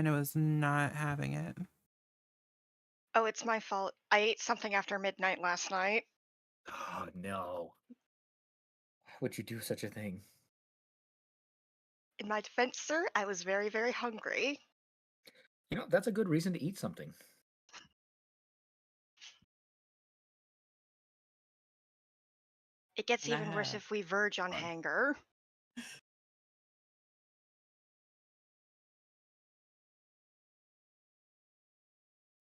and it was not having it. Oh, it's my fault. I ate something after midnight last night. Oh, no. Why would you do such a thing? In my defense, sir, I was very, very hungry. That's a good reason to eat something. It gets And I even worse had if we verge on fun. hanger.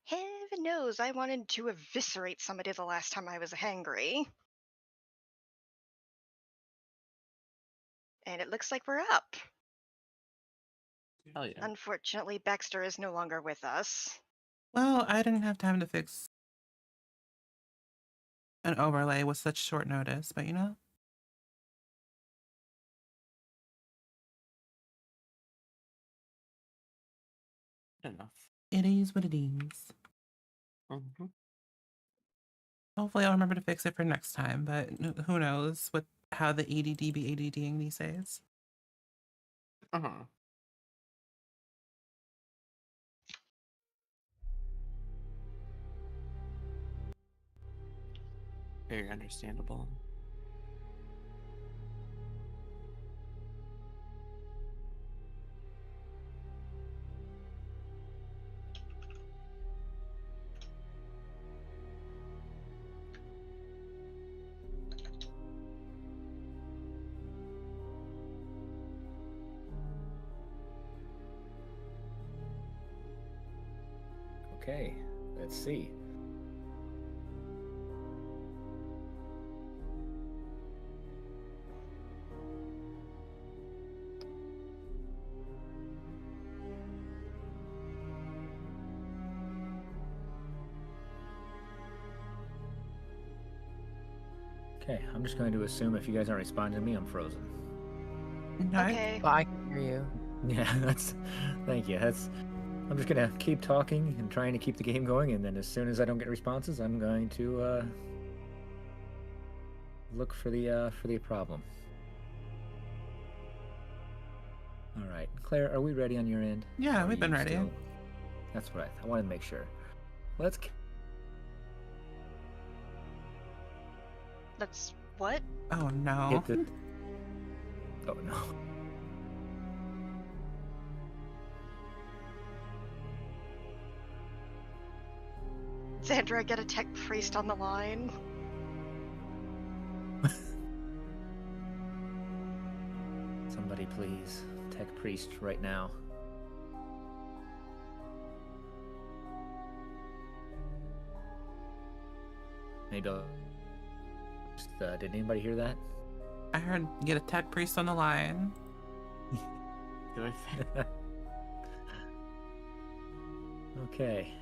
Heaven knows I wanted to eviscerate somebody the last time I was hangry. And it looks like we're up. Hell yeah. Unfortunately, Baxter is no longer with us. Well, I didn't have time to fix an overlay with such short notice, but Enough. it is what it is. Mm-hmm. Hopefully, I'll remember to fix it for next time, but who knows with how the ADD be ADDing these days. Uh-huh. Very understandable. Okay, let's see. Okay, I'm just going to assume if you guys aren't responding to me, I'm frozen. No, Okay. Well, I can hear you. Yeah, thank you. I'm just gonna keep talking and trying to keep the game going, and then as soon as I don't get responses, I'm going to look for the problem. All right, Claire, are we ready on your end? yeah, Or we've are been you ready. still- That's what I wanted to make sure. Let's. That's what? Oh no. Hit the. Oh no. Xandra, get a tech priest on the line. Somebody please. Tech priest right now. Maybe I'll did anybody hear that? I heard get a tech priest on the line. Good. Okay.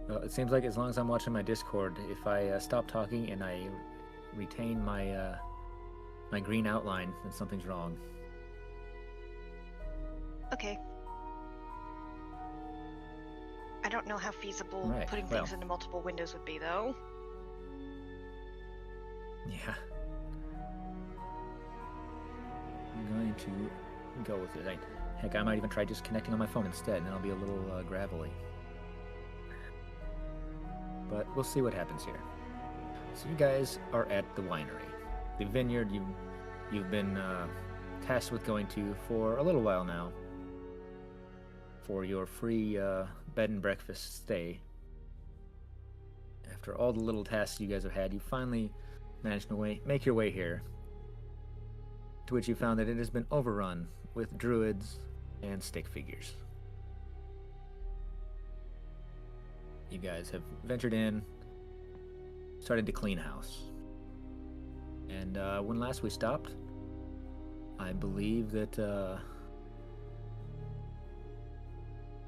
Well, it seems like as long as I'm watching my Discord, if I stop talking and I retain my my green outline, then something's wrong. Okay. I don't know how feasible Right, putting well. things into multiple windows would be, though. Yeah. I'm going to go with it. Heck, I might even try just connecting on my phone instead, and then I'll be a little gravelly. But we'll see what happens here. So you guys are at the winery. The vineyard you've been tasked with going to for a little while now for your free bed and breakfast stay. After all the little tasks you guys have had, you finally managed to make your way here, to which you found that it has been overrun with druids and stick figures. You guys have ventured in, started to clean house. And when last we stopped, I believe that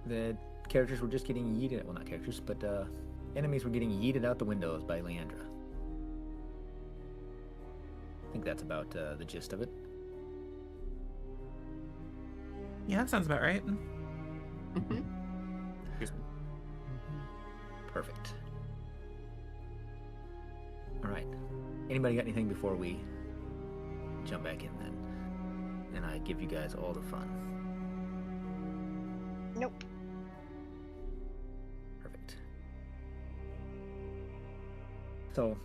the characters were just getting yeeted. Well, not characters, but enemies were getting yeeted out the windows by Leandra. I think that's about the gist of it. Yeah, that sounds about right. Mm-hmm. Excuse me. Perfect. All right. Anybody got anything before we jump back in then? And I give you guys all the fun. Nope. Perfect. So,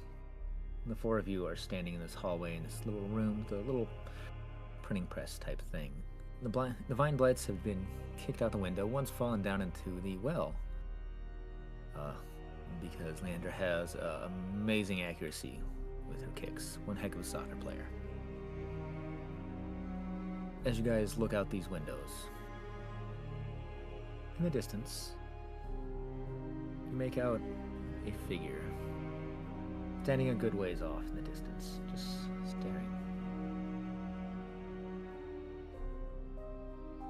the four of you are standing in this hallway in this little room, the little printing press type thing. The vine blights have been kicked out the window, one's fallen down into the well. Because Leandra has amazing accuracy with her kicks. One heck of a soccer player. As you guys look out these windows, in the distance, you make out a figure standing a good ways off in the distance, just staring.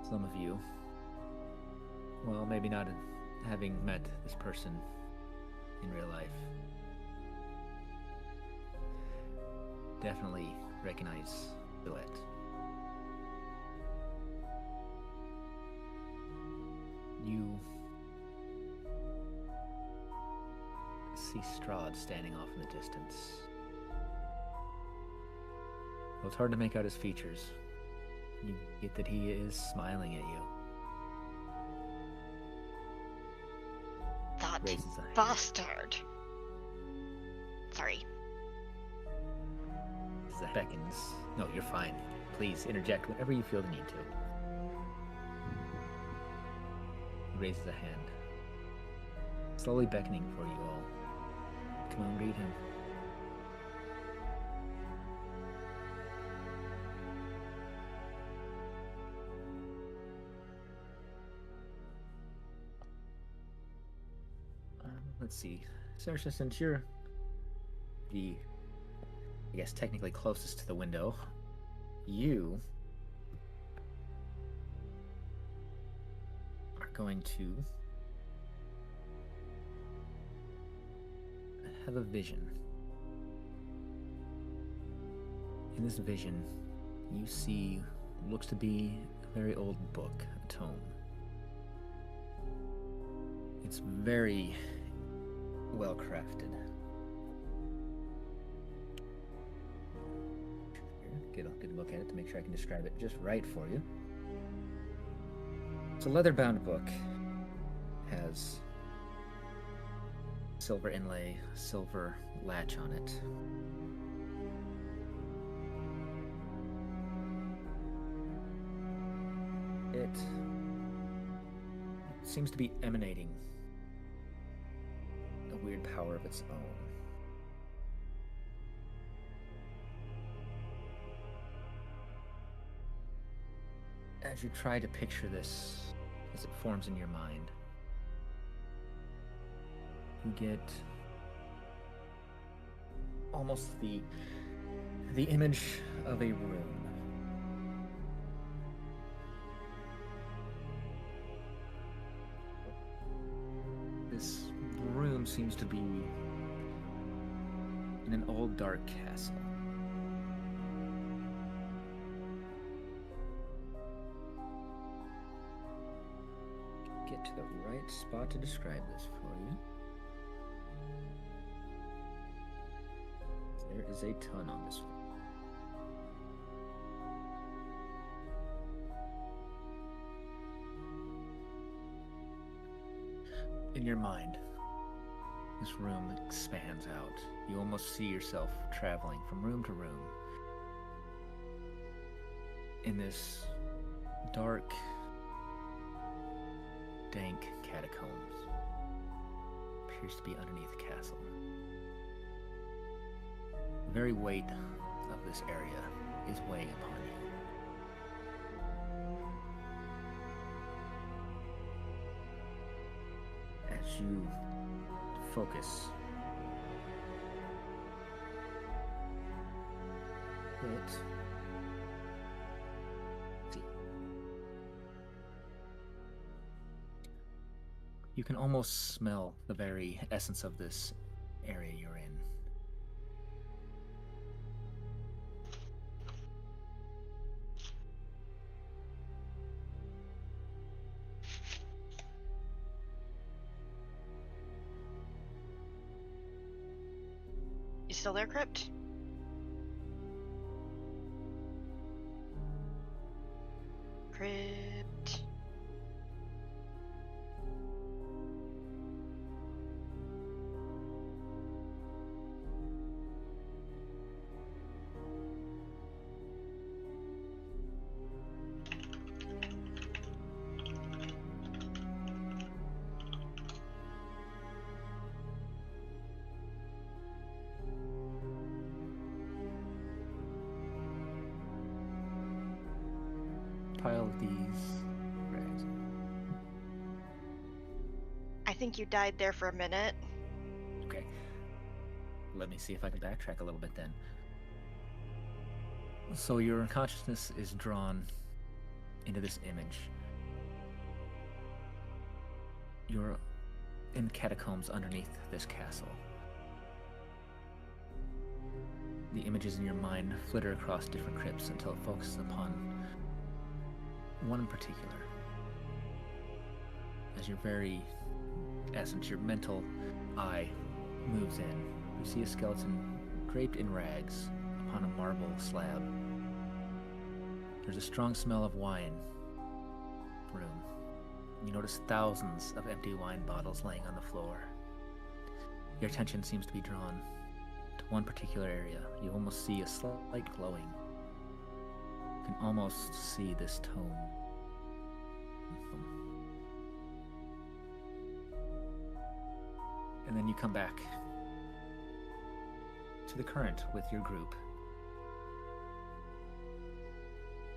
Some of you, well, maybe not having met this person in real life, definitely recognize silhouette. You see Strahd standing off in the distance. Well, it's hard to make out his features. You get that he is smiling at you. That Raises a hand. bastard. Sorry. Zach beckons. No, you're fine. Please interject whenever you feel the need to. He raises a hand, slowly beckoning for you all. Come on, greet him. Let's see. Saoirse, since you're the, I guess, technically closest to the window, you are going to have a vision. In this vision, you see what looks to be a very old book, a tome. It's very well crafted. Get a good look at it to make sure I can describe it just right for you. It's a leather-bound book. Has silver inlay, silver latch on it. It seems to be emanating a weird power of its own. As you try to picture this as it forms in your mind, you get almost the image of a room. This room seems to be in an old dark castle. Get to the right spot to describe this for you. There is a ton on this one. In your mind, this room expands out. You almost see yourself traveling from room to room in this dark, dank catacombs. Appears to be underneath the castle. The very weight of this area is weighing upon you. As you focus, you can almost smell the very essence of this area you're in. You still there, Crypt? Crypt. pile these rags. I think you died there for a minute. Okay. Let me see if I can backtrack a little bit then. So your consciousness is drawn into this image. You're in catacombs underneath this castle. The images in your mind flitter across different crypts until it focuses upon one in particular. As your very essence, your mental eye moves in, you see a skeleton draped in rags upon a marble slab. There's a strong smell of wine room. You notice thousands of empty wine bottles laying on the floor. Your attention seems to be drawn to one particular area. You almost see a slight glowing. You can almost see this tome. And then you come back to the current with your group.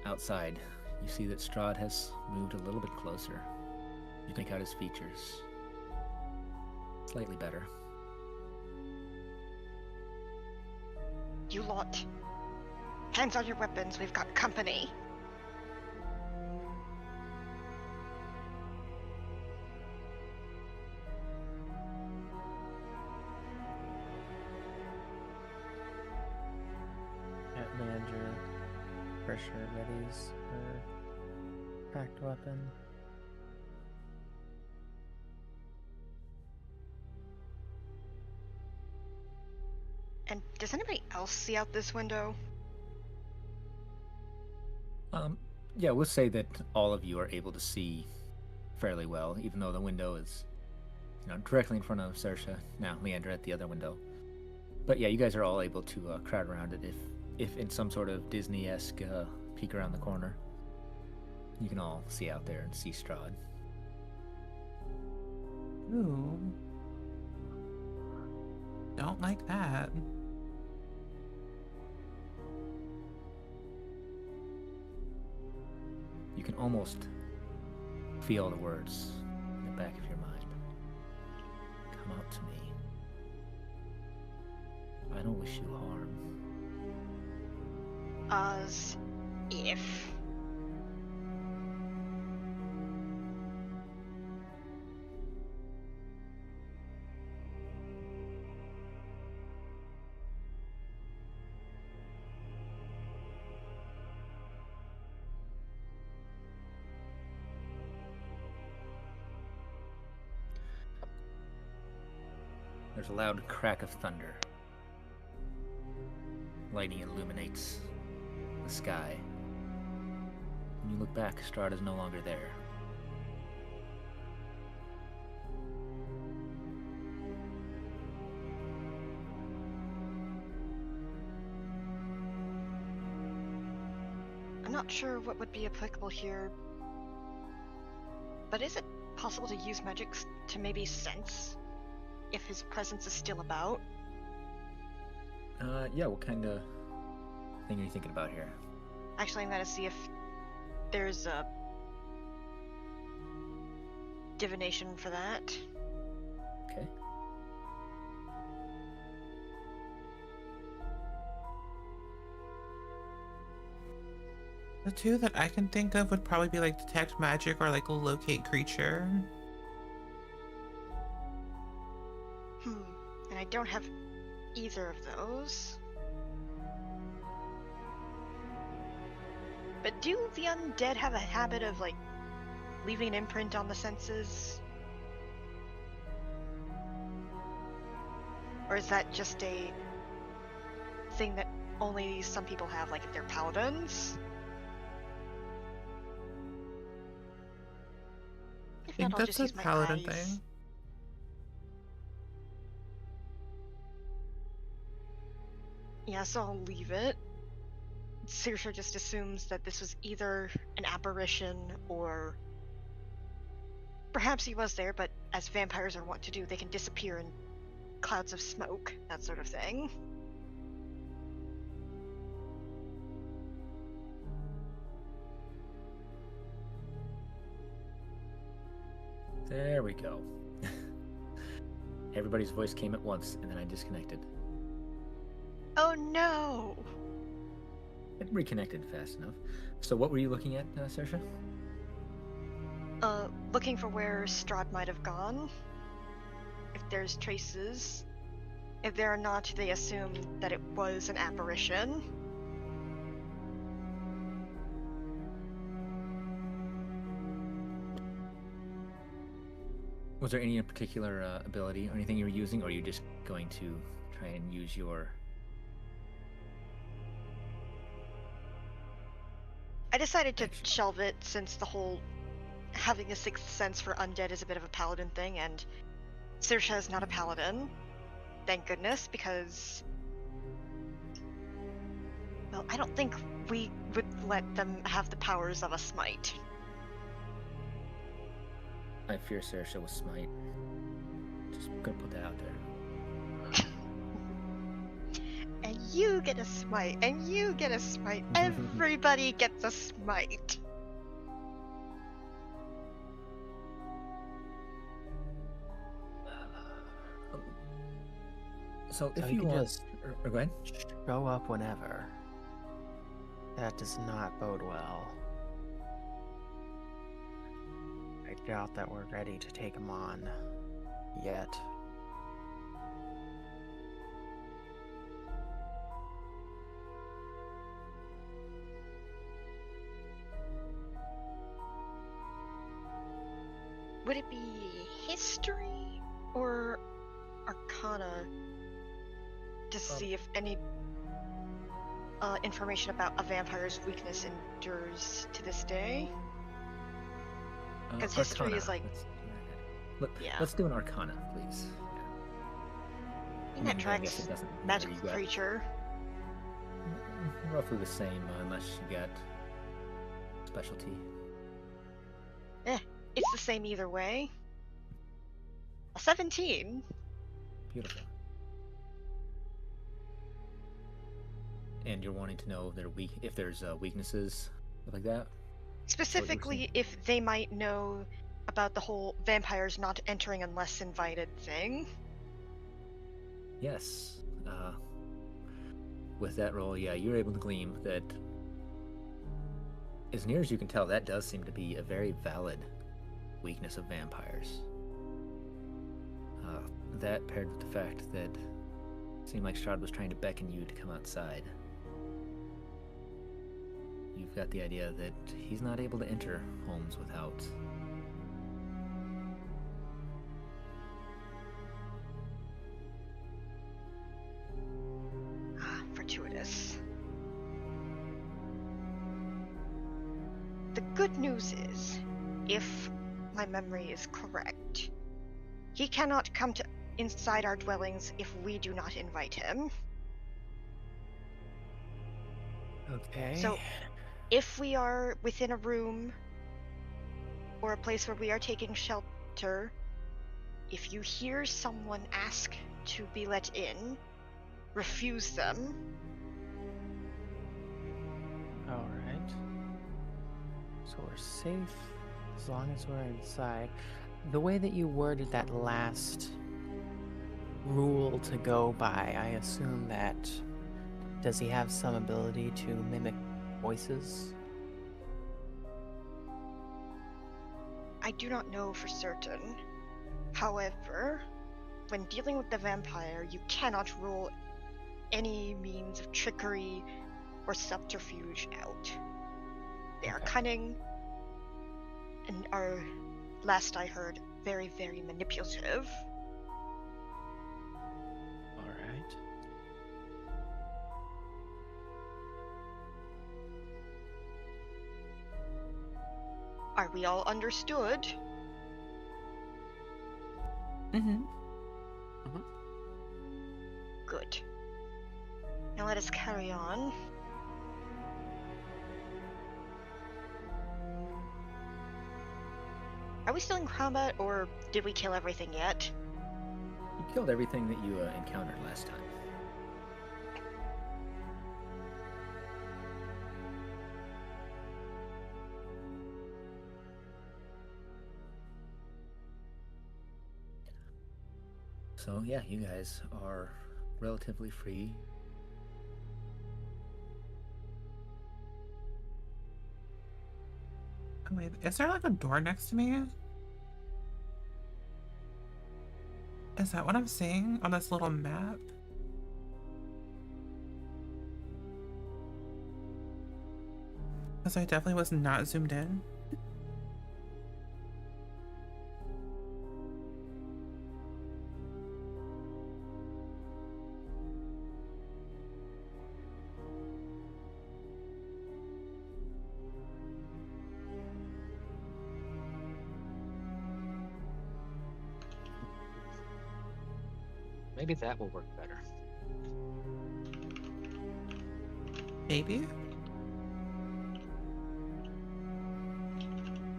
Outside, you see that Strahd has moved a little bit closer. You make out his features. Slightly better. You lot. Hands on your weapons, we've got company. Leandra for sure readies her cracked weapon. And does anybody else see out this window? Yeah, we'll say that all of you are able to see fairly well, even though the window is, directly in front of Saoirse. Now, Leandra at the other window. But yeah, you guys are all able to crowd around it if in some sort of Disney-esque peek around the corner. You can all see out there and see Strahd. Ooh. Don't like that. You can almost feel the words in the back of your mind. Come out to me. I don't wish you harm. As if. There's a loud crack of thunder. Lightning illuminates the sky. When you look back, Strahd is no longer there. I'm not sure what would be applicable here, but is it possible to use magics to maybe sense if his presence is still about? Yeah, what kind of thing are you thinking about here? Actually, I'm gonna see if there's a divination for that. Okay. The two that I can think of would probably be like detect magic or like locate creature. And I don't have either of those. But do the undead have a habit of, like, leaving an imprint on the senses? Or is that just a thing that only some people have, like if they're paladins? If I think not, I'll that's just a use my paladin eyes. thing. Yeah, so I'll leave it. Saoirse just assumes that this was either an apparition or perhaps he was there, but as vampires are wont to do, they can disappear in clouds of smoke, that sort of thing. There we go. Everybody's voice came at once, and then I disconnected. Oh no! It reconnected fast enough. So what were you looking at, Saoirse? Looking for where Strahd might have gone. If there's traces. If there are not, they assume that it was an apparition. Was there any particular ability or anything you were using, or are you just going to try and use your... I decided to Action. shelve it since the whole having a sixth sense for undead is a bit of a paladin thing, and Saoirse is not a paladin. Thank goodness, because... well, I don't think we would let them have the powers of a smite. I fear Saoirse was smite. Just gonna put that out there. And you get a smite, and you get a smite. Everybody gets a smite. So if So you can want... just or go ahead. show up whenever. That does not bode well. I doubt that we're ready to take him on yet. Would it be history or arcana to see if any information about a vampire's weakness endures to this day? Because history is Arcana. like, yeah. Let's do an Arcana, please. In that I tracks guess it doesn't matter. magical You got creature. roughly the same, unless you got specialty. It's the same either way. A 17. Beautiful. And you're wanting to know if there's weaknesses, stuff like that? Specifically, if they might know about the whole vampires not entering unless invited thing. Yes. With that roll, yeah, you're able to glean that, as near as you can tell, that does seem to be a very valid weakness of vampires. That paired with the fact that it seemed like Strahd was trying to beckon you to come outside. You've got the idea that he's not able to enter homes without... Fortuitous. The good news is, if my memory is correct, he cannot come to inside our dwellings if we do not invite him. Okay. So, if we are within a room or a place where we are taking shelter, if you hear someone ask to be let in, refuse them. Alright. So we're safe as long as we're inside. The way that you worded that last rule to go by, I assume that... does he have some ability to mimic voices? I do not know for certain. However, when dealing with the vampire, you cannot rule any means of trickery or subterfuge out. They are Okay. cunning and are, last I heard, very, very manipulative. Alright. Are we all understood? Mm-hmm. Good. Now let us carry on. Are we still in combat, or did we kill everything yet? You killed everything that you encountered last time. So yeah, you guys are relatively free. Oh, wait, is there like a door next to me? Is that what I'm seeing on this little map? Because I definitely was not zoomed in. Maybe that will work better. Maybe?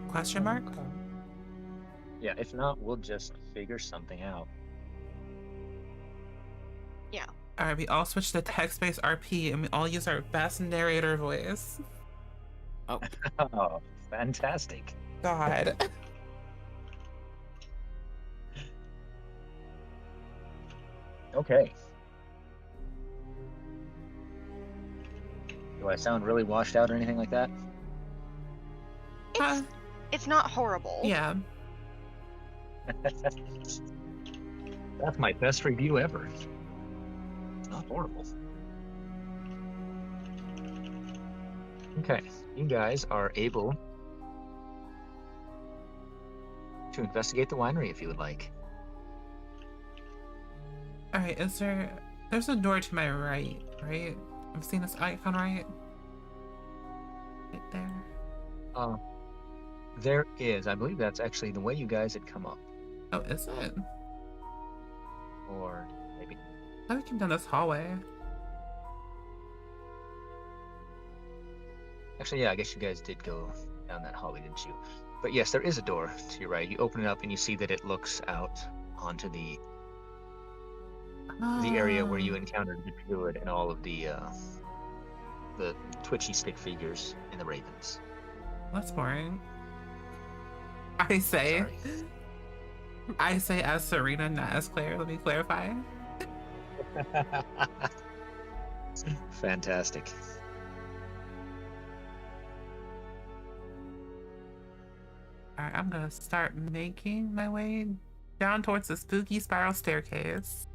Question mark? Okay. Yeah, if not, we'll just figure something out. Yeah. Alright, we all switch to text-based RP and we all use our best narrator voice. Oh, Oh, fantastic. God. Okay. Do I sound really washed out or anything like that? Uh, It's not horrible. yeah. That's my best review ever. It's not horrible. Okay, you guys are able to investigate the winery if you would like. Alright, there's a door to my right, right? I'm seeing this icon right? Right there. There is, I believe that's actually the way you guys had come up. Oh, is it? Or maybe. I thought we came down this hallway. Actually, yeah, I guess you guys did go down that hallway, didn't you? But yes, there is a door to your right. You open it up and you see that it looks out onto the area where you encountered the druid and all of the twitchy stick figures and the ravens. That's boring. I say as Serena, not as Claire. Let me clarify. Fantastic. Alright, I'm gonna start making my way down towards the spooky spiral staircase.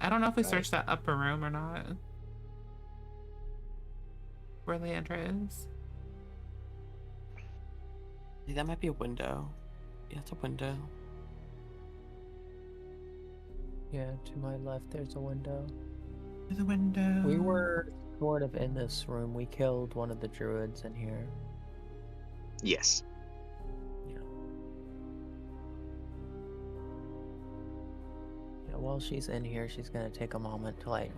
I don't know if we searched that upper room or not. Where Leandra is. yeah, that might be a window. Yeah, it's a window. Yeah, to my left there's a window. There's a window. We were sort of in this room. We killed one of the druids in here. Yes. Yeah, while she's in here, she's gonna take a moment to like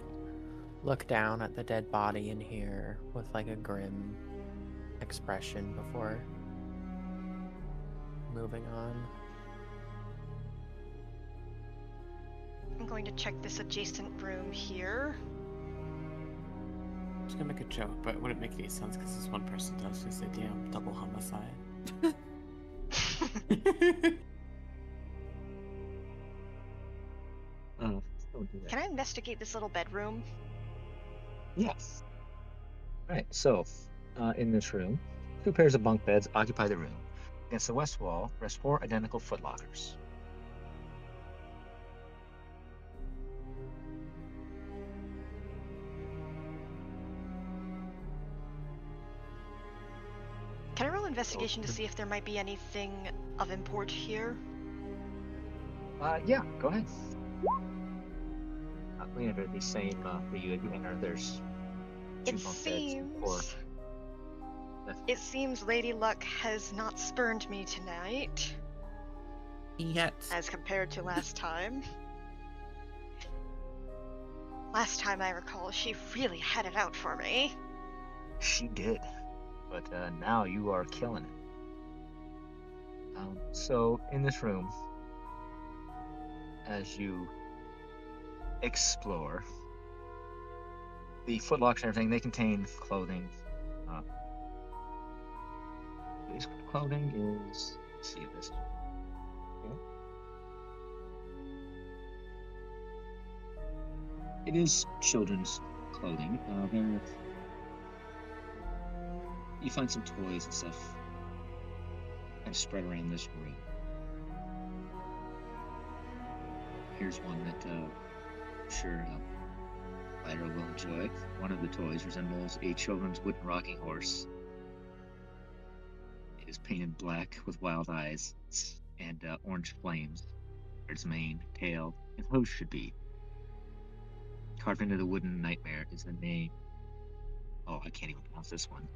look down at the dead body in here with like a grim expression before moving on. I'm going to check this adjacent room here. I was gonna make a joke, but it wouldn't make any sense because this one person does just say, damn, double homicide. Don't do that. Can I investigate this little bedroom? Yes. Alright, so in this room, 2 pairs of bunk beds occupy the room. Against the west wall rest 4 identical footlockers. Can I roll investigation to see if there might be anything of import here? Yeah, go ahead. Leander, the same for you. As you enter, there's 2 It bunk beds and 4. It seems Lady Luck has not spurned me tonight, Yet. as compared to last time. Last time I recall, she really had it out for me. She did, but now you are killing it. So in this room, as you explore, the footlocks and everything, they contain clothing. This clothing is, let's see if this. It is children's clothing. You find some toys and stuff kind of spread around this room. Here's one that I'm sure Lyra will enjoy. One of the toys resembles a children's wooden rocking horse. It is painted black with wild eyes and orange flames where its mane, tail, and hooves should be. Carved into the wooden nightmare is the name. Oh, I can't even pronounce this one.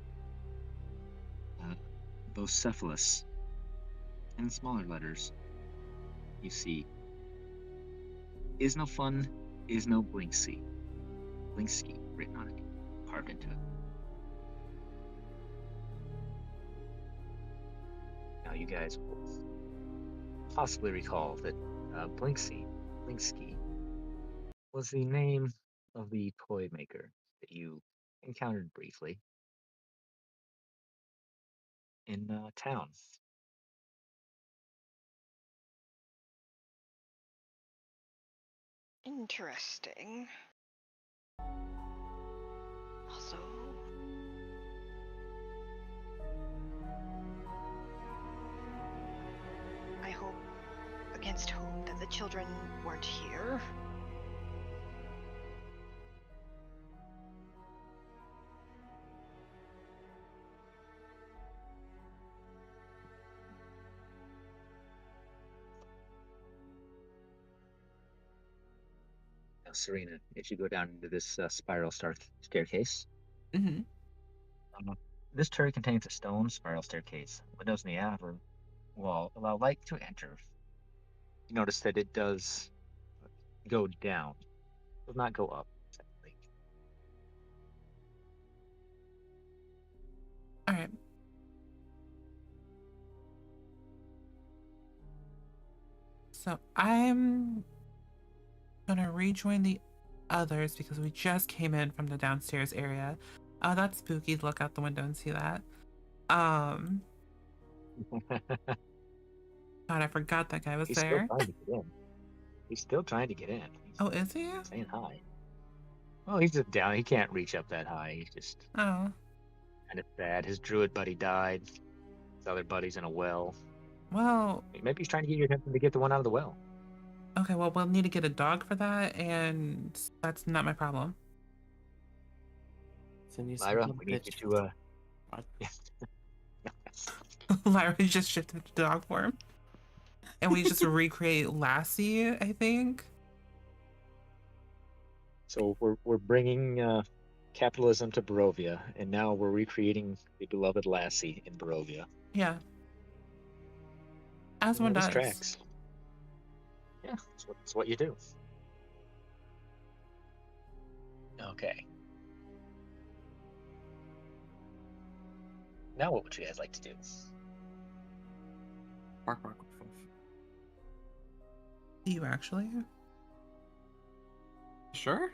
Bocephalus. And in smaller letters, you see, is no fun, is no Blinksy. Blinksky written on it, carved into it. Now you guys will possibly recall that Blinksy was the name of the toy maker that you encountered briefly in town. Interesting. Also, I hope against hope that the children weren't here. Now, Serena, if you go down into this spiral staircase, Mm-hmm. this turret contains a stone spiral staircase. Windows in the outer wall allow light to enter. You notice that it does go down, it does not go up. Technically. All right. So I'm gonna rejoin the others because we just came in from the downstairs area. That's spooky. Look out the window and see that. God, I forgot that guy was He's still there. trying to get in. He's still trying to get in. He's Oh, is he? saying hi. Well, he's just down. He can't reach up that high. He's just Oh, kind of sad. His druid buddy died. His other buddy's in a well. well, Maybe he's trying to get your attention to get the one out of the well. okay, well, we'll need to get a dog for that, and that's not my problem. Send you Lyra, some we need you bitch. to What? Lyra just shifted to dog form. And we just recreate Lassie, I think. So we're bringing capitalism to Barovia, and now we're recreating the beloved Lassie in Barovia. Yeah. As one This does. tracks. Yeah, it's what you do. Okay. Now what would you guys like to do? Bark, bark, woof, woof. You actually? Sure.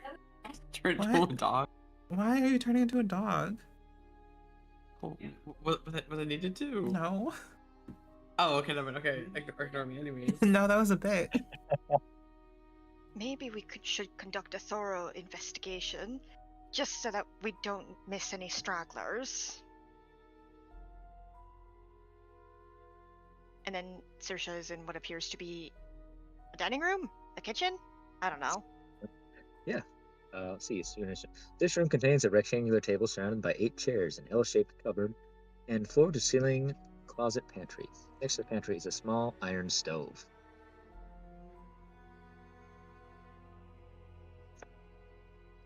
Turn into What? a dog. Why are you turning into a dog? What I needed to? No. Oh, okay, never mind. Okay, ignore me anyways. No, that was a bit. Maybe we should conduct a thorough investigation, just so that we don't miss any stragglers. And then Saoirse is in what appears to be a dining room, a kitchen. I don't know. Yeah. Let's see. This room contains a rectangular table surrounded by 8 chairs, an L-shaped cupboard, and floor-to-ceiling closet pantry. Next to the pantry is a small iron stove.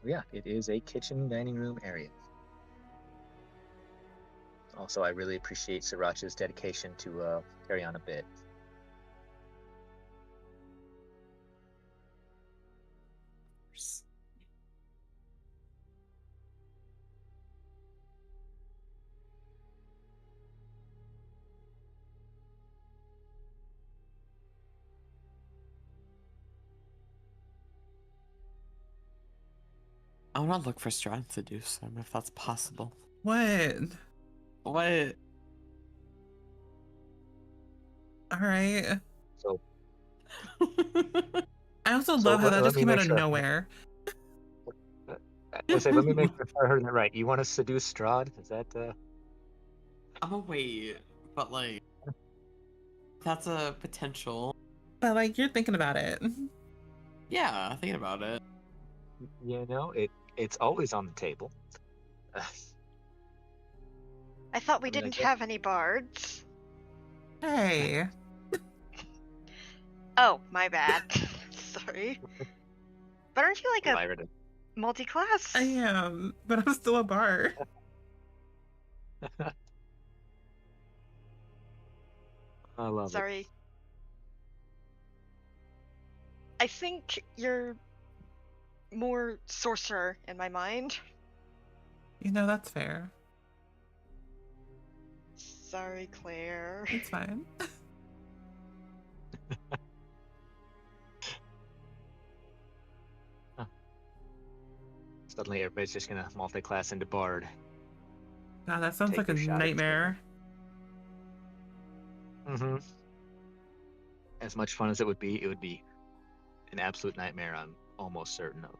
Yeah, it is a kitchen dining room area. Also, I really appreciate Sriracha's dedication to carry on a bit. I want to look for Strahd to do some, if that's possible. What? What? Alright. So, I also So love how let- that let just me came out make of sure. nowhere. Let me make sure I heard that right. You want to seduce Strahd? Is that I'm away, but like that's a potential. But like you're thinking about it. Yeah, thinking about it. it's always on the table. I thought we I mean, I didn't guess have any bards. Hey, Oh, my bad. Sorry. But aren't you like a Lyra did. multi-class? I am, but I'm still a bard. I love it. Sorry. I think you're more sorcerer in my mind. That's fair. Sorry, Claire. It's fine. Suddenly, everybody's just gonna multi-class into bard. God, that sounds Take like a your shot at nightmare. Mm-hmm. As much fun as it would be an absolute nightmare. I'm almost certain of.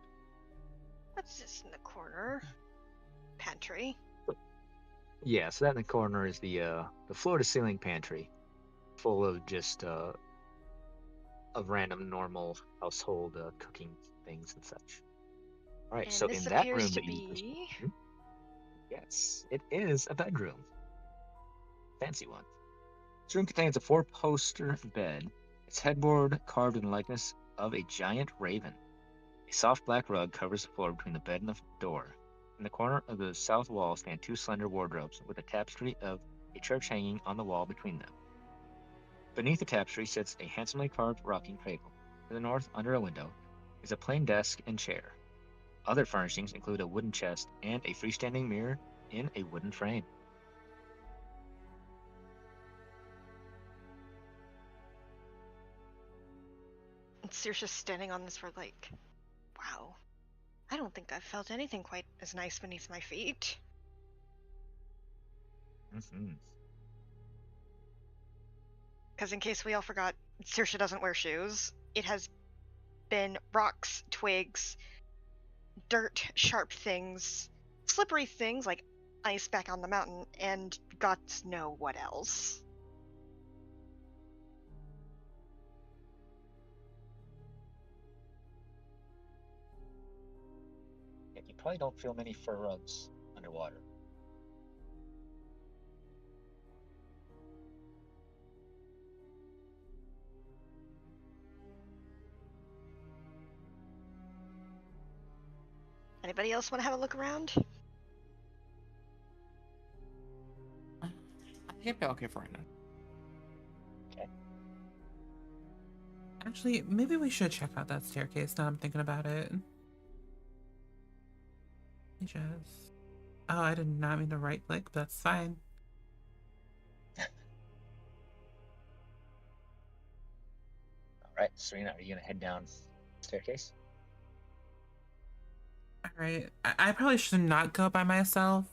What's this in the corner? Pantry. Yeah, so that in the corner is the floor-to-ceiling pantry, full of just of random normal household cooking things and such. All right, And so this in that appears room to that you just be... yes, it is a bedroom, fancy one. This room contains a four-poster bed. Its headboard carved in the likeness of a giant raven. A soft black rug covers the floor between the bed and the door. In the corner of the south wall stand two slender wardrobes with a tapestry of a church hanging on the wall between them. Beneath the tapestry sits a handsomely carved rocking cradle. To the north, under a window, is a plain desk and chair. Other furnishings include a wooden chest and a freestanding mirror in a wooden frame. And Saoirse's standing on this for like... Wow. I don't think I've felt anything quite as nice beneath my feet. Mm-hmm. Because in case we all forgot, Saoirse doesn't wear shoes. It has been rocks, twigs, dirt, sharp things, slippery things like ice back on the mountain, and gods know what else. Yeah, you probably don't feel many fur rugs underwater. Anybody else want to have a look around? I think I'd be okay for right now. Actually, maybe we should check out that staircase now I'm thinking about it. Oh, I did not mean to right click, but that's fine. All right, Serena, are you gonna head down the staircase? Alright. I probably should not go by myself,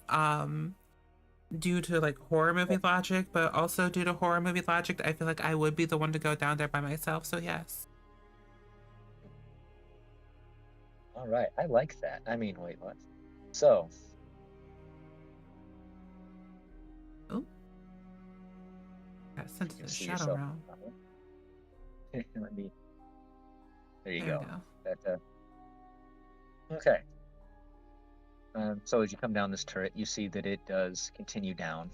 due to like horror movie logic, but also due to horror movie logic, I feel like I would be the one to go down there by myself, so yes. All right, I like that. I mean, wait, what? So, Oh. Got sent you to can the see shadow yourself. realm. Let me. There you There go. we go. That. Okay. So as you come down this turret, you see that it does continue down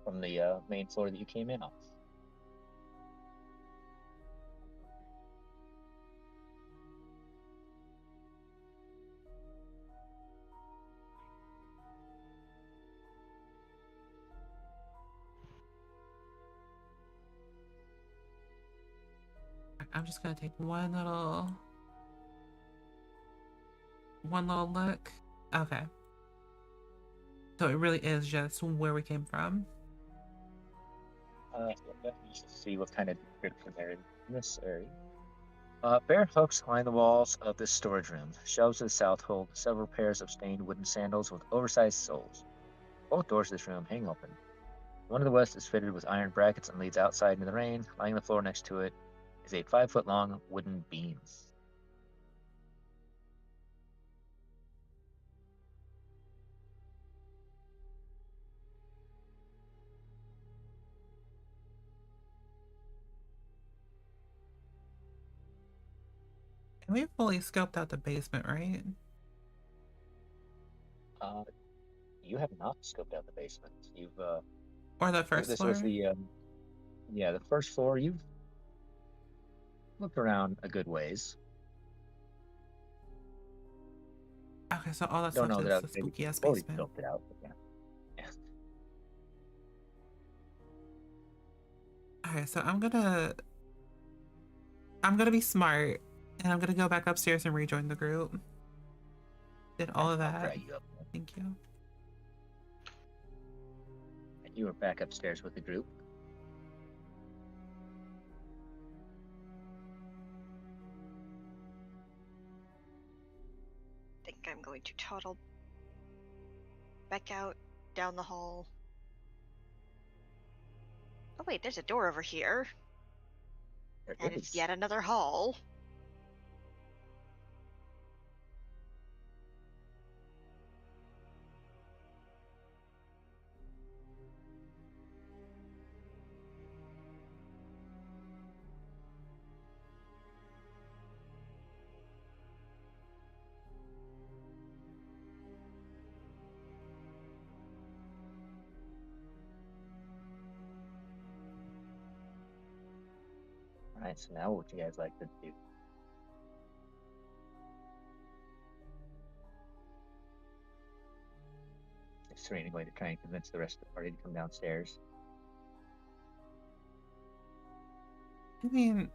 from the main floor that you came in on. I'm just gonna take one little look. Okay. So it really is just where we came from. Yeah, definitely to see what kind of description there is in this area. Bare hooks line the walls of this storage room. Shelves to the south hold several pairs of stained wooden sandals with oversized soles. Both doors to this room hang open. One to the west is fitted with iron brackets and leads outside into the rain. Lying on the floor next to it is a 5-foot-long wooden beam. We fully scoped out the basement, right? Uh, you have not scoped out the basement. You've Or the first this was floor? the yeah, the first floor. You've looked around a good ways. Okay, so all that's Don't left know is that the maybe spooky ass fully basement. scoped it out, but yeah. Yeah. Okay, so I'm gonna be smart and I'm gonna go back upstairs and rejoin the group. Did Okay, all of I'll that. drag you up. Thank you. And you are back upstairs with the group. Think I'm going to toddle back out down the hall. Oh wait, there's a door over here, There and it's is. yet another hall. All right, so now what would you guys like to do? Is Serena going to try and convince the rest of the party to come downstairs? I mean,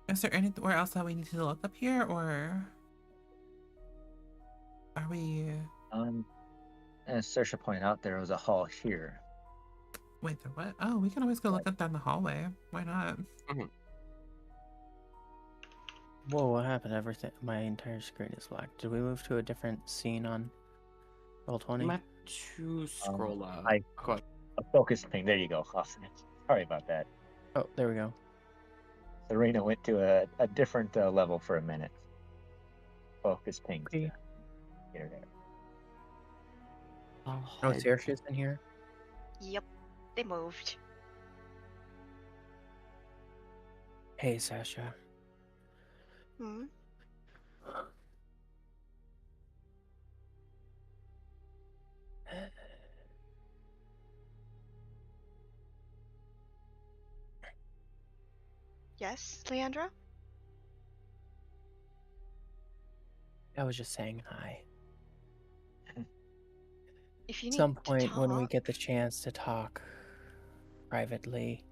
is there anywhere else that we need to look up here, or are we? As Saoirse pointed out, there was a hall here. Wait, there what? Oh, we can always go Right. look up down the hallway. Why not? Whoa, what happened? Everything, my entire screen is black. Did we move to a different scene on Roll20? I'm at to scroll up. Go ahead. A focus thing. There you go. Awesome. Sorry about that. Oh, there we go. Serena went to a different level for a minute. Focus ping. Okay. Get her there. I'll Oh, hide. Saoirse's in here? Yep, they moved. Hey, Sasha. Hmm. Yes, Leandra? I was just saying hi. If you At need some to point, when we talk- get the chance to talk privately,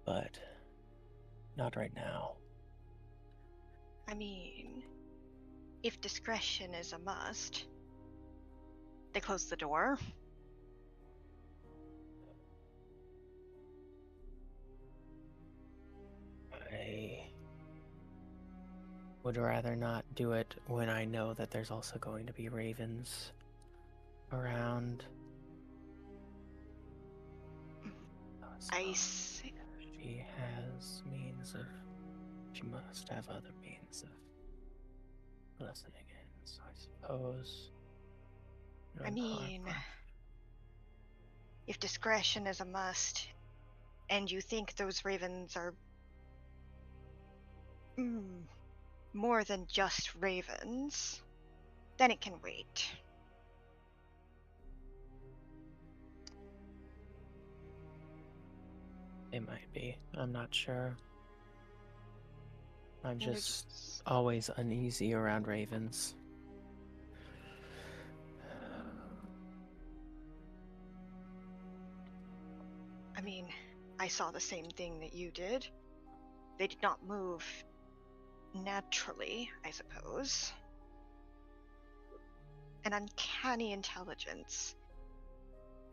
but not right now. I mean, if discretion is a must, they close the door. I would rather not do it when I know that there's also going to be ravens around. I see. She has means of. She must have other means of listening in, so I suppose. I mean, if discretion is a must, and you think those ravens are more than just ravens, then it can wait. It might be. I'm not sure. I'm And they're just always uneasy around ravens. I mean, I saw the same thing that you did. They did not move naturally, I suppose. An uncanny intelligence,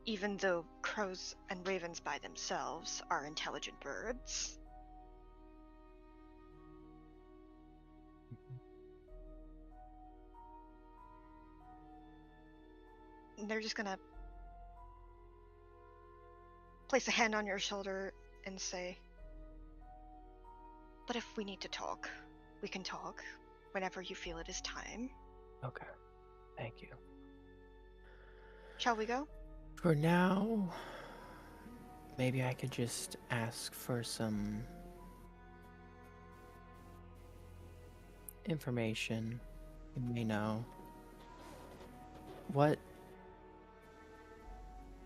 even though crows and ravens by themselves are intelligent birds. And they're just gonna place a hand on your shoulder and say, but if we need to talk, we can talk whenever you feel it is time. Okay. Thank you. Shall we go? For now, maybe I could just ask for some information you may know. What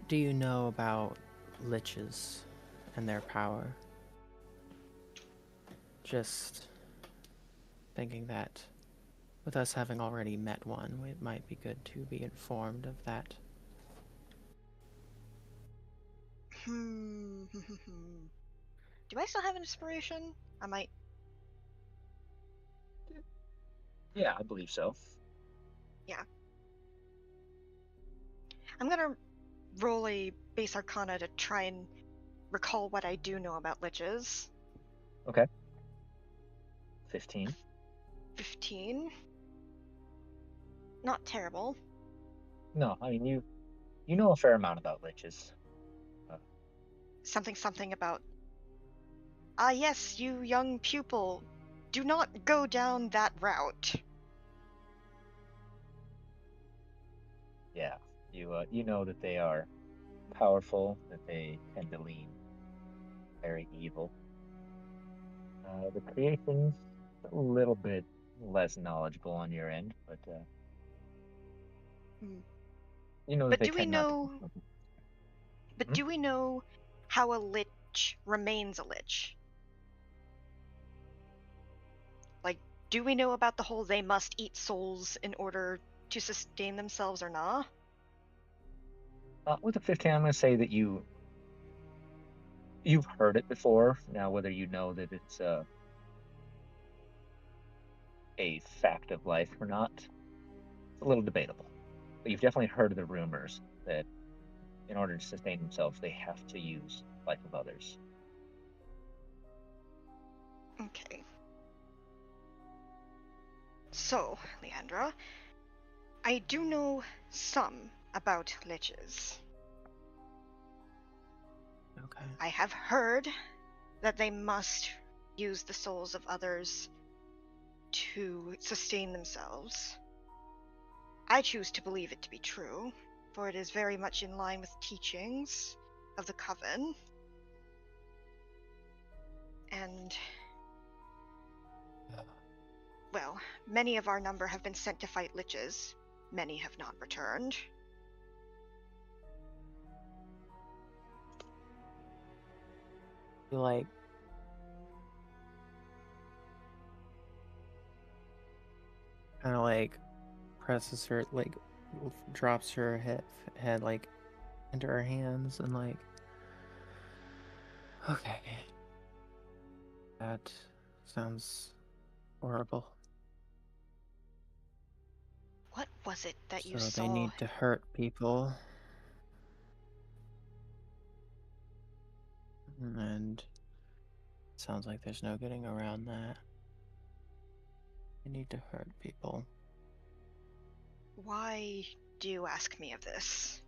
do you know about liches and their power? Just thinking that with us having already met one, it might be good to be informed of that. Do I still have an inspiration? I might. Yeah, I believe so. Yeah. I'm gonna roll a base arcana to try and recall what I do know about liches. Okay. 15. 15. Not terrible. No, I mean you know a fair amount about liches. Something about. Ah, yes, you young pupil. Do not go down that route. Yeah, you know that they are powerful, that they tend to lean very evil. The creation's a little bit less knowledgeable on your end, but Hmm. you know that But they do we tend not to. know? But Hmm? do we know how a lich remains a lich? Like, do we know about the whole they must eat souls in order to sustain themselves or not? With the 15, I'm going to say that you've heard it before. Now, whether you know that it's a fact of life or not, it's a little debatable. But you've definitely heard of the rumors that in order to sustain themselves, they have to use life of others. Okay. So, Leandra, I do know some about liches. Okay. I have heard that they must use the souls of others to sustain themselves. I choose to believe it to be true, for it is very much in line with teachings of the Coven. And, well, many of our number have been sent to fight liches. Many have not returned. Like, kind of like presses her, like drops her head like into her hands and like, okay, that sounds horrible. What was it that you So they saw? need to hurt people, and it sounds like there's no getting around that. They need to hurt people. Why do you ask me of this?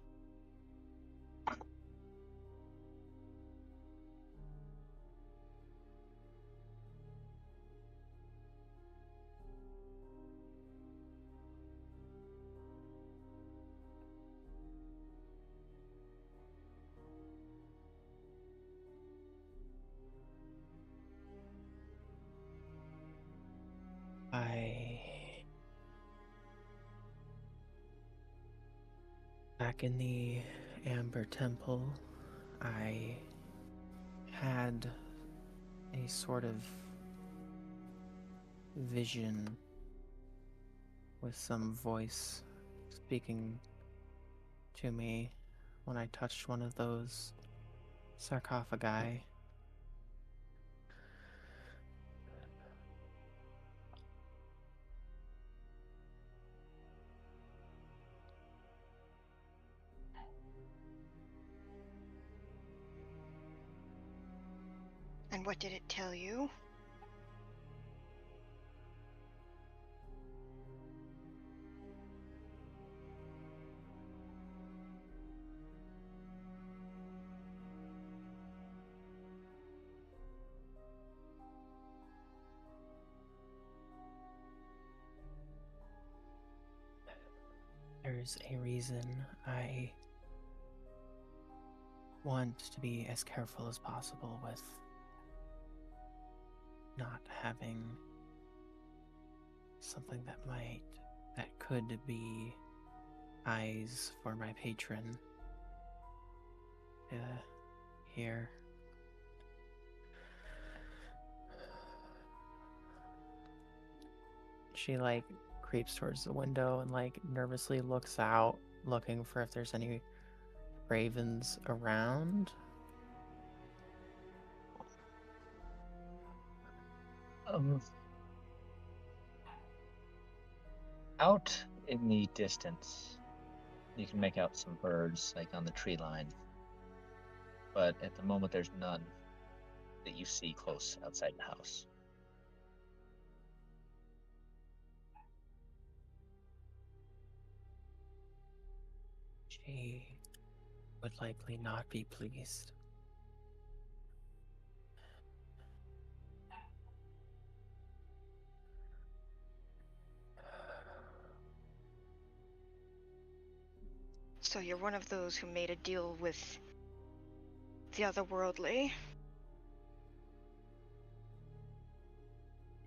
Back in the Amber Temple, I had a sort of vision with some voice speaking to me when I touched one of those sarcophagi. And what did it tell you? There's a reason I want to be as careful as possible with not having something that could be eyes for my patron here. She like creeps towards the window and like nervously looks out, looking for if there's any ravens around. Out in the distance, you can make out some birds like on the tree line, but at the moment there's none that you see close outside the house. She would likely not be pleased. So you're one of those who made a deal with the otherworldly.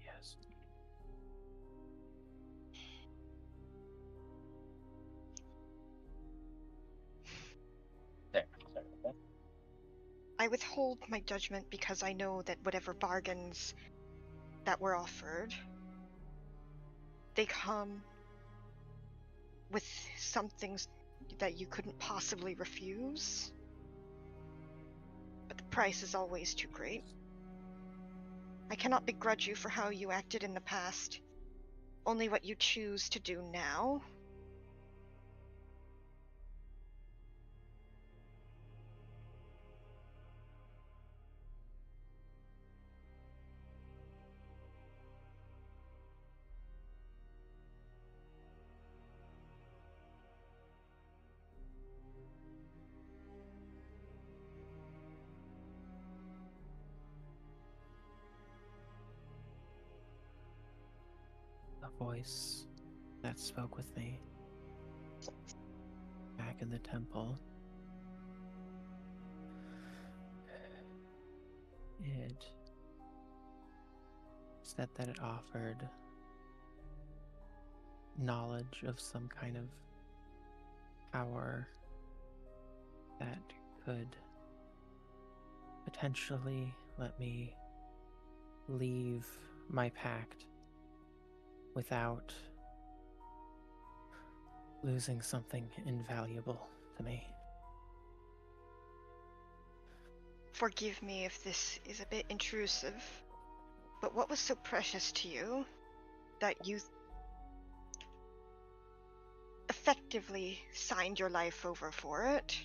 Yes. There, sorry about that. I withhold my judgment because I know that whatever bargains that were offered, they come with some things that you couldn't possibly refuse. But the price is always too great. I cannot begrudge you for how you acted in the past, only what you choose to do now. The voice that spoke with me back in the temple. It said that it offered knowledge of some kind of power that could potentially let me leave my pact without losing something invaluable to me. Forgive me if this is a bit intrusive, but what was so precious to you that you effectively signed your life over for it?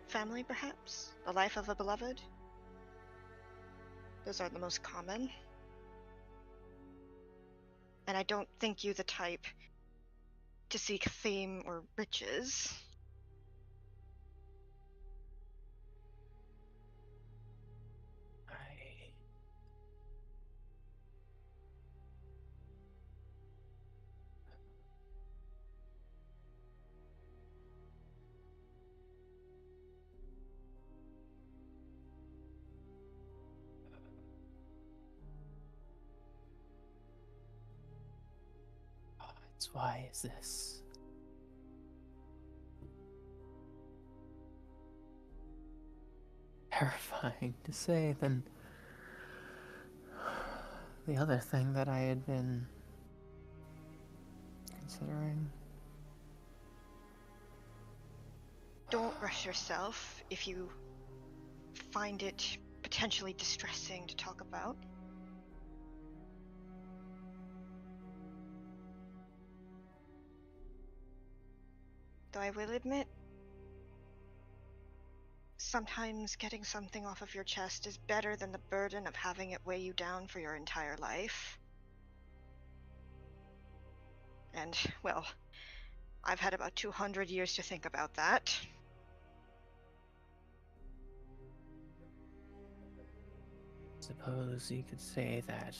Family, perhaps? The life of a beloved? Those are the most common. And I don't think you the type to seek fame or riches. It's why is this? Terrifying to say than the other thing that I had been considering. Don't rush yourself if you find it potentially distressing to talk about. Though I will admit, sometimes getting something off of your chest is better than the burden of having it weigh you down for your entire life. And, well, I've had about 200 years to think about that. Suppose you could say that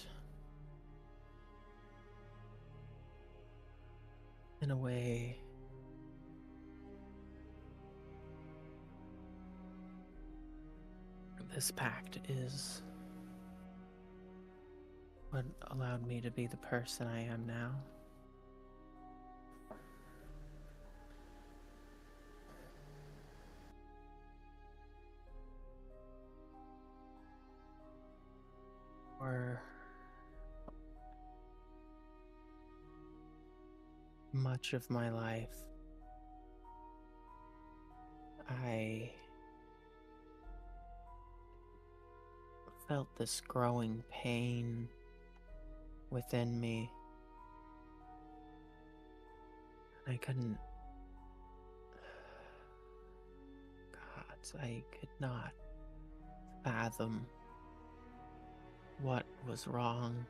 in a way, this pact is what allowed me to be the person I am now. For much of my life, I felt this growing pain within me. I couldn't. Gods, I could not fathom what was wrong.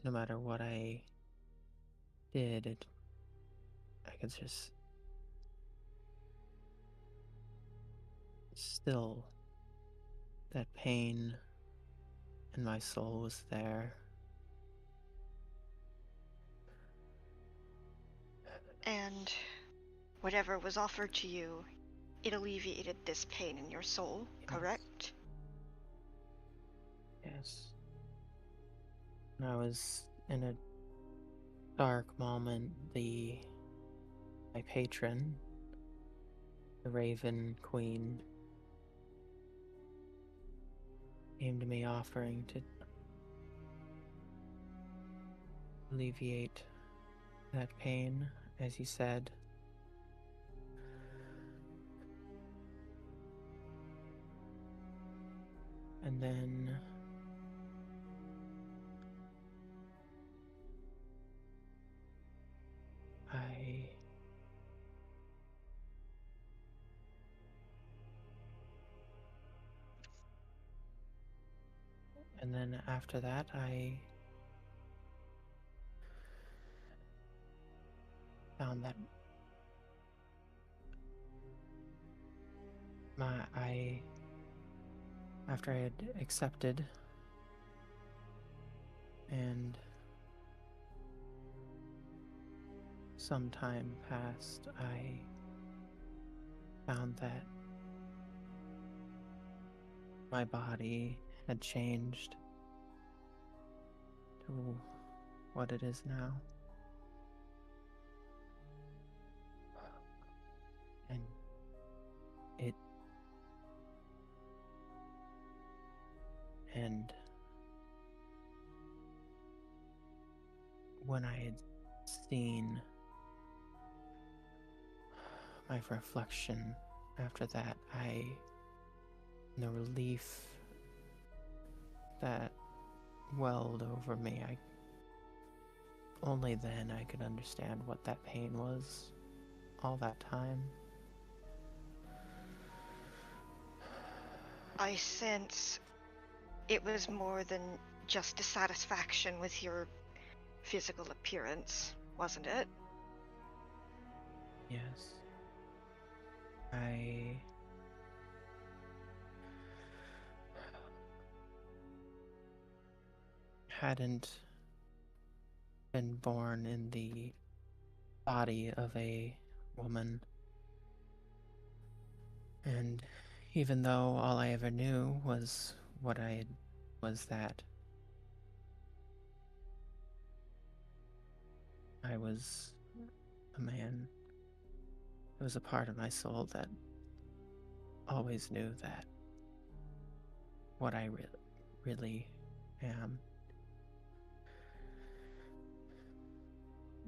No matter what I did, I could just still, that pain in my soul was there. And whatever was offered to you, it alleviated this pain in your soul, Yes. correct? Yes. When I was in a dark moment, my patron, the Raven Queen, came to me offering to alleviate that pain, as he said. And then after that, I found that after I had accepted and some time passed, I found that my body had changed to what it is now. And when I had seen my reflection after that, the relief that welled over me, only then I could understand what that pain was all that time. I sense it was more than just dissatisfaction with your physical appearance, wasn't it? Yes. I hadn't been born in the body of a woman, and even though all I ever knew was that I was a man, it was a part of my soul that always knew that what I really am.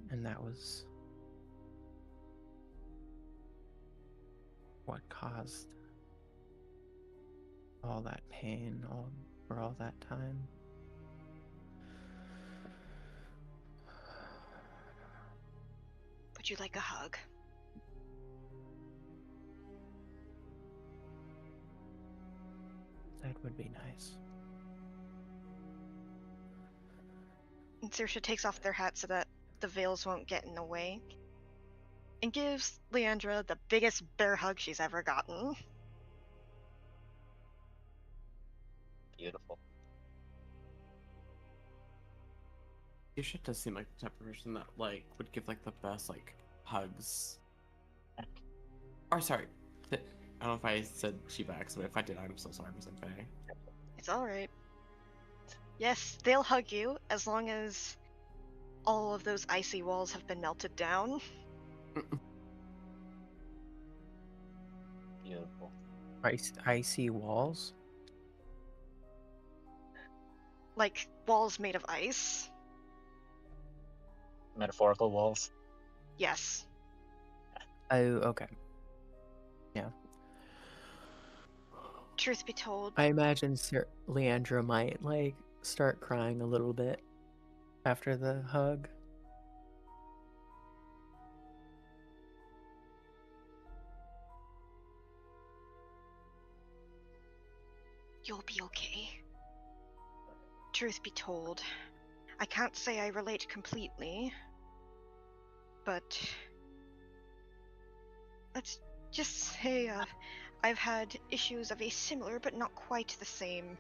And that was what caused all that pain for all that time. Would you like a hug? That would be nice. And Saoirse takes off their hat so that the veils won't get in the way, and gives Leandra the biggest bear hug she's ever gotten. Beautiful. Yusha does seem like the type of person that like would give like the best like hugs. Or sorry, I don't know if I said she by accident. If I did, I'm so sorry, Miss Faye. It's alright. Yes, they'll hug you as long as all of those icy walls have been melted down. Beautiful. Icy walls? Like walls made of ice. Metaphorical walls. Yes. Oh, okay. Yeah. Truth be told, I imagine Leandra might, like, start crying a little bit after the hug. you'll be okay. Truth be told, I can't say I relate completely, but let's just say I've had issues of a similar but not quite the same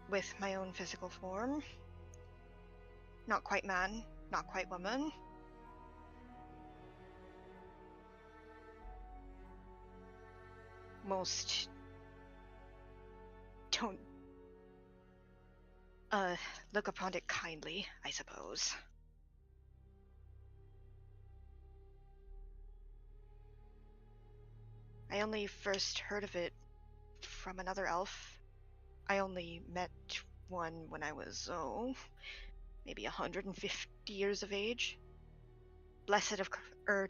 with my own physical form. Not quite man, not quite woman. Most don't look upon it kindly, I suppose. I only first heard of it from another elf. I only met one when I was, maybe 150 years of age. Blessed of,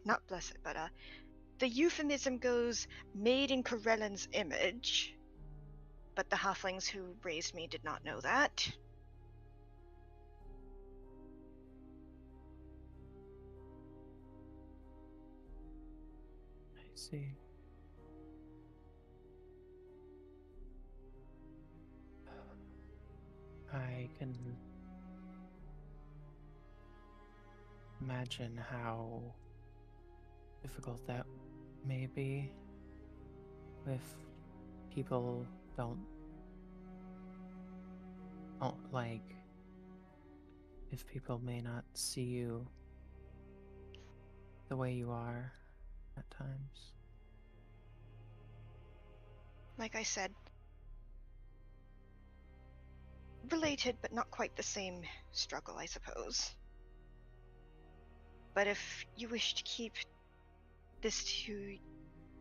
not blessed, but the euphemism goes made in Corellan's image, but the halflings who raised me did not know that. I see. I can imagine how difficult that may be if people don't like, if people may not see you the way you are at times. Like I said, related but not quite the same struggle, I suppose. But if you wish to keep this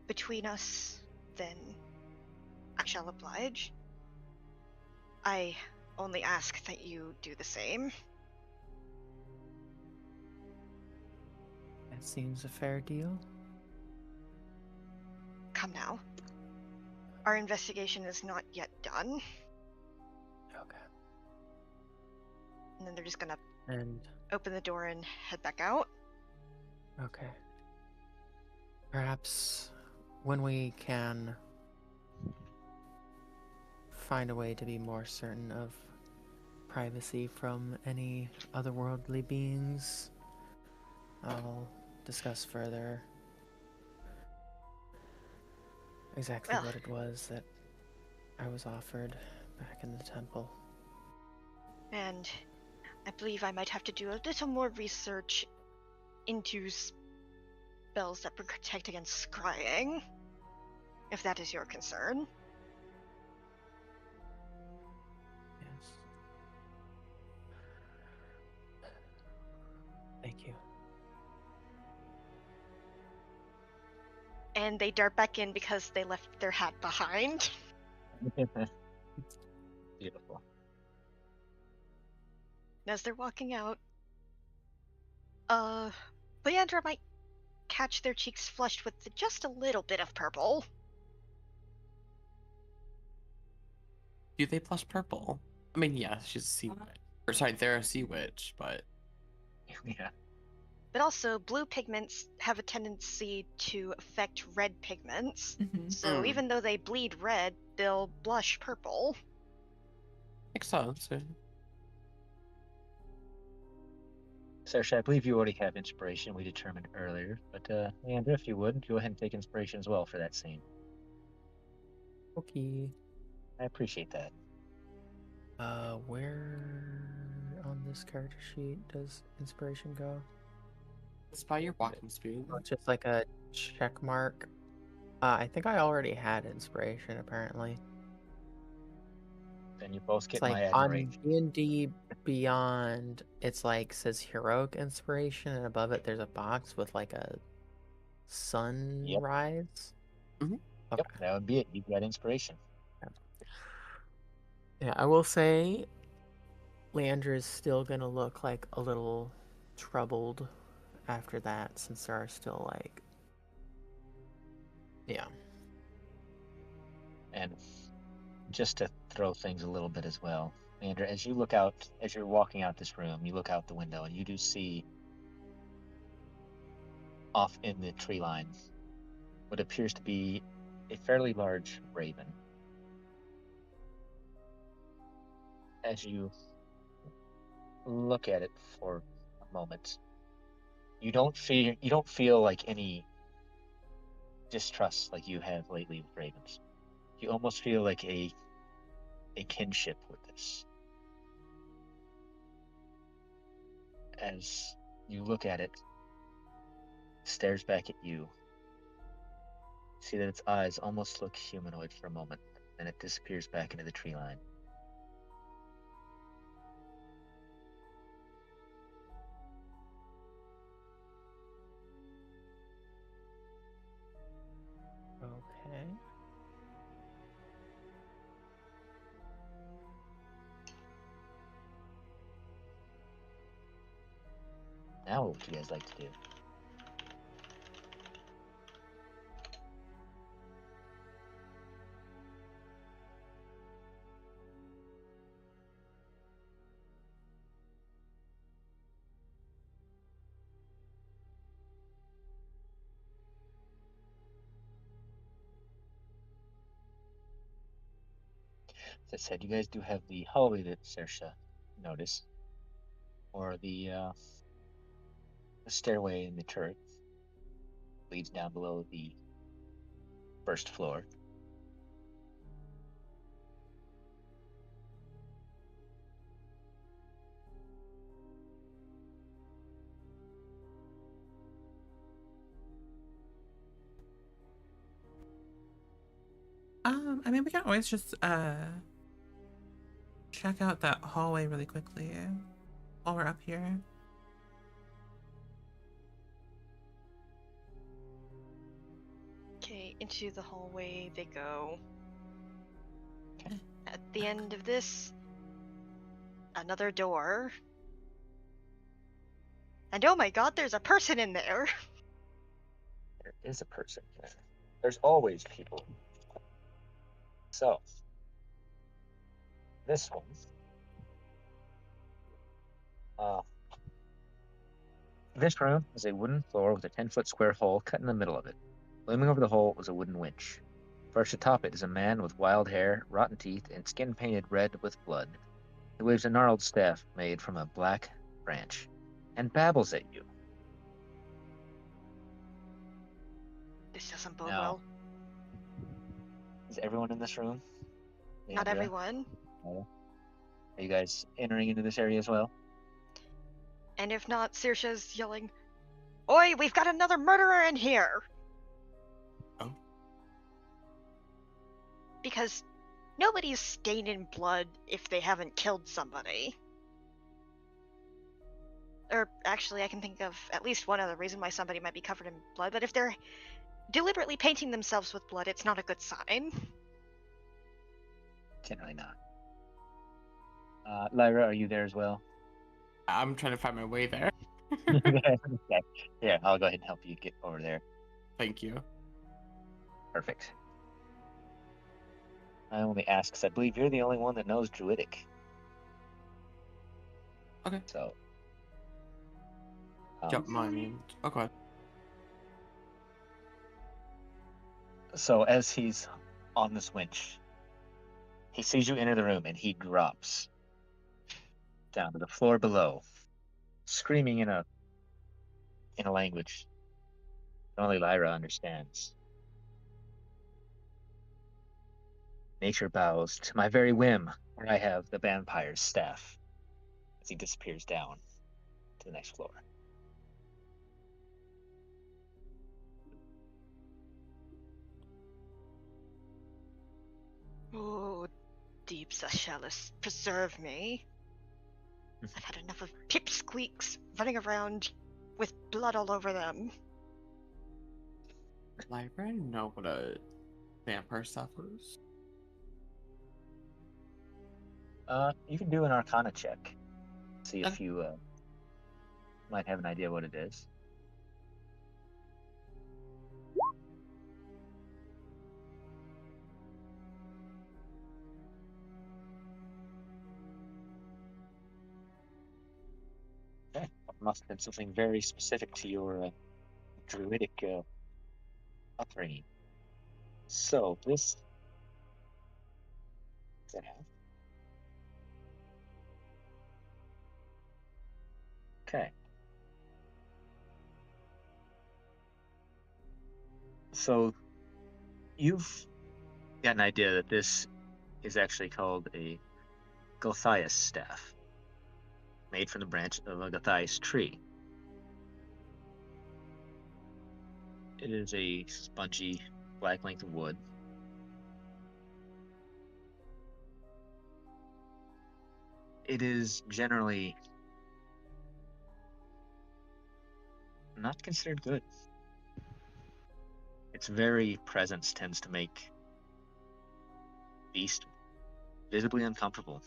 between us, then I shall oblige. I only ask that you do the same. That seems a fair deal. Come now. Our investigation is not yet done. Okay. And then they're just gonna And open the door and head back out. okay. Perhaps when we can find a way to be more certain of privacy from any otherworldly beings, I'll discuss further exactly Well. what it was that I was offered back in the temple. And I believe I might have to do a little more research into spells that protect against scrying, if that is your concern. Yes. Thank you. And they dart back in because they left their hat behind. Beautiful. And as they're walking out, Leandra might catch their cheeks flushed with just a little bit of purple. Do they blush purple? I mean, yeah, she's a sea witch. Or sorry, they're a sea witch, but Yeah. But also, blue pigments have a tendency to affect red pigments. Mhm. So Mm. even though they bleed red, they'll blush purple. makes sense. Saoirse, I believe you already have inspiration we determined earlier, but Leandra, if you would, go ahead and take inspiration as well for that scene. Okay. I appreciate that. Where on this character sheet does inspiration go? It's by your walking speed. Oh, it's just like a check mark. I think I already had inspiration, apparently. Then you both It's get like my on admiration. D&D Beyond, it's like says heroic inspiration, and above it there's a box with like a sunrise. Mhm. Okay. Yep, that would be it. You got inspiration. Yeah, I will say Leandra is still gonna look like a little troubled after that, since there are still like, yeah. And just to throw things a little bit as well, Leandra, as you look out, as you're walking out this room, you look out the window and you do see off in the tree line what appears to be a fairly large raven. As you look at it for a moment, you don't feel like any distrust like you have lately with ravens. You almost feel like a kinship with this. As you look at it, stares back at you. See that its eyes almost look humanoid for a moment, then it disappears back into the tree line. Okay. Now, what would you guys like to do? As I said, you guys do have the hallway that Saoirse noticed, or the stairway in the turret leads down below the first floor. I mean, we can always just check out that hallway really quickly while we're up here. Okay, into the hallway they go. Okay. At the end of this, another door. And oh my god, there's a person in there! There is a person there. There's always people. So, this one, this room is a wooden floor with a 10-foot square hole cut in the middle of it. Looming over the hole was a wooden winch. Perched atop it is a man with wild hair, rotten teeth, and skin painted red with blood. He waves a gnarled staff made from a black branch and babbles at you. This doesn't bode Now, well. is everyone in this room? Not Leandra? everyone. Are you guys entering into this area as well? And if not, Saoirse's yelling, "Oi, we've got another murderer in here!" Oh. Because nobody's stained in blood if they haven't killed somebody. Or actually, I can think of at least one other reason why somebody might be covered in blood, but if they're deliberately painting themselves with blood, it's not a good sign. Generally not. Lyra, are you there as well? I'm trying to find my way there. Okay. Yeah, I'll go ahead and help you get over there. Thank you. Perfect. I only ask because I believe you're the only one that knows Druidic. Okay. So. Yep, no, I mean, okay. So as he's on this winch, he sees you enter the room and he drops down to the floor below, screaming in a language only Lyra understands. Nature bows to my very whim, where I have the vampire's staff, as he disappears down to the next floor. Oh, deep Seychelles, preserve me. I've had enough of pipsqueaks running around with blood all over them. Lyra, know what a vampire suffers? You can do an Arcana check. See if Okay. you might have an idea what it is. Okay, it must have been something very specific to your druidic upbringing. So this does it have? Okay. So you've got an idea that this is actually called a Gothias staff, made from the branch of a Gothias tree. It is a spongy black length of wood. It is generally not considered good. Its very presence tends to make beast visibly uncomfortable.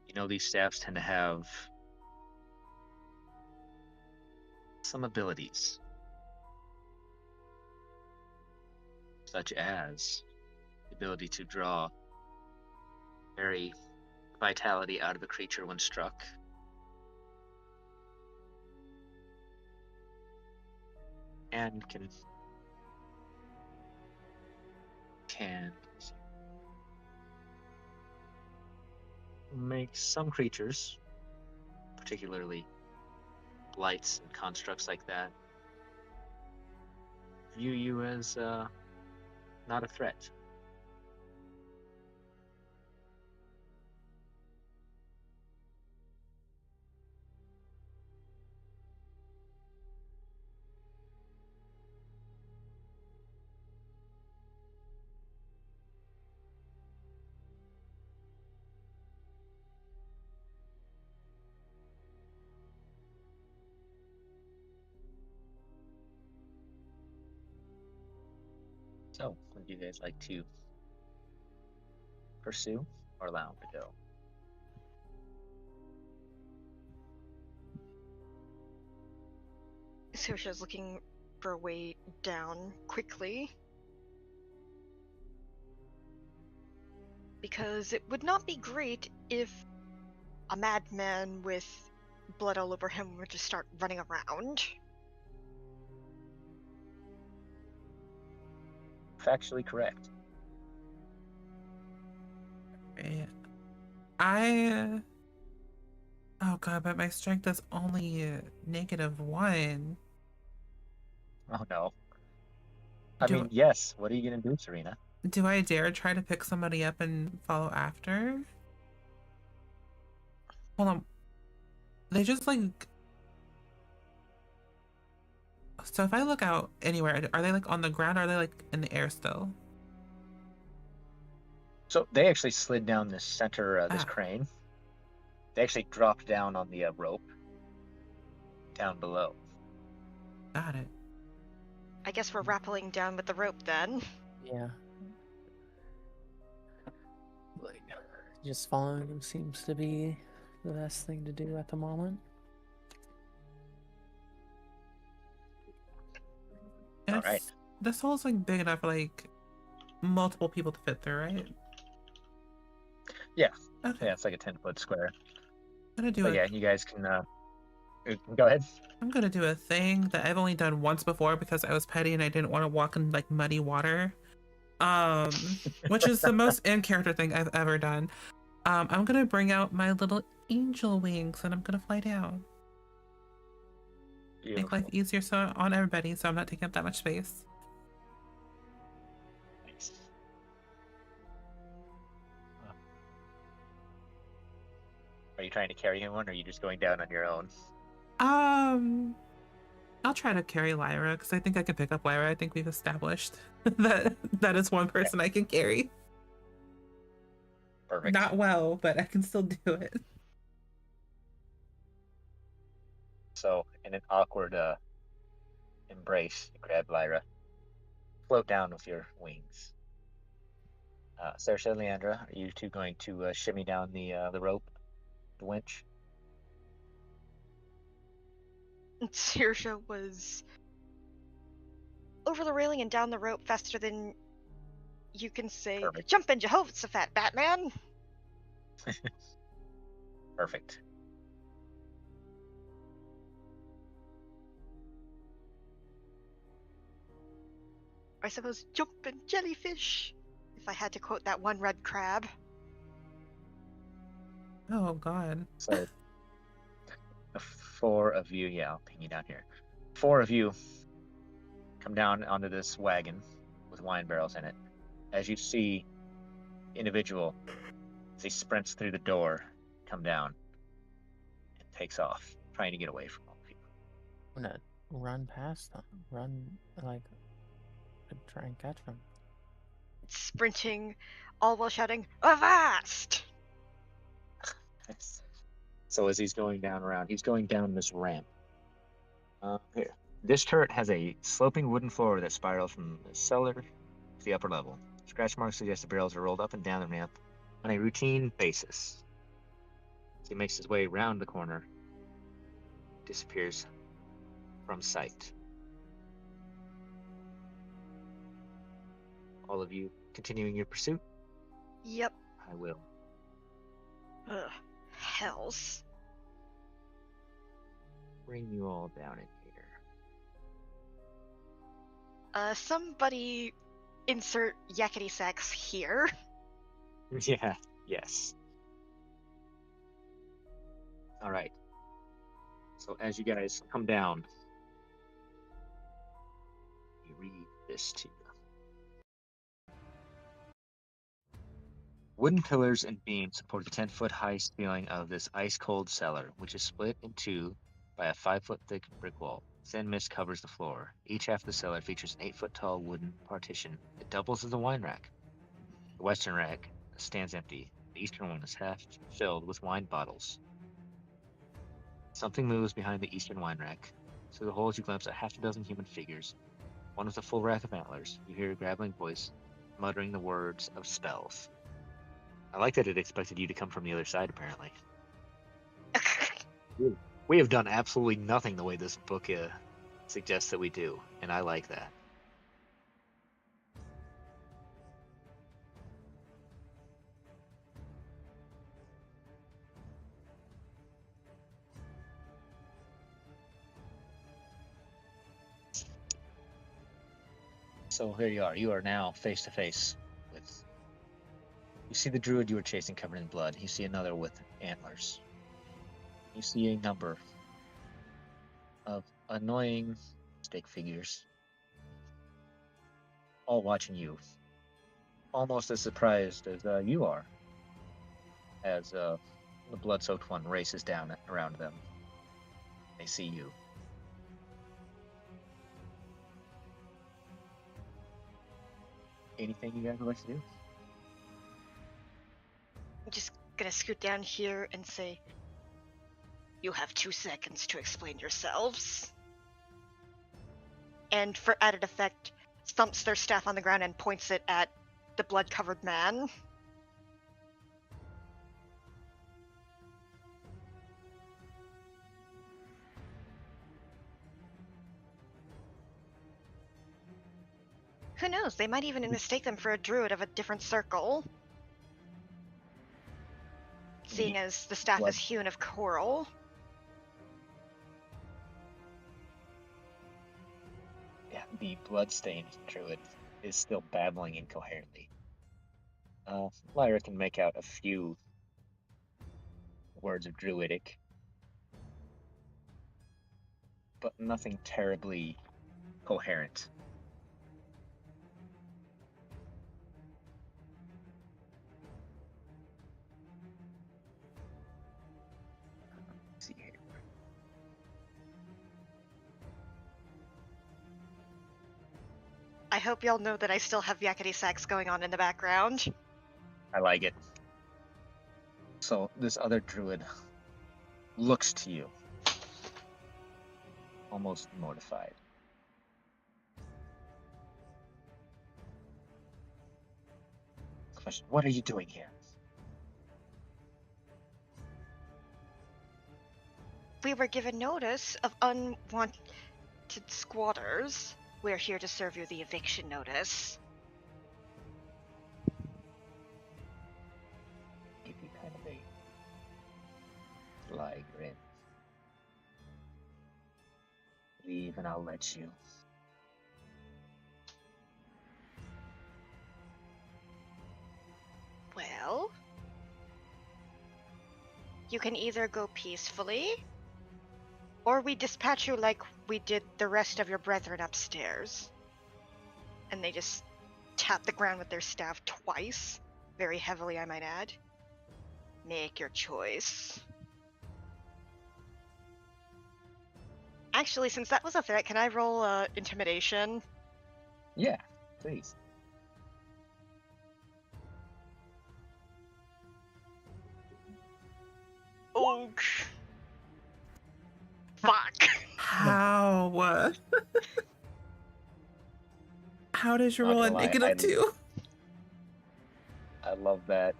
You know, these staffs tend to have some abilities, such as the ability to draw very vitality out of a creature when struck. And can make some creatures, particularly blights and constructs like that, view you as not a threat. So, would you guys like to pursue or allow him to go? Sosha's looking for a way down quickly. Because it would not be great if a madman with blood all over him were to start running around. Factually correct. Right. Oh god, but my strength is only -1. Oh no. I Do mean, yes. What are you gonna do, Serena? do I dare try to pick somebody up and follow after? Hold on. They just like. So if I look out anywhere, are they like on the ground or are they like in the air still? So they actually slid down this center, this Ah. crane. They actually dropped down on the rope down below. Got it. I guess we're rappelling down with the rope then. Yeah. Like, just following him seems to be the best thing to do at the moment. And All right. this hole's like big enough for like multiple people to fit through, right? Yeah. Okay. Yeah, it's like a 10-foot square. I'm gonna do But it. yeah, you guys can go ahead. I'm gonna do a thing that I've only done once before because I was petty and I didn't want to walk in like muddy water. Which is the most in character thing I've ever done. I'm gonna bring out my little angel wings and I'm gonna fly down. Make life Beautiful. easier on everybody, so I'm not taking up that much space. Nice. Are you trying to carry him one, or are you just going down on your own? Um, I'll try to carry Lyra because I think I can pick up Lyra. I think we've established that is one person I can carry. Perfect. Not well, but I can still do it. So, in an awkward embrace, you grab Lyra, float down with your wings. Saoirse and Leandra, are you two going to shimmy down the rope, the winch? And Saoirse was over the railing and down the rope faster than you can say, Perfect. "Jump in, Jehoshaphat, Batman!" Perfect. I suppose jump in, jellyfish, if I had to quote that one red crab. Oh God. So, the four of you, yeah, I'll ping you down here. Four of you come down onto this wagon with wine barrels in it. As you see, individual, as he sprints through the door, come down and takes off, trying to get away from all of you. I'm gonna run past them. Run, like, to try and catch them. Sprinting, all while shouting, "Avast!" So as he's going down this ramp. Here. This turret has a sloping wooden floor that spirals from the cellar to the upper level. Scratch marks suggest the barrels are rolled up and down the ramp on a routine basis. As he makes his way around the corner, disappears from sight. All of you continuing your pursuit? Yep. I will. Ugh. Hells. Bring you all down in here. Somebody insert yakety sax here. Yeah, yes. All right. So as you guys come down, you read this to you. Wooden pillars and beams support the 10-foot high ceiling of this ice-cold cellar, which is split in two by a 5-foot thick brick wall. Thin mist covers the floor. Each half of the cellar features an 8-foot tall wooden partition. It doubles as a wine rack. The western rack stands empty. The eastern one is half filled with wine bottles. Something moves behind the eastern wine rack. Through the holes you glimpse a half a dozen human figures. One with a full rack of antlers. You hear a grabbling voice muttering the words of spells. I like that it expected you to come from the other side, apparently. We have done absolutely nothing the way this book suggests that we do, and I like that. So here you are. You are now face to face with. You see the druid you were chasing covered in blood. You see another with antlers. You see a number of annoying stick figures, all watching you, almost as surprised as you are, as the blood-soaked one races down around them. They see you. Anything you guys would like to do? I'm just gonna scoot down here and say, "You have 2 seconds to explain yourselves." And for added effect, thumps their staff on the ground and points it at the blood-covered man. Who knows? They might even mistake them for a druid of a different circle. Seeing as the staff is hewn of coral. Yeah, the bloodstained druid is still babbling incoherently. Lyra can make out a few words of Druidic, but nothing terribly coherent. Let's see here. I hope y'all know that I still have yakety sax going on in the background. I like it. So this other druid looks to you, almost mortified. Question: what are you doing here? We were given notice of unwanted squatters. We're here to serve you the eviction notice. Give you kind of a sly grin. Leave and I'll let you. Well, you can either go peacefully, or we dispatch you like we did the rest of your brethren upstairs. And they just tap the ground with their staff twice, very heavily, I might add. Make your choice. Actually, since that was a threat, can I roll intimidation? Yeah, please. Oh, fuck. How? How did you Not roll a gonna lie, -2? I love that.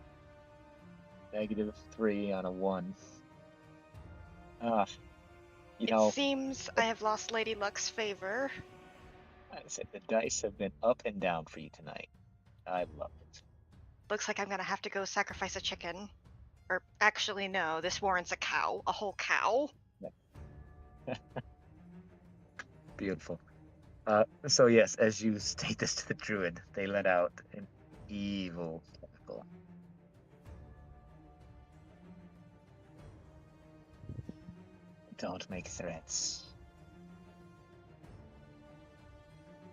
-3 on a 1. Ah, you It know, seems I have lost Lady Luck's favor. I said the dice have been up and down for you tonight. I love it. Looks like I'm gonna have to go sacrifice a chicken. Or actually, no, this warrants a cow. A whole cow. Beautiful. So yes, as you state this to the druid, they let out an evil chemical. Don't make threats.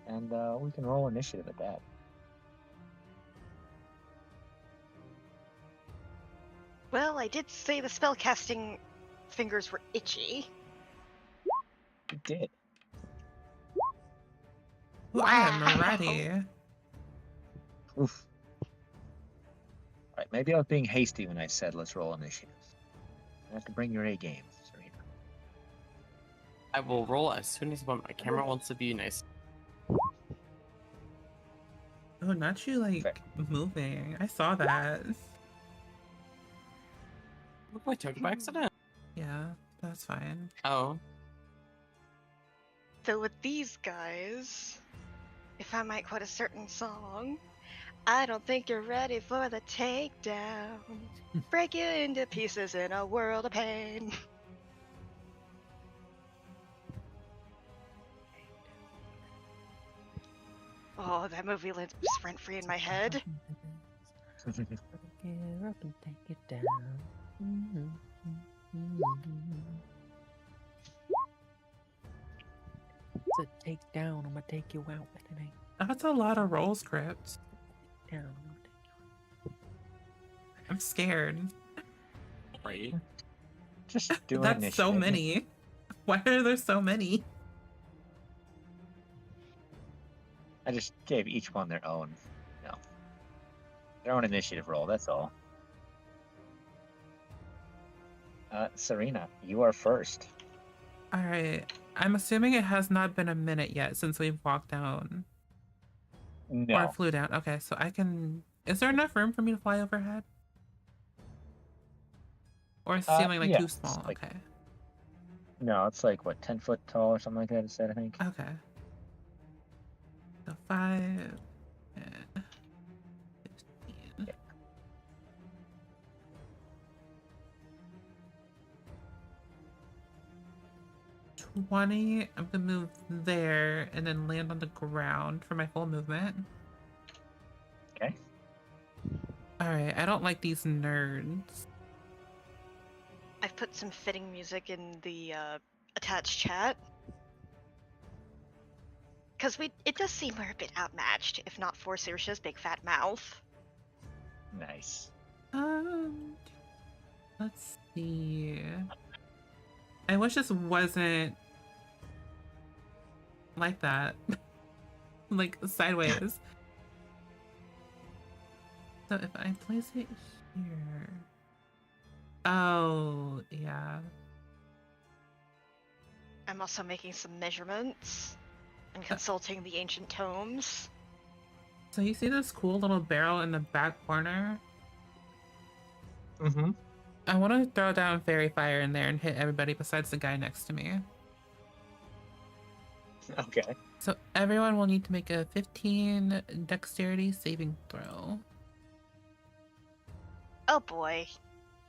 And we can roll initiative at that. Well, I did say the spellcasting fingers were itchy. You did. Ooh, I am Wow. ready. Oof. Alright, maybe I was being hasty when I said let's roll initiative. You have to bring your A game, Serena. I will roll as soon as my camera wants to be nice. Oh, not you like Fair. moving. I saw that. Look, I took it by accident. Yeah, that's fine. Oh. So with these guys, if I might quote a certain song, I don't think you're ready for the takedown. Break you into pieces in a world of pain. Oh, that movie lives rent free in my head. Get up and take it down. It's a takedown. I'm gonna take you out today. That's a lot of roll script. Down. I'm scared. Right. Just do an That's initiative. so many. Why are there so many? I just gave each one their own, their own initiative roll, that's all. Serena, you are first. All right. I'm assuming it has not been a minute yet since we've walked down or No. flew down. Okay, so I can. Is there enough room for me to fly overhead? Or is the ceiling like yeah, too it's small? like- Okay. No, it's like, what, 10 foot tall or something like that, it said, I think. Okay. So 5 and 15. Yeah. 20. I'm gonna move there and then land on the ground for my full movement. Okay. Alright, I don't like these nerds. I've put some fitting music in the attached chat. Because it does seem we're a bit outmatched, if not for Saoirse's big fat mouth. Nice. Let's see. I wish this wasn't like that. Like sideways. So if I place it here. Oh, yeah. I'm also making some measurements and consulting the ancient tomes. So you see this cool little barrel in the back corner? Mm-hmm. I want to throw down fairy fire in there and hit everybody besides the guy next to me. Okay. So everyone will need to make a 15 dexterity saving throw. Oh boy.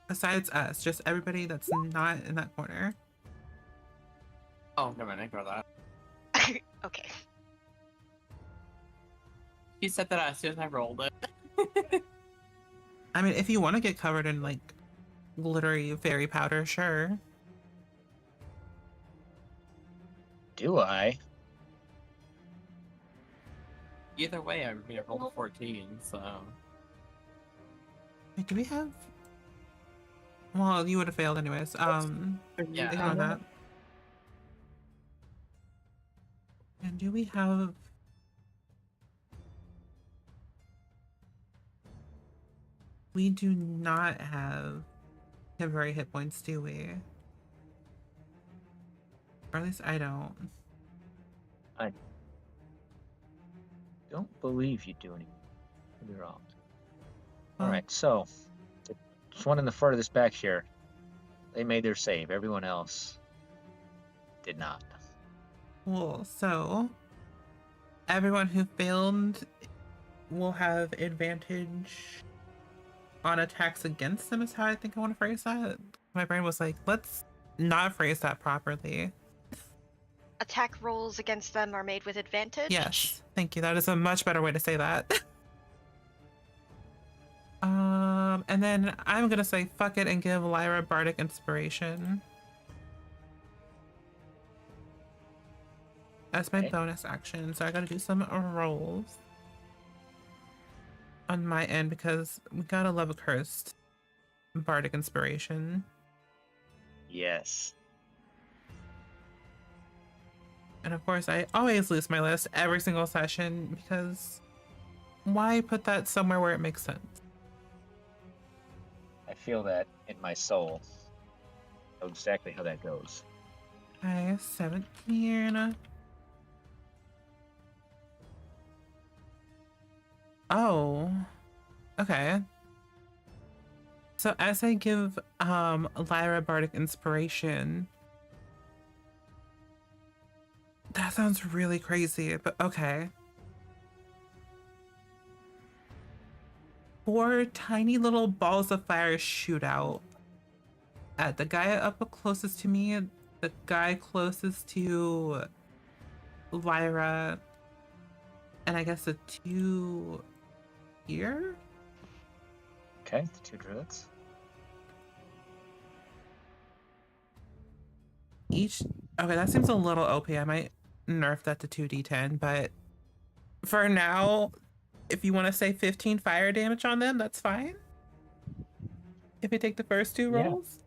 Besides us, just everybody that's not in that corner. Oh, never mind, ignore that. Okay. He said that as soon as I rolled it. I mean, if you want to get covered in like glittery fairy powder, sure. Do I? Either way, I rolled a 14, so. Wait, do we have? Well, you would have failed anyways. Yeah. Ignore that. And do we have? We do not have temporary hit points, do we? Or at least I don't. Don't believe you do anymore. Could be wrong. Well, All right, so this one in the front of this back here, they made their save. Everyone else did not. cool. So everyone who failed will have advantage on attacks against them, is how I think I want to phrase that. My brain was like, let's not phrase that properly. Attack rolls against them are made with advantage? Yes, thank you. That is a much better way to say that. And then I'm gonna say fuck it and give Lyra Bardic Inspiration as my Okay. bonus action. So I gotta do some rolls on my end because we gotta love a cursed Bardic Inspiration. Yes. And of course, I always lose my list every single session because why put that somewhere where it makes sense? I feel that in my soul. I know exactly how that goes. Okay, 17. Oh, okay. So as I give Lyra Bardic Inspiration, that sounds really crazy, but okay. 4 tiny little balls of fire shoot out at the guy up closest to me, the guy closest to Lyra, and I guess the 2 here? Okay, the 2 druids. Each. Okay, that seems a little OP. I might nerf that to 2d10, but for now, if you want to say 15 fire damage on them, that's fine. If you take the first 2 Yeah. rolls.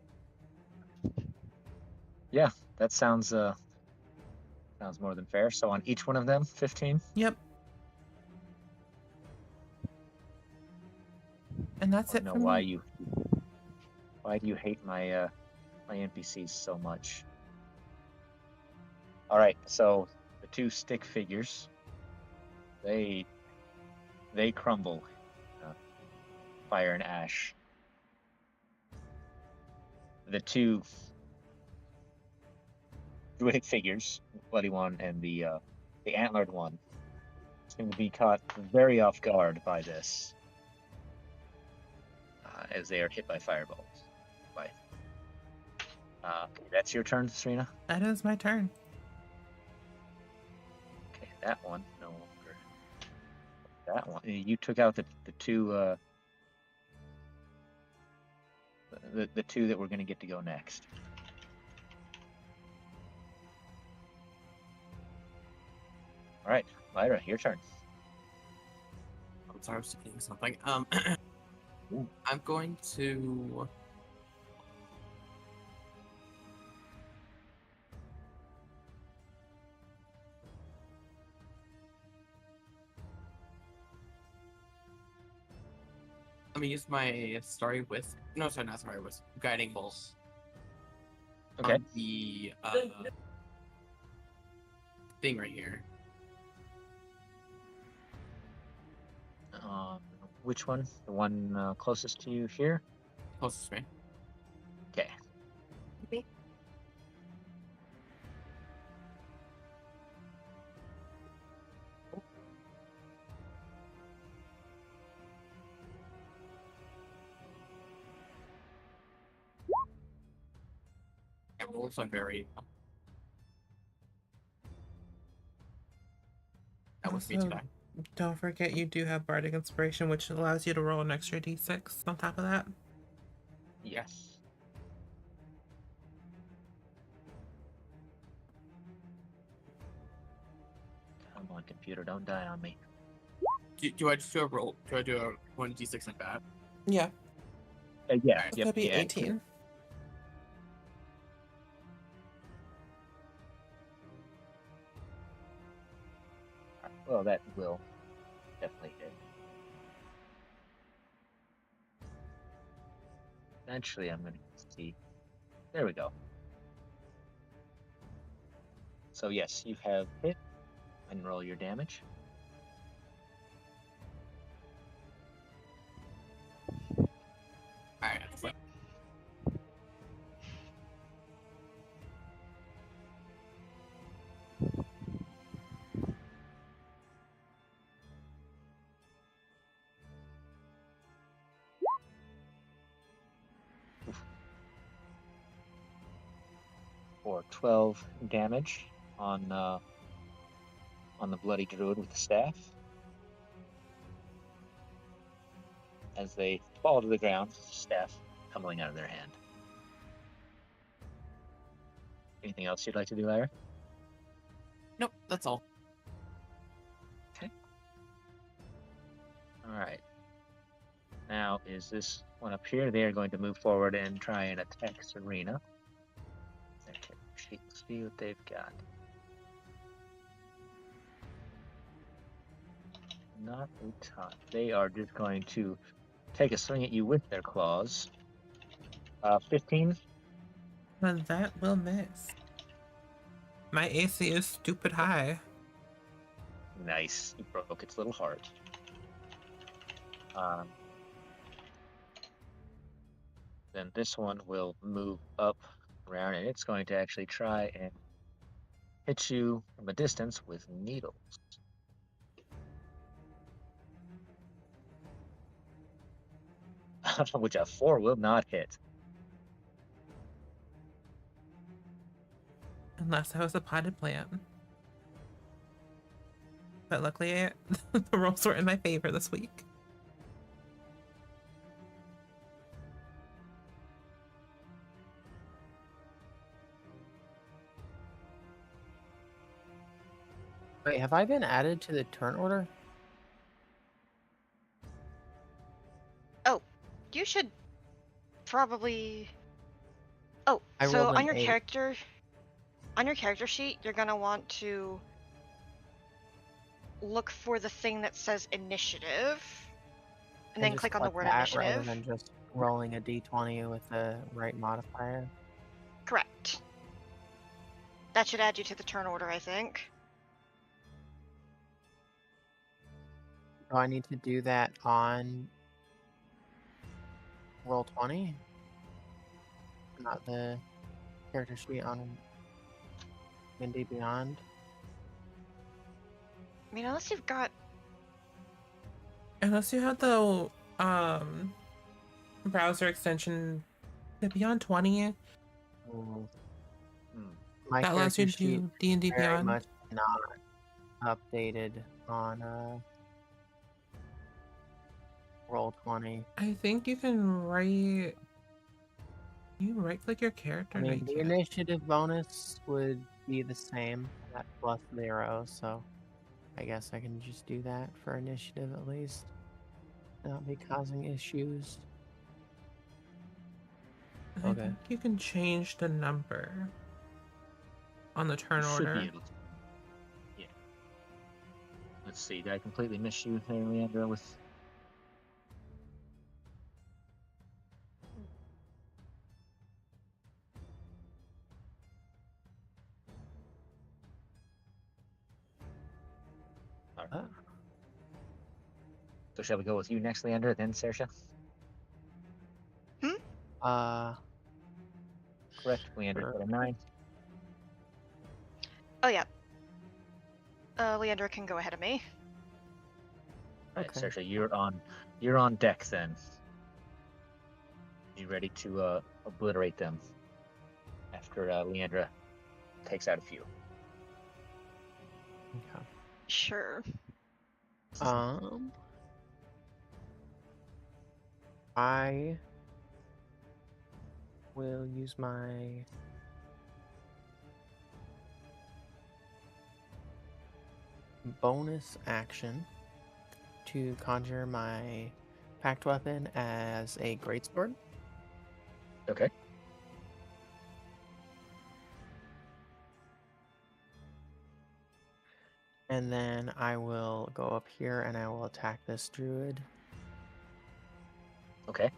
Yeah, that sounds more than fair. So on each one of them, 15. Yep. And that's I it don't for know me. why do you hate my my NPCs so much? All right, so the 2 stick figures, they crumble, fire and ash. The 2 druidic figures, the bloody one and the antlered one, seem to be caught very off guard by this, as they are hit by fireballs. Okay, that's your turn, Serena. That is my turn. Okay, that one no longer. That one. You took out the 2. the two that we're going to get to go next. All right, Lyra, your turn. I'm sorry, I was thinking something. Ooh. I'm going to. Let me use my Starry Wisp. No, sorry, not Starry Wisp. Guiding Bolt. Okay. On the thing right here. Which one? The one closest to you here? Closest to me. Okay. Yeah, rolls are very. That was me Also, today. don't forget you do have Bardic Inspiration, which allows you to roll an extra d6 on top of that. Yes. Come on, computer, don't die on me. Do I just do a roll? Do I do a 1d6 like that? Yeah, Yeah. it's Yep. gonna be Yeah. 18. Well, that will definitely hit. Eventually, I'm going to see. There we go. So yes, you have hit and roll your damage. Alright, excellent. For 12 damage on the bloody druid with the staff. As they fall to the ground, staff tumbling out of their hand. Anything else you'd like to do, Lyra? Nope, that's all. Okay. All right. Now is this one up here? They are going to move forward and try and attack Serena. Okay, let's see what they've got. Not a ton. They are just going to take a swing at you with their claws. 15. And that will miss. My AC is stupid high. Nice. You broke its little heart. Then this one will move up around, and it's going to actually try and hit you from a distance with needles. Which a 4 will not hit. Unless I was a potted plant. But luckily, the rolls were in my favor this week. Wait, have I been added to the turn order? You should probably. Oh, I so rolled on an your 8. character sheet, you're gonna want to look for the thing that says initiative, and then just click on the select word that rather initiative. than just rolling a d20 with the right modifier. Correct. That should add you to the turn order, I think. Do I need to do that on roll 20? Not the character sheet on D&D Beyond. I mean, unless you've got. Unless you have the browser extension, the Beyond 20, Mm. Hmm. My that allows you character to sheet do D&D very Beyond. much not updated on roll 20. I think you can write You right click your character? I No, mean, you the can't. initiative bonus would be the same at +0, so I guess I can just do that for initiative at least. Not be causing issues. I Okay. think you can change the number on the turn You should be order. able to. Yeah. Let's see. Did I completely miss you there, Leandra? With all right. Uh, So shall we go with you next, Leandra, then Saoirse? uh, Correct. Leandra sure. got a 9. Oh yeah. Leandra can go ahead of me. All right, Okay. Saoirse, you're on deck then. You ready to obliterate them after Leandra takes out a few? Okay. Sure. I will use my bonus action to conjure my packed weapon as a greatsword. Okay. And then I will go up here and I will attack this druid. Okay.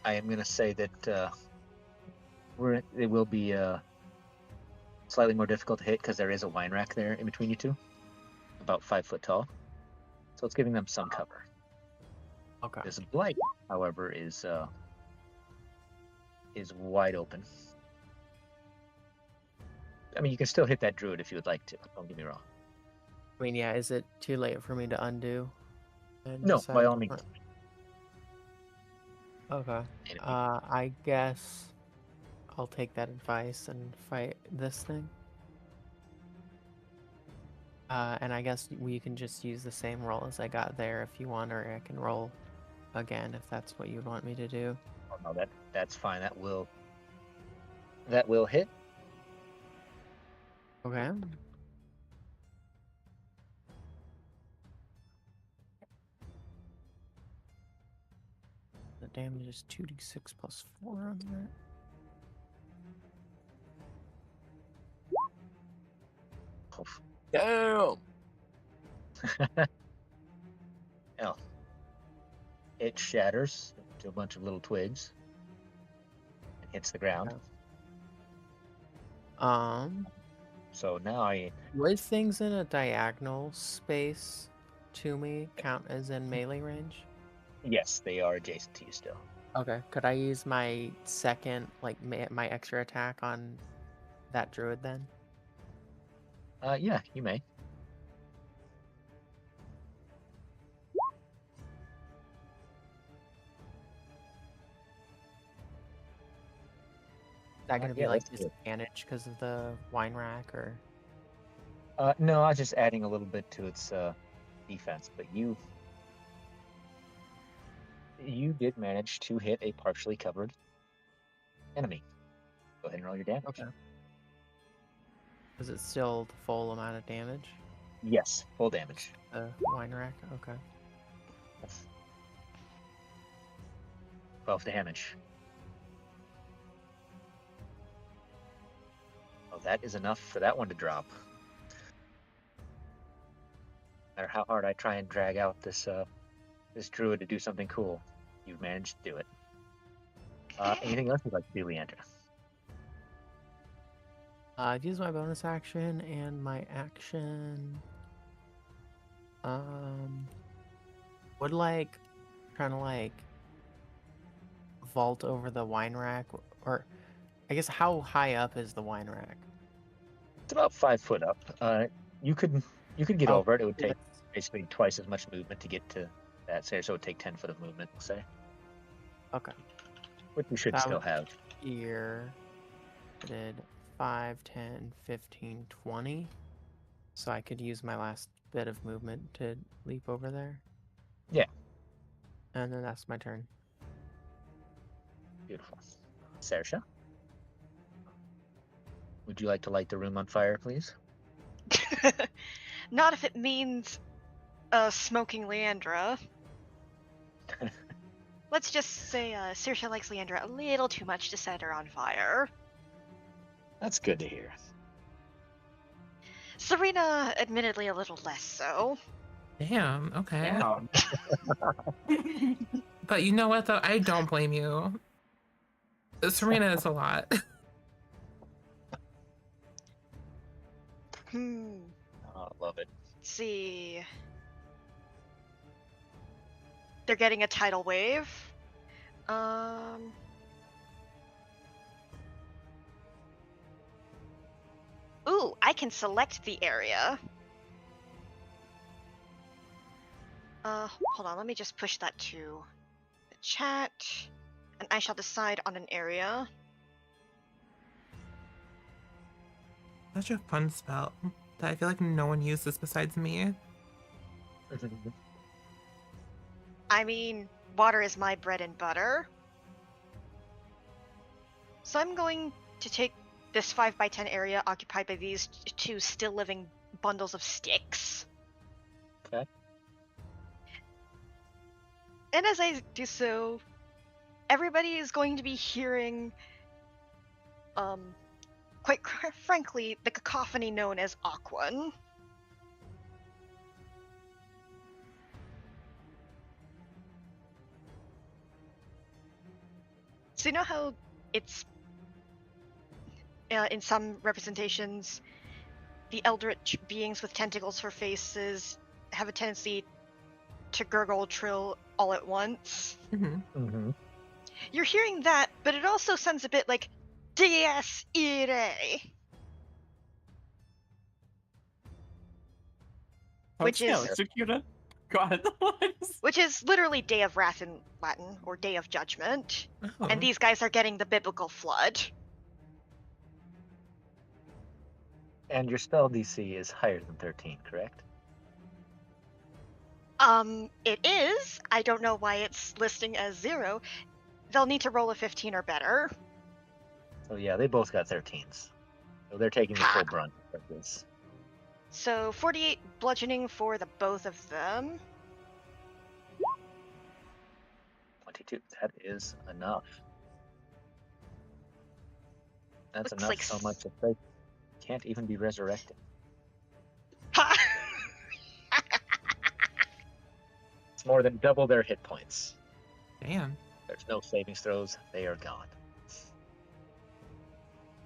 I am going to say that it will be slightly more difficult to hit because there is a wine rack there in between you two, about 5 foot tall. So it's giving them some cover. Okay. This blight, however, is wide open. I mean, you can still hit that druid if you would like to. Don't get me wrong. I mean, yeah, is it too late for me to undo? And No, decide by all to means. hunt? Okay. Enemy. I guess I'll take that advice and fight this thing. And I guess we can just use the same roll as I got there if you want, or I can roll again if that's what you'd want me to do. Oh, no, that's fine. That will hit. Okay. The damage is 2d6 plus 4 on that. Oh, Damn! oh. It shatters into a bunch of little twigs and hits the ground. Okay. So now Would things in a diagonal space to me count as in melee range? yes, they are adjacent to you still. Okay. Could I use my second, like, my extra attack on that druid then? Yeah, you may. Is that gonna be Yeah, like let's do it. disadvantage because of the wine rack, or? No, I was just adding a little bit to its defense, but you did manage to hit a partially covered enemy. Go ahead and roll your damage. Okay. Is it still the full amount of damage? Yes, full damage. The wine rack? Okay. 12 damage. Oh, that is enough for that one to drop. No matter how hard I try and drag out this druid to do something cool, you've managed to do it. Anything else you'd like to do, Leandra? I've used my bonus action and my action. Would like trying to like vault over the wine rack, or I guess how high up is the wine rack? It's about 5 foot up. You could get Oh, over it. It would take that's- basically twice as much movement to get to that, so it would take 10 foot of movement, we'll say. Okay. Which you should That still would- have. Here, I did 5, 10, 15, 20. So I could use my last bit of movement to leap over there. Yeah. And then that's my turn. Beautiful. Saoirse? Would you like to light the room on fire, please? Not if it means smoking Leandra. Let's just say Saoirse likes Leandra a little too much to set her on fire. That's good to hear. Serena, admittedly, a little less so. Damn, okay. Damn. But you know what, though? I don't blame you. Serena is a lot. Hmm. Oh, love it. Let's see. They're getting a tidal wave. Ooh, I can select the area. Hold on, let me just push that to the chat. And I shall decide on an area. Such a fun spell that I feel like no one uses besides me. I mean, water is my bread and butter. So I'm going to take this 5x10 area occupied by these two still living bundles of sticks. Okay. And as I do so, everybody is going to be hearing, quite frankly, the cacophony known as Aquan. So you know how it's, in some representations, the eldritch beings with tentacles for faces have a tendency to gurgle trill all at once? Mm-hmm. You're hearing that, but it also sounds a bit like Dies Irae, which is executed. Go ahead. which is literally Day of Wrath in Latin, or Day of Judgment. Oh. And these guys are getting the biblical flood. And your spell DC is higher than 13, correct? It is. I don't know why it's listing as 0. They'll need to roll a 15 or better. So yeah, they both got 13s. So they're taking the full brunt of this. So 48 bludgeoning for the both of them. 22. That is enough. That's Looks enough like so much that they can't even be resurrected. Ha! It's more than double their hit points. Damn. There's no savings throws. They are gone.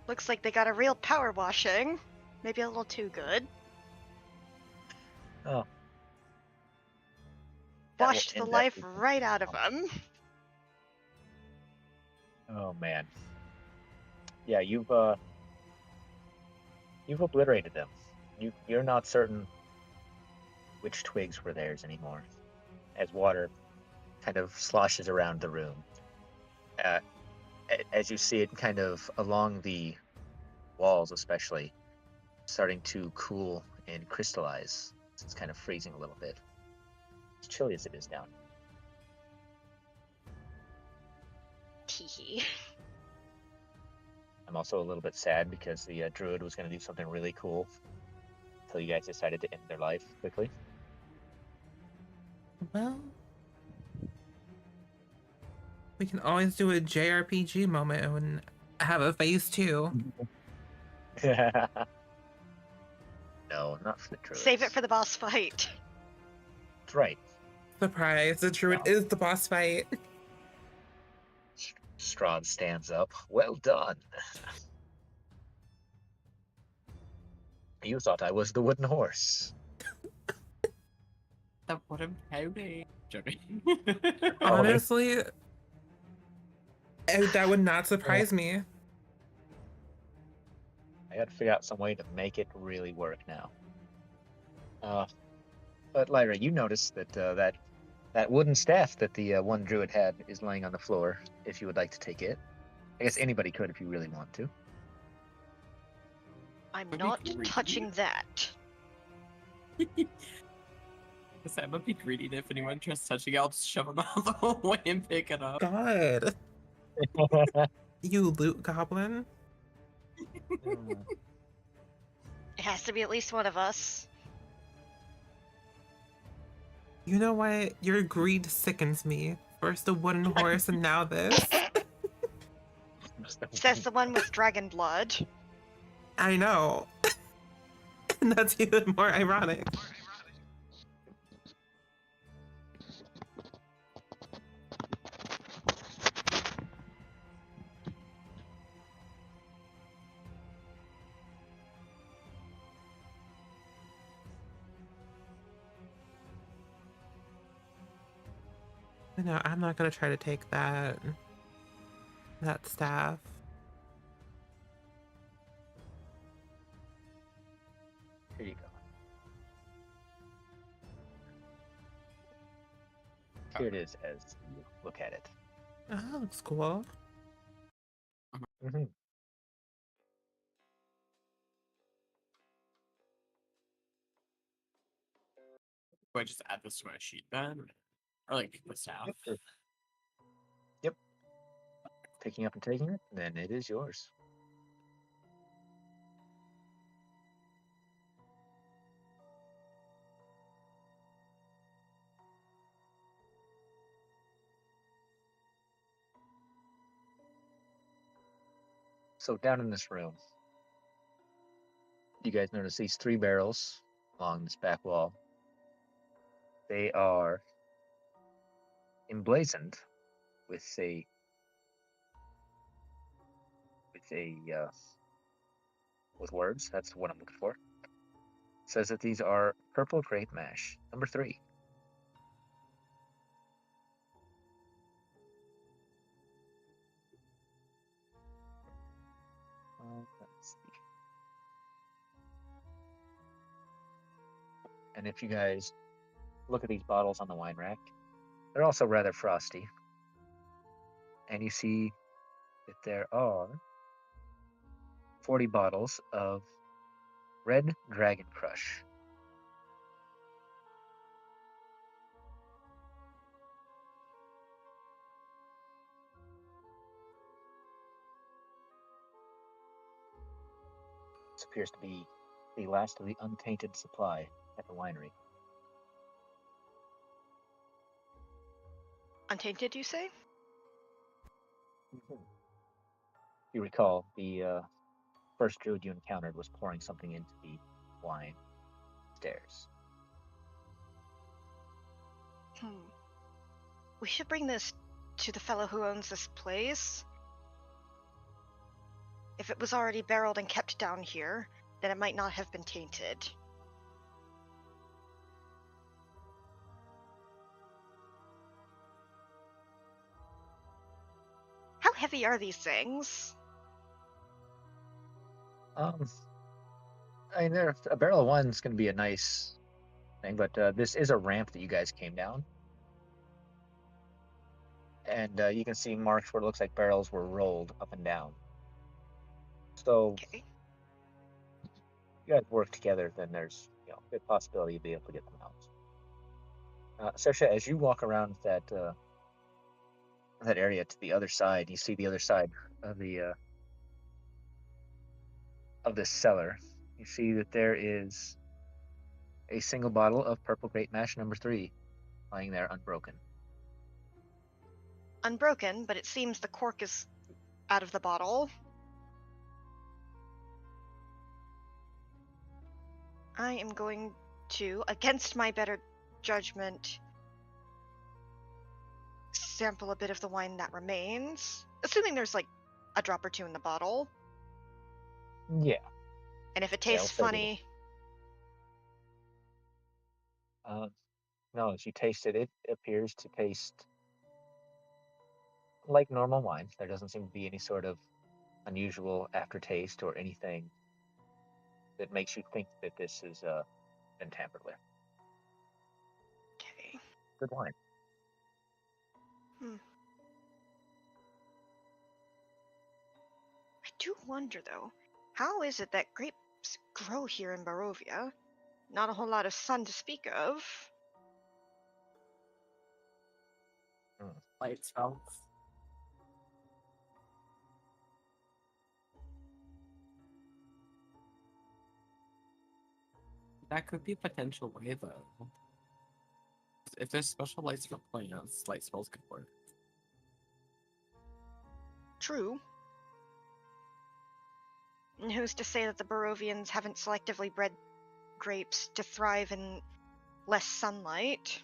Looks like they got a real power washing. Maybe a little too good. Oh. That will Washed the end life that- right out of them. Oh man. Yeah, you've obliterated them. You're not certain which twigs were theirs anymore, as water kind of sloshes around the room. As you see it kind of along the walls especially, starting to cool and crystallize. It's kind of freezing a little bit. As chilly as it is down. Teehee. I'm also a little bit sad because the druid was going to do something really cool until you guys decided to end their life quickly. Well, we can always do a JRPG moment and have a phase 2. No, not for the druid. Save it for the boss fight. That's right. Surprise, the druid is the boss fight. Strahd stands up. Well done. You thought I was the wooden horse. That wouldn't pay me. Joking. Honestly, that would not surprise me. I gotta figure out some way to make it really work now. But Lyra, you noticed that that wooden staff that the one druid had is laying on the floor. If you would like to take it, I guess anybody could if you really want to. I'm Would be not great. touching that. say, I'm gonna be greedy, and if anyone tries touching it, I'll just shove them out of the way and pick it up. God, you loot goblin. It has to be at least one of us. You know what? Your greed sickens me. First a wooden horse and now this. Says the one with dragon blood. I know. And that's even more ironic. No, I'm not gonna try to take that staff. Here you go. Here it is as you look at it. Oh, that looks cool. Mm-hmm. Do I just add this to my sheet then? Or like the staff? Yep. Picking up and taking it, then it is yours. So down in this room, you guys notice these 3 barrels along this back wall. They are emblazoned with with words. That's what I'm looking for. It says that these are purple grape mash, number 3. Let's see. And if you guys look at these bottles on the wine rack, they're also rather frosty. And you see that there are 40 bottles of Red Dragon Crush. This appears to be the last of the untainted supply at the winery. Untainted, you say? You recall, the first druid you encountered was pouring something into the wine stairs. We should bring this to the fellow who owns this place. If it was already barreled and kept down here, then it might not have been tainted. How heavy are these things? I mean, a barrel of wine's going to be a nice thing, but this is a ramp that you guys came down. And you can see marks where it looks like barrels were rolled up and down. So, Okay. if you guys work together, then there's a good possibility you'll be able to get them out. Saoirse, as you walk around that area to the other side, you see the other side of the of this cellar. You see that there is a single bottle of purple grape mash number 3 lying there unbroken. Unbroken, but it seems the cork is out of the bottle. I am going to, against my better judgment, sample a bit of the wine that remains, assuming there's like a drop or two in the bottle. Yeah. And if it Yeah, tastes we'll take funny, no, as you taste it, it appears to taste like normal wine. There doesn't seem to be any sort of unusual aftertaste or anything that makes you think that this has been tampered with. okay. Good wine. I do wonder though, how is it that grapes grow here in Barovia? Not a whole lot of sun to speak of. light spells. That could be a potential way, though. If there's special lights for plants, light spells could work. True. And who's to say that the Barovians haven't selectively bred grapes to thrive in less sunlight?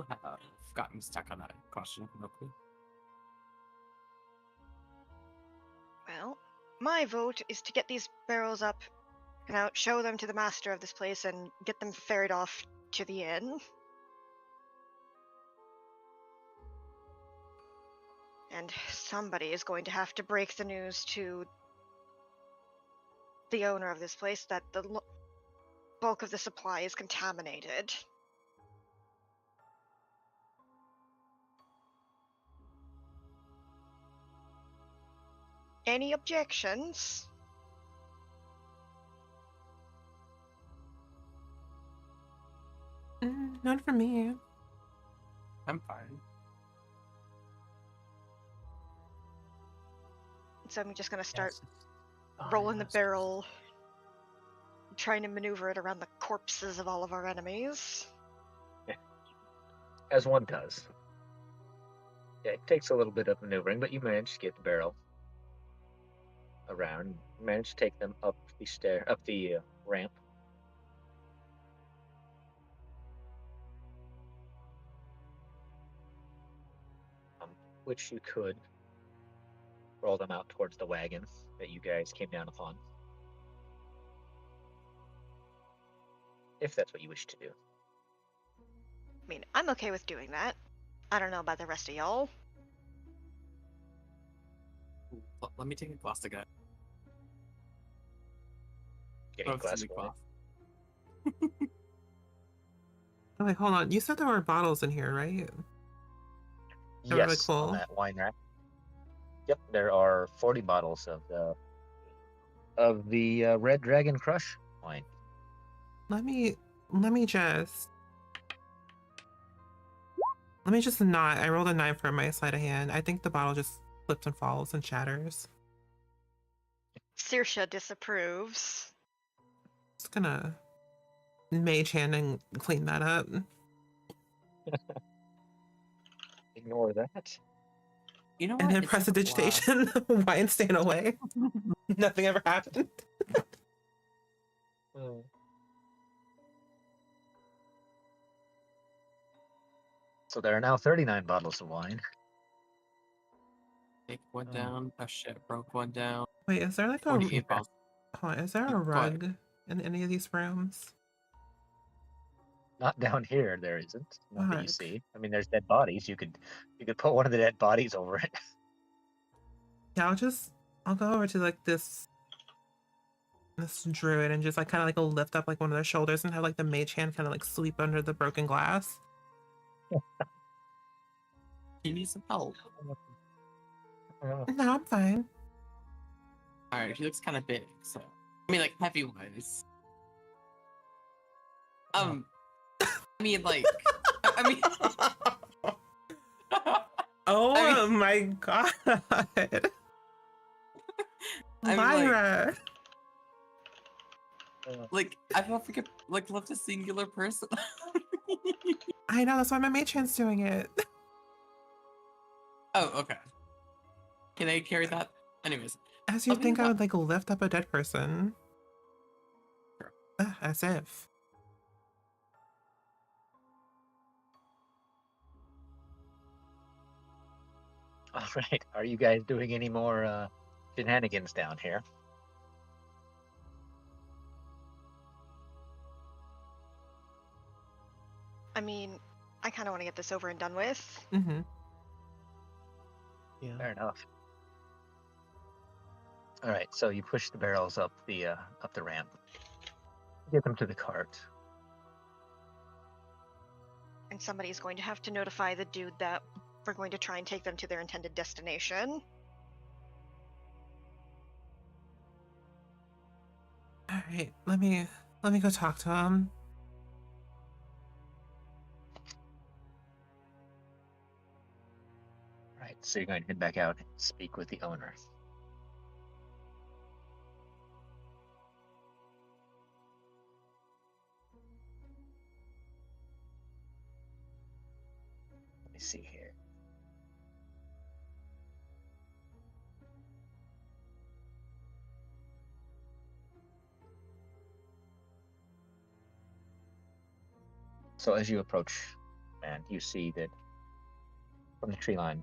I've gotten stuck on that question real quick. Well, my vote is to get these barrels up and out, show them to the master of this place, and get them ferried off to the inn. And somebody is going to have to break the news to the owner of this place that the bulk of the supply is contaminated. Any objections? None for me. I'm fine. So I'm just gonna start Fine, rolling the let's barrel, trying to maneuver it around the corpses of all of our enemies. As one does. Yeah, it takes a little bit of maneuvering, but you manage to get the barrel around. You manage to take them up the ramp. Which you could roll them out towards the wagon that you guys came down upon, if that's what you wish to do. I mean, I'm okay with doing that. I don't know about the rest of y'all. Let me take a glass again. Getting a glass of wine. Oh, wait, hold on. You said there were bottles in here, right? They were, like, Yes, full? on that wine rack. Yep, there are 40 bottles of the Red Dragon Crush wine. Let me just not. I rolled a 9 for my sleight of hand. I think the bottle just flips and falls and shatters. Saoirse disapproves. Just gonna mage hand and clean that up. Ignore that. You know what? And then It's press like the a glass. digitation. Wine staying away. Nothing ever happened. So there are now 39 bottles of wine. Take one down. Oh shit, broke one down. Wait, is there like a 48 bottles. hold on, is there a Go ahead. rug in any of these rooms? Not down here, there isn't. Not that you Fuck. see. I mean, there's dead bodies. You could put one of the dead bodies over it. Yeah, I'll go over to like this druid and just like kind of like lift up like one of their shoulders and have like the mage hand kind of like sweep under the broken glass. You need some help. No, I'm fine. Alright, he looks kind of big, so. I mean, like, heavy wise. I mean, like. I mean. Oh my god. Lyra. Like, I've not forget, like, left a singular person. I know, that's why my mage hand's doing it. Oh, okay. Can I carry that? Anyways. As you I'll be think I about- would like lift up a dead person. Sure. As if. All right. Are you guys doing any more shenanigans down here? I mean, I kind of want to get this over and done with. Mm-hmm. Yeah. Fair enough. All right. So you push the barrels up the ramp. Get them to the cart. And somebody's going to have to notify the dude that we're going to try and take them to their intended destination. All right, let me go talk to him. So you're going to head back out and speak with the owner. Let me see here. So as you approach, man, you see that from the tree line,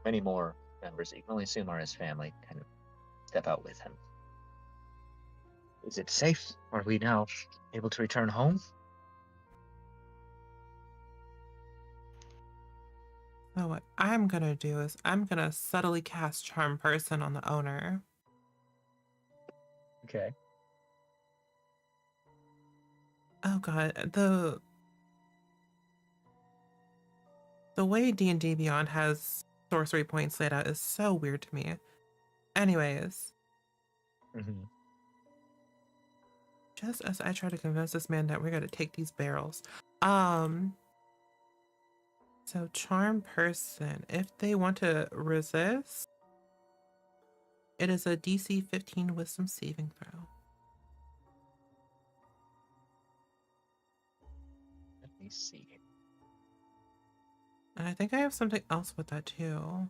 many more members that you can only assume are his family kind of step out with him. Is it safe? Are we now able to return home? So what I'm gonna do is I'm gonna subtly cast Charm Person on the owner. Okay. Oh god, the way D&D Beyond has sorcery points laid out is so weird to me. Anyways, Mm-hmm. just as I try to convince this man that we're gonna take these barrels. So Charm Person, if they want to resist, it is a DC 15 Wisdom saving throw. Let me see. And I think I have something else with that too.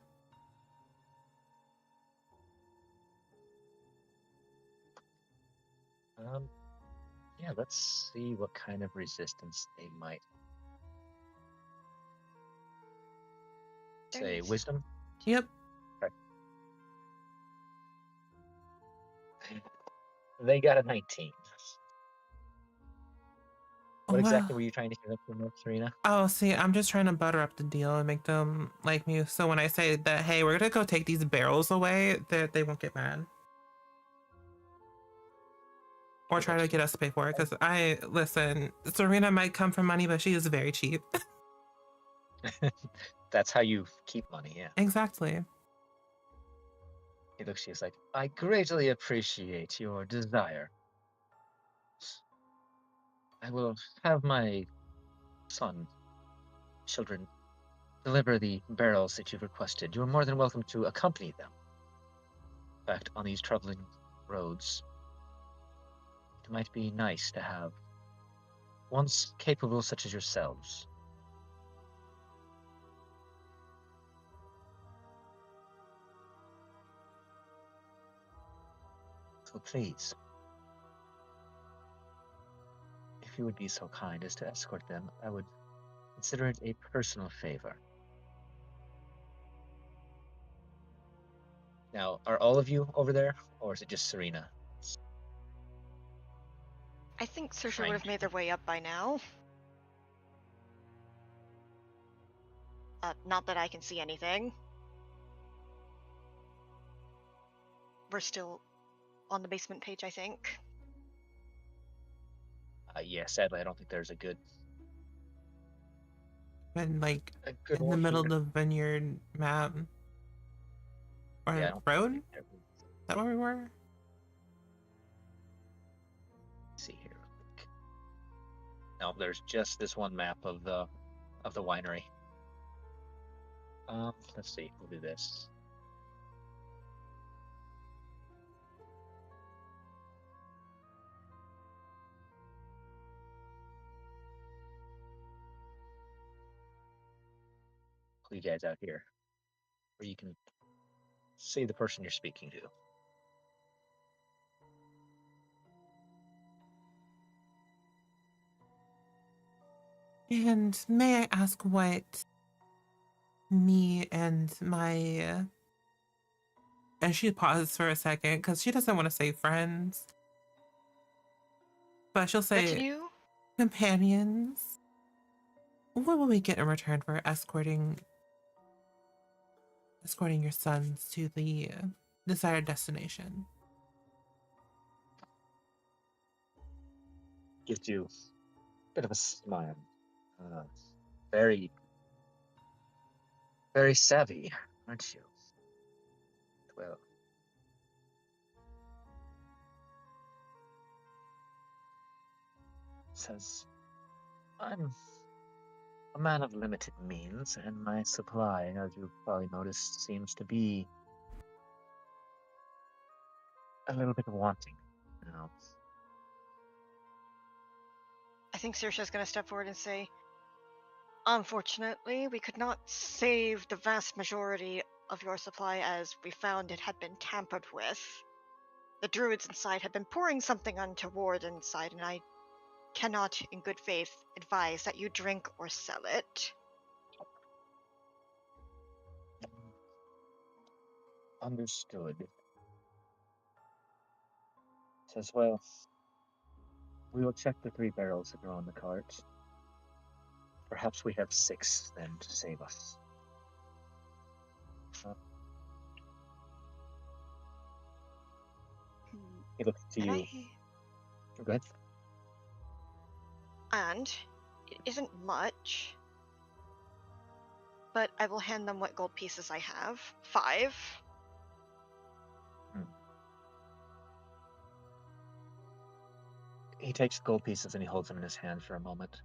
Yeah, let's see what kind of resistance they might say. There's- Wisdom? Yep. They got a 19. What Wow. exactly were you trying to get up from, Serena? Oh, see, I'm just trying to butter up the deal and make them like me. So when I say that, hey, we're gonna go take these barrels away, that they won't get mad. Or try to get us to pay for it. Because listen, Serena might come from money, but she is very cheap. That's how you keep money, yeah. Exactly. He looks at you, he's like, I greatly appreciate your desire. I will have my children, deliver the barrels that you've requested. You're more than welcome to accompany them. In fact, on these troubling roads, it might be nice to have ones capable such as yourselves. So please, if you would be so kind as to escort them, I would consider it a personal favor. Now, are all of you over there, or is it just Serena? I think Saoirse Trying would have made their way up by now. Not that I can see anything. We're still on the basement page, I think. Yeah, sadly, I don't think there's a good And like in the one middle of here. the vineyard map. Or Yeah, I don't road? think there is. Is that where we were? See here. No, there's just this one map of the winery. Let's see. We'll do this. Pull you guys out here, where you can see the person you're speaking to. And may I ask what me and my and she pauses for a second because she doesn't want to say friends, but she'll say Retinue? companions. What will we get in return for escorting your sons to the desired destination? Gives you a bit of a smile. Very, very savvy, aren't you? Well, says, I'm a man of limited means, and my supply, as you've probably noticed, seems to be a little bit wanting. Now, I think Saoirse's going to step forward and say, unfortunately, we could not save the vast majority of your supply as we found it had been tampered with. The druids inside had been pouring something untoward inside, and I cannot, in good faith, advise that you drink or sell it. understood. Says, well, we will check the 3 barrels that are on the cart. Perhaps we have 6 then to save us. He looks to And you. Go ahead. And it isn't much, but I will hand them what gold pieces I have. 5. He takes gold pieces and he holds them in his hand for a moment.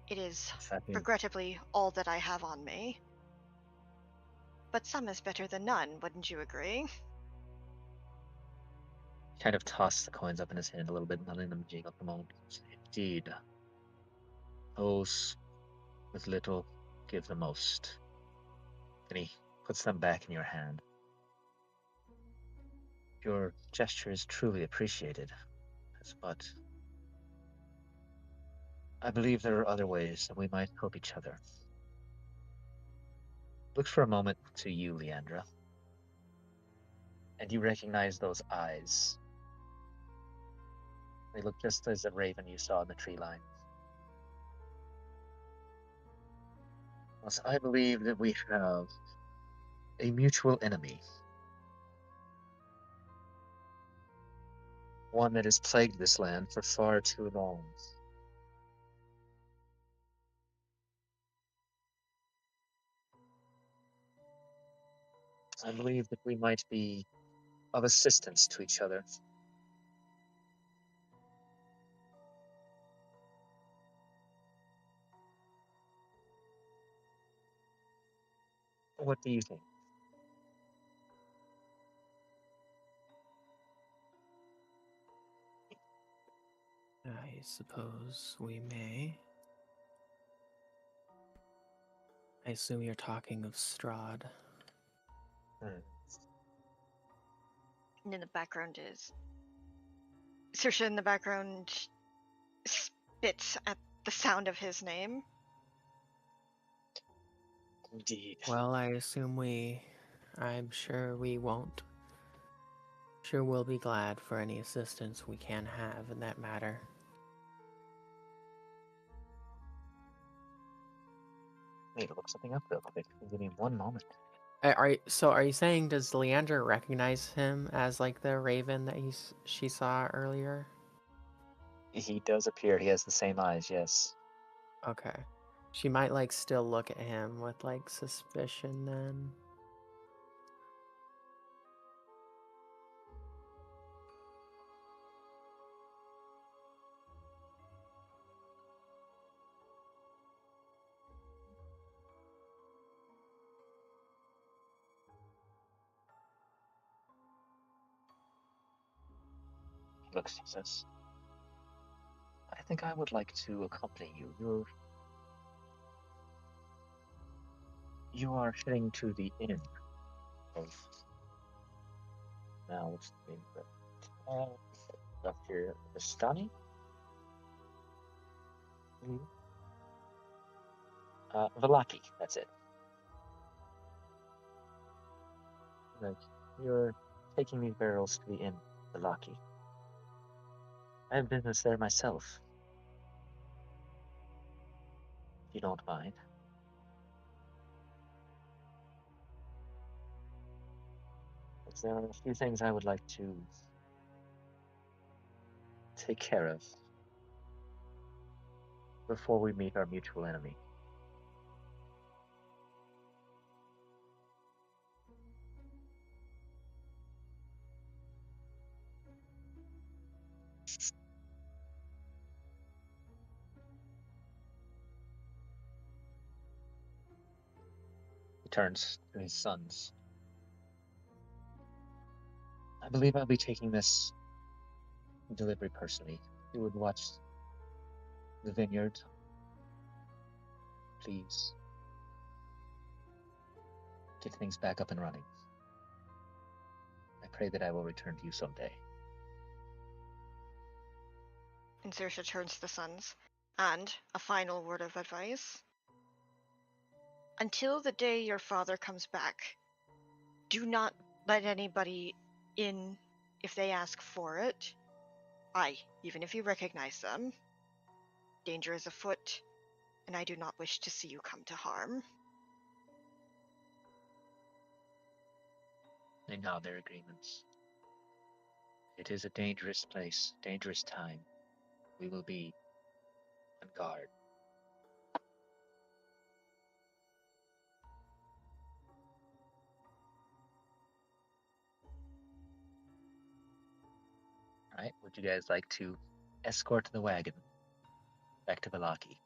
It is Tracking. regrettably all that I have on me. But some is better than none, wouldn't you agree? Kind of tosses the coins up in his hand a little bit, letting them jingle for a moment. Indeed. Those with little give the most. Then he puts them back in your hand. Your gesture is truly appreciated, but I believe there are other ways that we might help each other. Look for a moment to you, Leandra, and you recognize those eyes. They look just as the raven you saw in the tree line. Thus, I believe that we have a mutual enemy. One that has plagued this land for far too long. I believe that we might be of assistance to each other. What do you think? I suppose we may. I assume you're talking of Strahd. And in the background is Saoirse in the background spits at the sound of his name. Indeed. Well, I assume I'm sure we won't. Sure we'll be glad for any assistance we can have in that matter. Need to look something up real quick. Give me one moment. Are you saying, does Leandra recognize him as like the raven that she saw earlier? He does appear. He has the same eyes, yes. Okay. She might like still look at him with like suspicion then. He looks and says, I think I would like to accompany you. You are heading to the inn of now what's the name of it? Dr. Vistani? Velaki, that's it. Like, you're taking these barrels to the inn, Velaki. I have business there myself. If you don't mind. But there are a few things I would like to take care of before we meet our mutual enemy. turns to his sons. I believe I'll be taking this delivery personally. You would watch the vineyard, please. Get things back up and running. I pray that I will return to you someday. And Saoirse turns to the sons. And a final word of advice. Until the day your father comes back, do not let anybody in if they ask for it. Aye, even if you recognize them. Danger is afoot, and I do not wish to see you come to harm. They nod their agreements. It is a dangerous place, dangerous time. We will be on guard. All right, would you guys like to escort the wagon back to Balaki?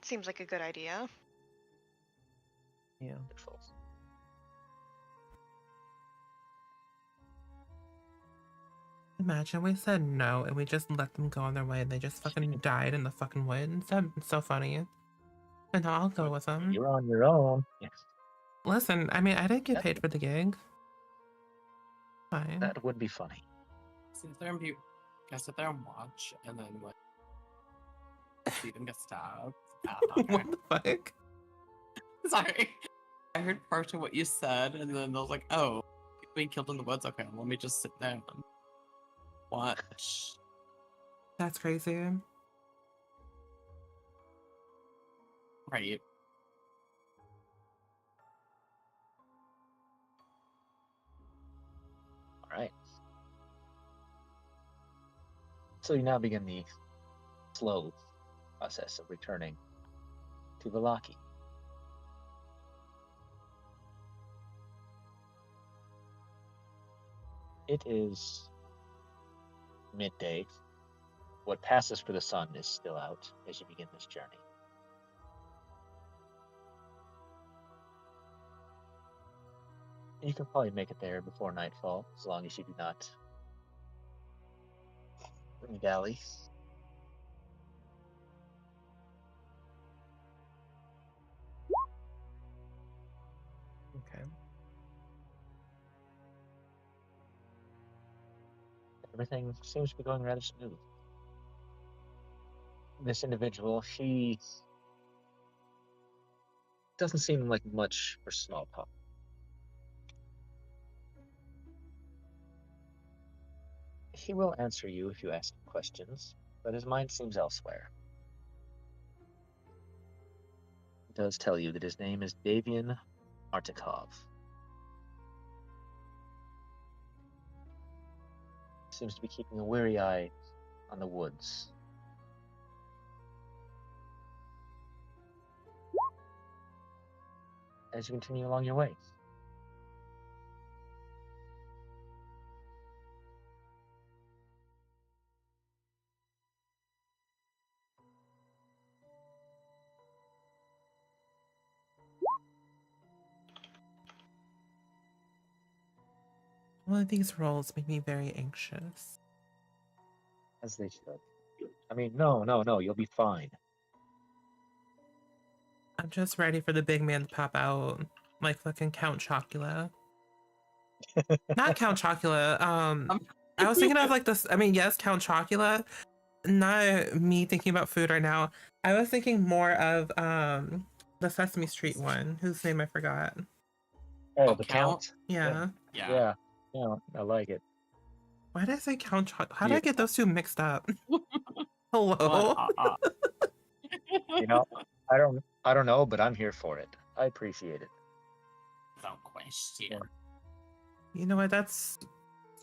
Seems like a good idea. Yeah. Wonderful. Imagine we said no and we just let them go on their way and they just fucking died in the fucking woods. That'd be so funny. And I'll go with them. You're on your own. Yes. Listen, I mean, I didn't get That- paid for the gig. Fine. That would be funny. Sit there and sit there and watch, and then like see them get stabbed. Okay. What the fuck? Sorry, I heard part of what you said, and then I was like, "Oh, people being killed in the woods." Okay, let me just sit there and watch. That's crazy. Right. All right. So you now begin the slow process of returning to Valaki. It is midday. What passes for the sun is still out as you begin this journey. You can probably make it there before nightfall, as long as you do not dally. Okay. Everything seems to be going rather smooth. This individual, she doesn't seem like much for small talk. He will answer you if you ask him questions, but his mind seems elsewhere. He does tell you that his name is Davian Artikov. Seems to be keeping a wary eye on the woods. As you continue along your way. All of these roles make me very anxious. As they should. I mean, no, you'll be fine. I'm just ready for the big man to pop out like fucking Count Chocula. Not Count Chocula. I was thinking of like this. I mean, yes, Count Chocula. Not me thinking about food right now. I was thinking more of the Sesame Street one, whose name I forgot. Oh, the the Count? Yeah. Yeah. Yeah, I like it. Why did I say Count Chocula? How did I get those two mixed up? Well, Hello. You know, I don't know, but I'm here for it. I appreciate it. Without question. You know what? That's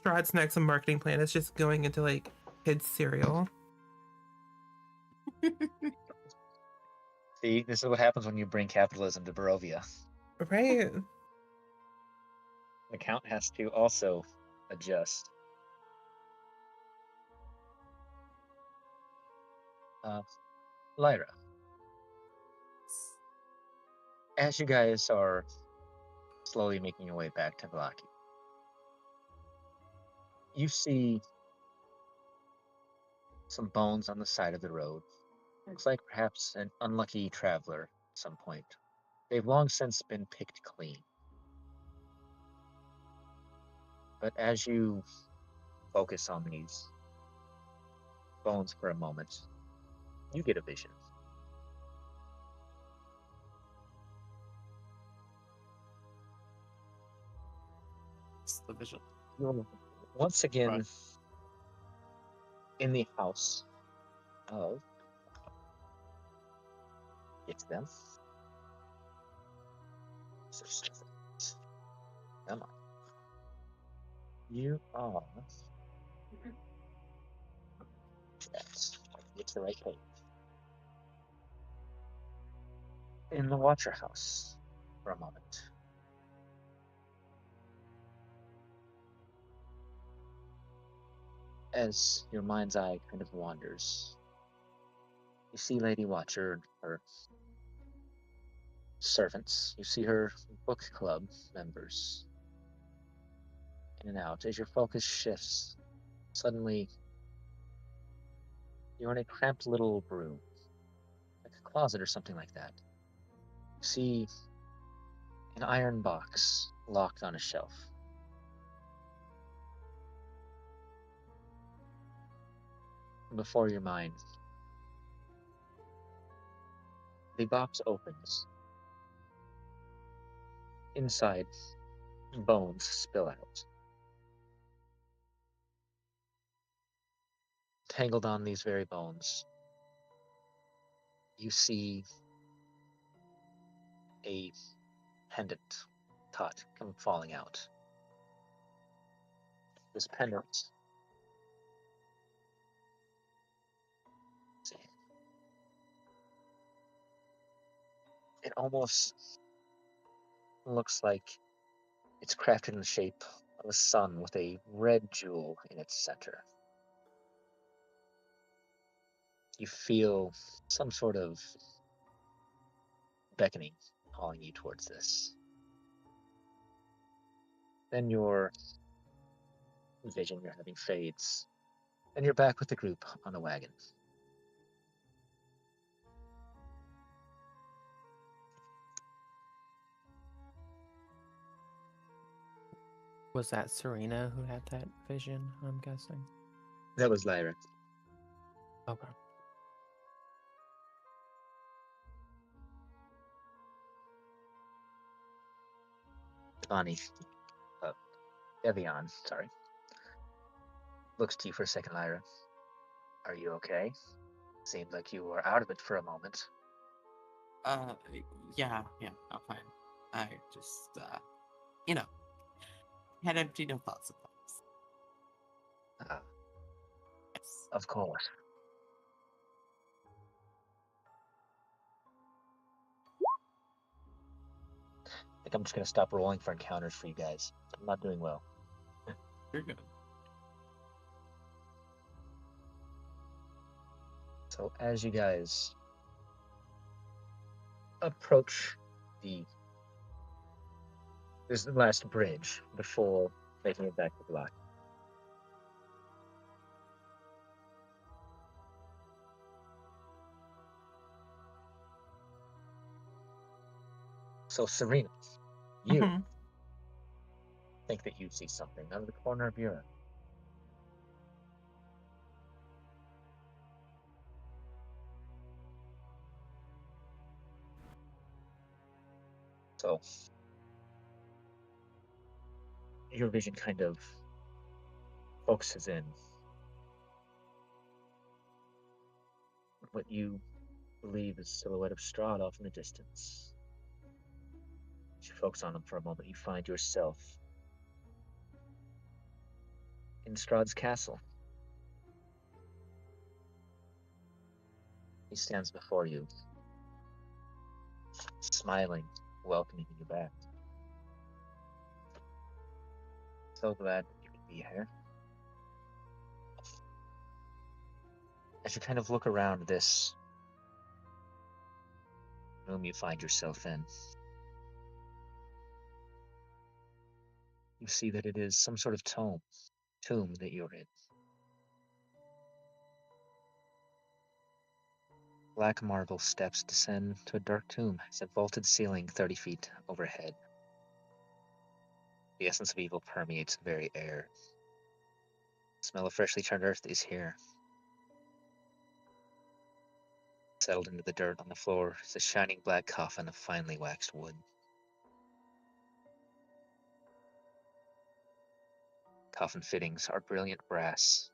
Strahd's next marketing plan. It's just going into like kids cereal. See, this is what happens when you bring capitalism to Barovia. Right. The Count has to also adjust. Lyra, As you guys are slowly making your way back to Vlaki, you see some bones on the side of the road. Looks like perhaps an unlucky traveler at some point. They've long since been picked clean. But as you focus on these bones for a moment, you get a vision. It's the vision. You're once again Right. in the house of. Get to them. Come on. You are. Yes, get to the right page. In the Watcher house for a moment. As your mind's eye kind of wanders, you see Lady Watcher and her servants. You see her book club members in and out. As your focus shifts, suddenly you're in a cramped little room, like a closet or something like that. You see an iron box locked on a shelf. Before your mind, the box opens. Inside, bones spill out. Tangled on these very bones, you see a pendant tot come falling out. This pendant, it almost looks like it's crafted in the shape of a sun with a red jewel in its center. You feel some sort of beckoning, calling you towards this. Then your vision you're having fades, and you're back with the group on the wagon. Was that Serena who had that vision, I'm guessing? That was Lyra. Okay. Bonnie. Evian, sorry. Looks to you for a second, Lyra. Are you okay? Seemed like you were out of it for a moment. Yeah, I'm fine. I just, you know, had empty no thoughts sometimes. Yes. Of course. I think I'm just going to stop rolling for encounters for you guys. I'm not doing well. You're good. So as you guys approach there's the last bridge before making it back to the block. So Serena, you Mhm. think that you see something out of the corner of your eye. So your vision kind of focuses in what you believe is a silhouette of Strahd off in the distance. As you focus on him for a moment, you find yourself in Strahd's castle. He stands before you, smiling, welcoming you back. So glad that you could be here. As you kind of look around this room you find yourself in, You see that it is some sort of tomb that you're in. Black marble steps descend to a dark tomb. It's a vaulted ceiling 30 feet overhead. The essence of evil permeates the very air. The smell of freshly turned earth is here. Settled into the dirt on the floor is a shining black coffin of finely waxed wood. Coffin fittings are brilliant brass.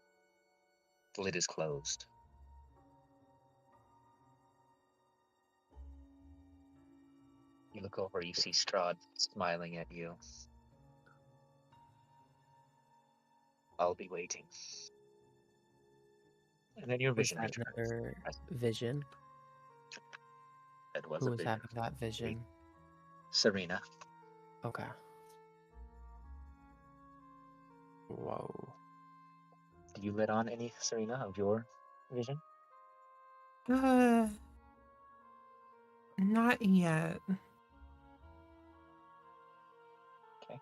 The lid is closed. You look over, you see Strahd smiling at you. I'll be waiting. And then your Was vision that returns. another vision? That was Who a was vision. having that vision? Serena. Okay. Whoa. Do you let on any, Serena, of your vision? Not yet. Okay.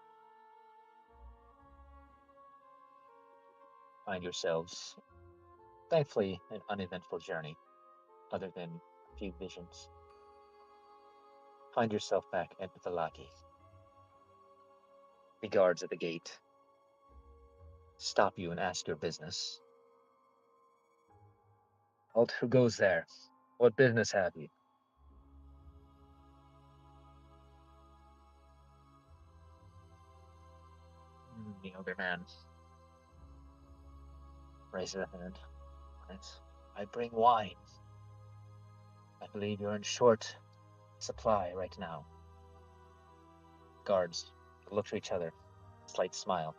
Find yourselves, thankfully, an uneventful journey, other than a few visions. Find yourself back at Vallaki. The guards at the gate stop you and ask your business. Halt, who goes there? What business have you? The older man raises a hand. Right. I bring wine. I believe you're in short supply right now. Guards look to each other, slight smile.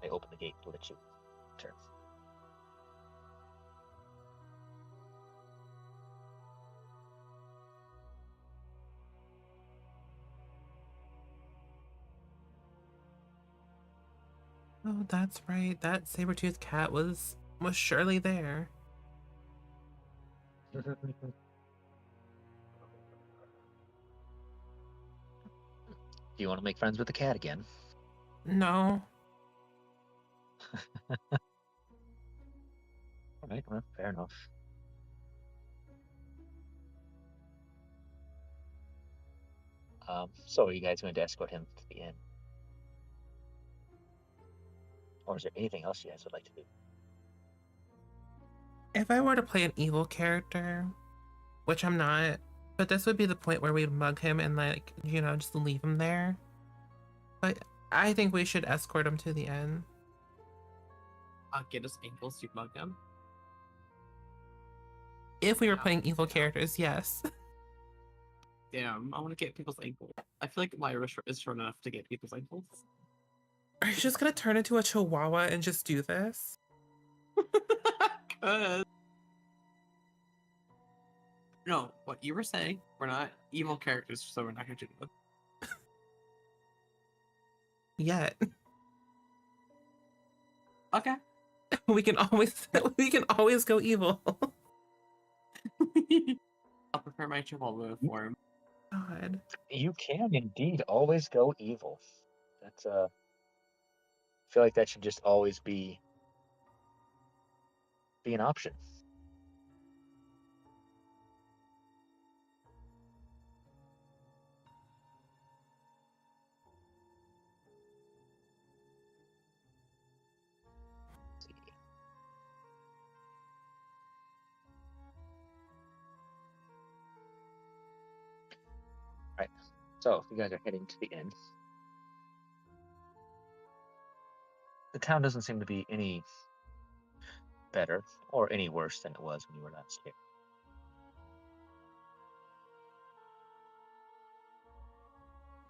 They open the gate to let you enter. Oh, that's right. That saber-toothed cat was surely there. Do you want to make friends with the cat again? No. All right, well, fair enough. So are you guys going to escort him to the inn? Or is there anything else you guys would like to do? If I were to play an evil character, which I'm not, but this would be the point where we'd mug him and, like, just leave him there. But I think we should escort him to the end. Get us ankles to mug him. If we were playing evil characters, yes. Damn, I want to get people's ankles. I feel like my wrist is short enough to get people's ankles. Are you just gonna turn into a chihuahua and just do this? Good. No, what you were saying, we're not evil characters, so we're not gonna do that. Yet. Okay. we can always go evil. I'll prefer my chihuahua form. God. You can indeed always go evil. That's I feel like that should just always be an option. Let's see. All right, so you guys are heading to the inn. The town doesn't seem to be any better or any worse than it was when you were last here.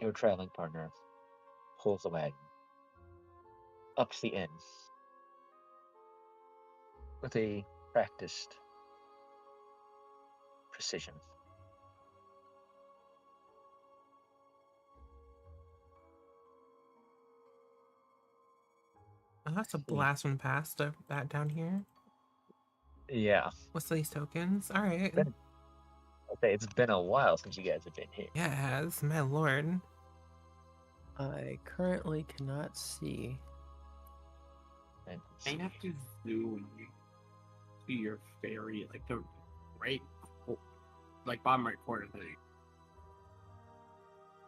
Your traveling partner pulls the wagon up to the inn with a practiced precision. Oh, that's a blast from the past of that down here. Yeah. What's these tokens? All right. Okay, it's been a while since you guys have been here. Yeah, it has. My lord. I currently cannot see. And I have to zoom to your fairy, like the right, like bottom right corner thing.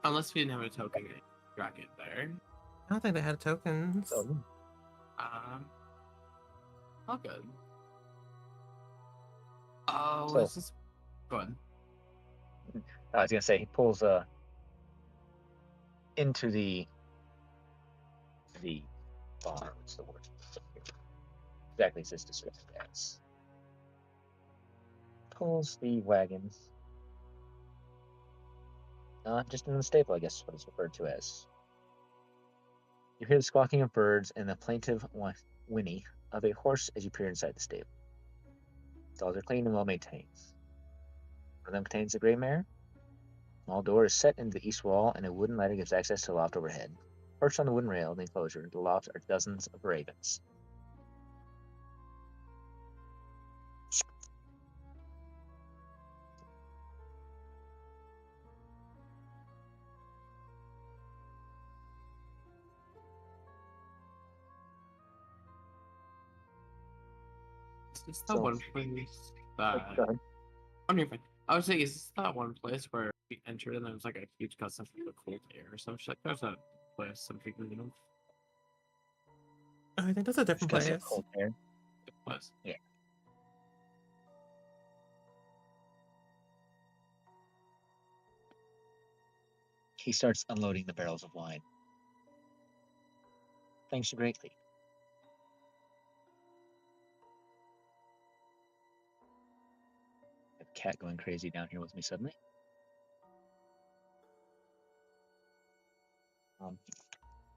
Unless we didn't have a token, drag it there. I don't think they had tokens. so, All good. Oh, So- this is good. I was gonna say he pulls into the barn. What's the word? Exactly as it's described as. Pulls the wagons. Just in the stable, I guess is what it's referred to as. You hear the squawking of birds and the plaintive whinny of a horse as you peer inside the stable. Stalls are clean and well maintained. One of them contains a gray mare. A small door is set into the east wall, and a wooden ladder gives access to the loft overhead. Perched on the wooden rail in the enclosure of the loft are dozens of ravens. Is this the So- one place that? Go ahead. Oh, you're fine. I was saying, is this that one place where we entered and there was like a huge gust of the cold air or some shit? There's a place I'm thinking of. Oh, I think that's a different Discuss place. cold air. Place. He starts unloading the barrels of wine. Thanks you greatly. I have a cat going crazy down here with me suddenly.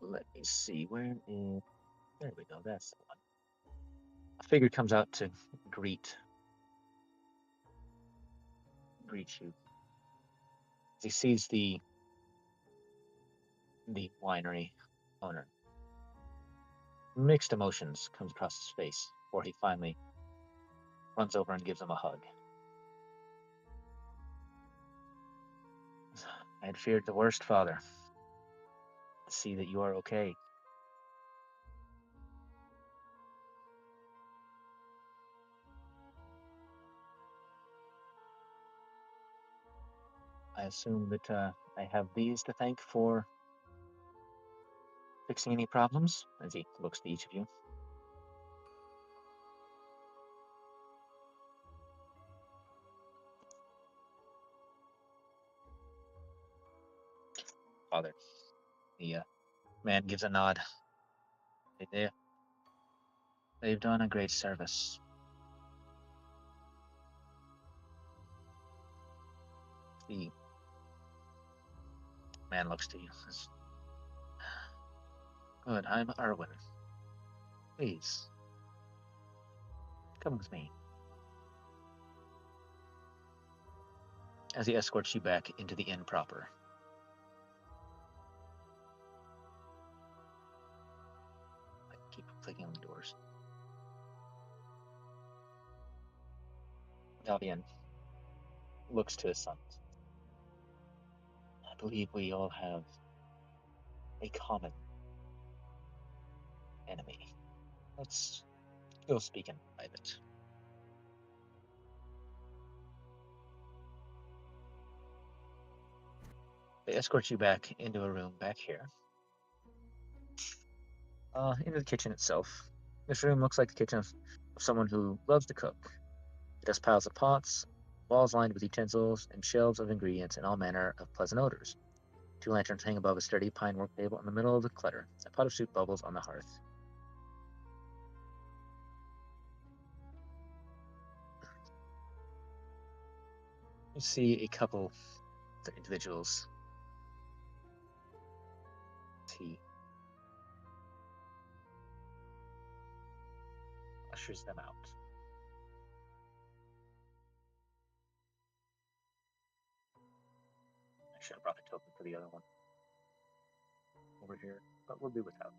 Let me see. Where is? There we go. That's the one. A figure comes out to greet you. As he sees the winery owner. Mixed emotions comes across his face before he finally runs over and gives him a hug. I had feared the worst, Father. To see that you are okay. I assume that I have these to thank for fixing any problems, as he looks to each of you. Father, the man gives a nod. They've done a great service. The man looks to you. Says, good, I'm Erwin. Please, come with me. As he escorts you back into the inn proper. I keep clicking on the doors. Galvian looks to his son. I believe we all have a common enemy. Let's go speak in private. They escort you back into a room back here. Into the kitchen itself. This room looks like the kitchen of someone who loves to cook. It has piles of pots, walls lined with utensils, and shelves of ingredients and all manner of pleasant odors. 2 lanterns hang above a sturdy pine work table in the middle of the clutter. A pot of soup bubbles on the hearth. You see a couple of individuals. He ushers them out. I should have brought a token for the other one over here, but we'll do without.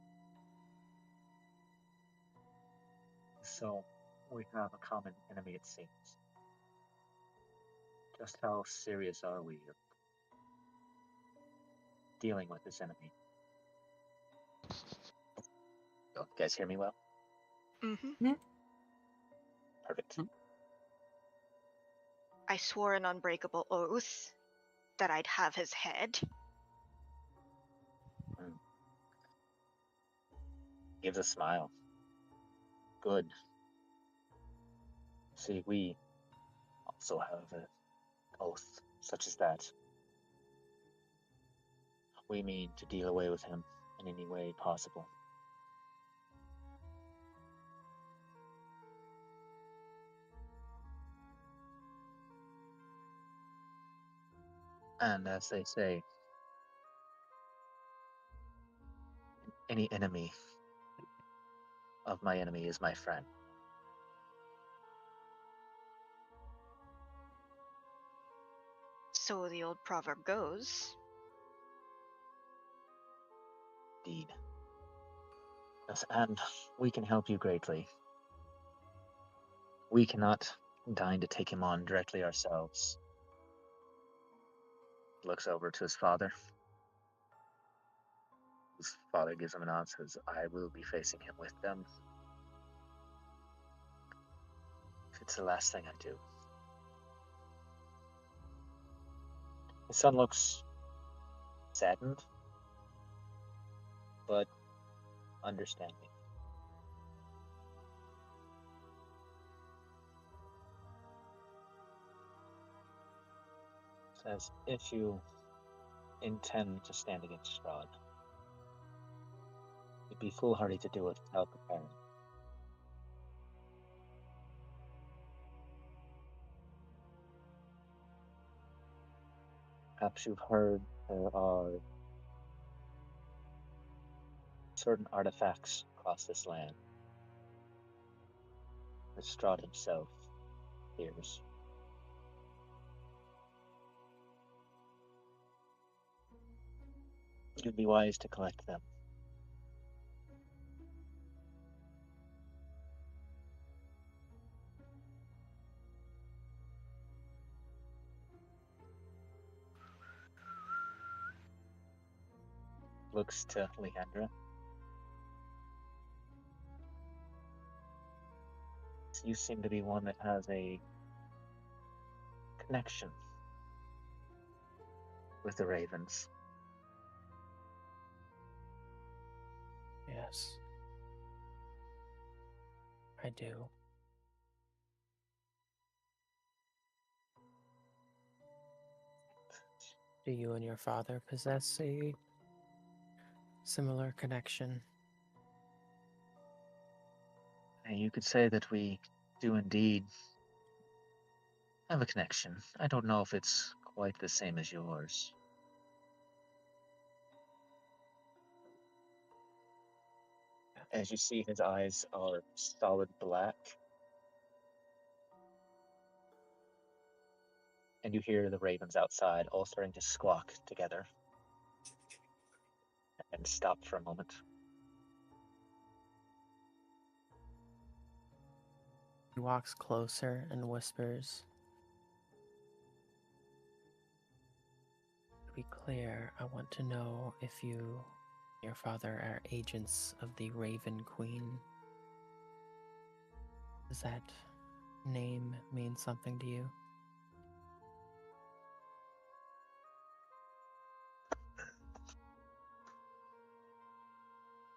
So, we have a common enemy, it seems. Just how serious are we of dealing with this enemy? You guys hear me well? Mm-hmm. Perfect. I swore an unbreakable oath that I'd have his head. Gives a smile. Good. See, we also have an oath such as that. We mean to deal away with him in any way possible. And as they say, any enemy of my enemy is my friend. So the old proverb goes. Indeed. Yes, and we can help you greatly. We cannot deign to take him on directly ourselves. Looks over to his father. His father gives him a nod, says, I will be facing him with them. It's the last thing I do. His son looks saddened, but understanding. Says, if you intend to stand against Strahd, you'd be foolhardy to do it without preparing. Perhaps you've heard there are certain artifacts across this land that Strahd himself fears. You'd be wise to collect them. Looks to Leandra. You seem to be one that has a connection with the Ravens. Yes. I do. Do you and your father possess a similar connection? And you could say that we do indeed have a connection. I don't know if it's quite the same as yours. As you see, his eyes are solid black. And you hear the ravens outside all starting to squawk together and stop for a moment. He walks closer and whispers, to be clear, I want to know if you and your father are agents of the Raven Queen. Does that name mean something to you?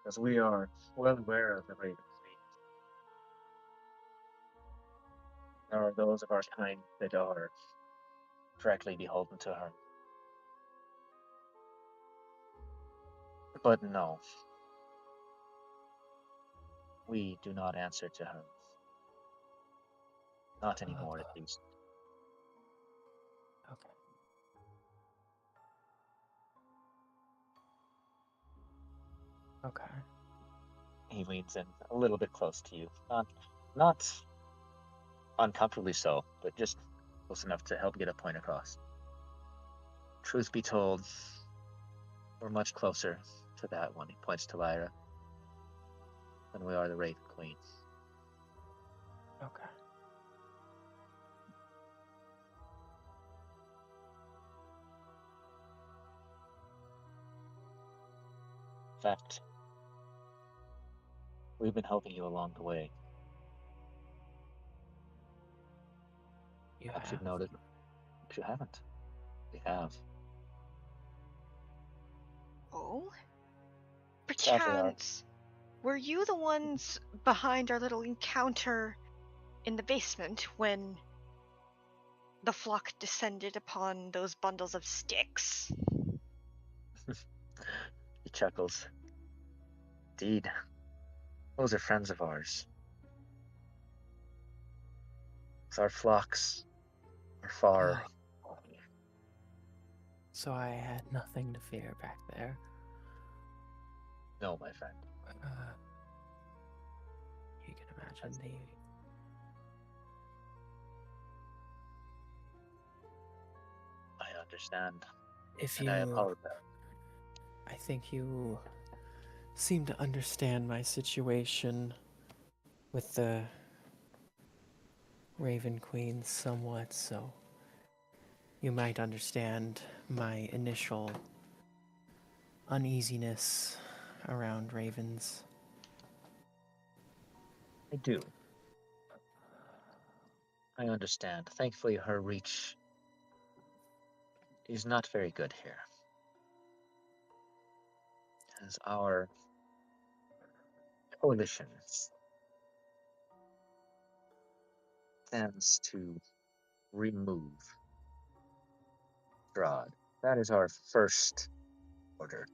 As we are well aware of the Raven Queen, there are those of our kind that are directly beholden to her. But no, we do not answer to her. Not anymore, at least. Okay. Okay. He leans in a little bit close to you. Not uncomfortably so, but just close enough to help get a point across. Truth be told, we're much closer to that one, he points to Lyra, than we are the Raven Queen. Okay. In fact, We've been helping you along the way. You Perhaps have. you've noticed. If you haven't, we have. Oh? Sadly, our Perchance, were you the ones behind our little encounter in the basement when the flock descended upon those bundles of sticks? he chuckles. Indeed, those are friends of ours. Our flocks are far. Oh, so I had nothing to fear back there. No, my friend. You can imagine the I understand, if and you I apologize. I think you seem to understand my situation with the Raven Queen somewhat, so you might understand my initial uneasiness around ravens. I do. I understand. Thankfully, her reach is not very good here. As our coalition stands to remove Strahd. That is our first order.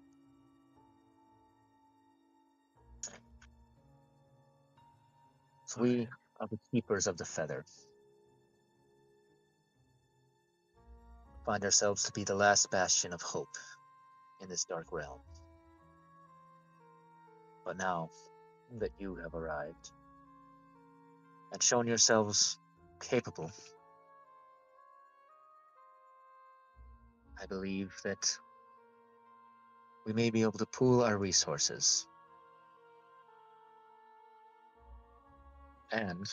So we are the keepers of the feather. Find ourselves to be the last bastion of hope in this dark realm. But now that you have arrived and shown yourselves capable, I believe that we may be able to pool our resources and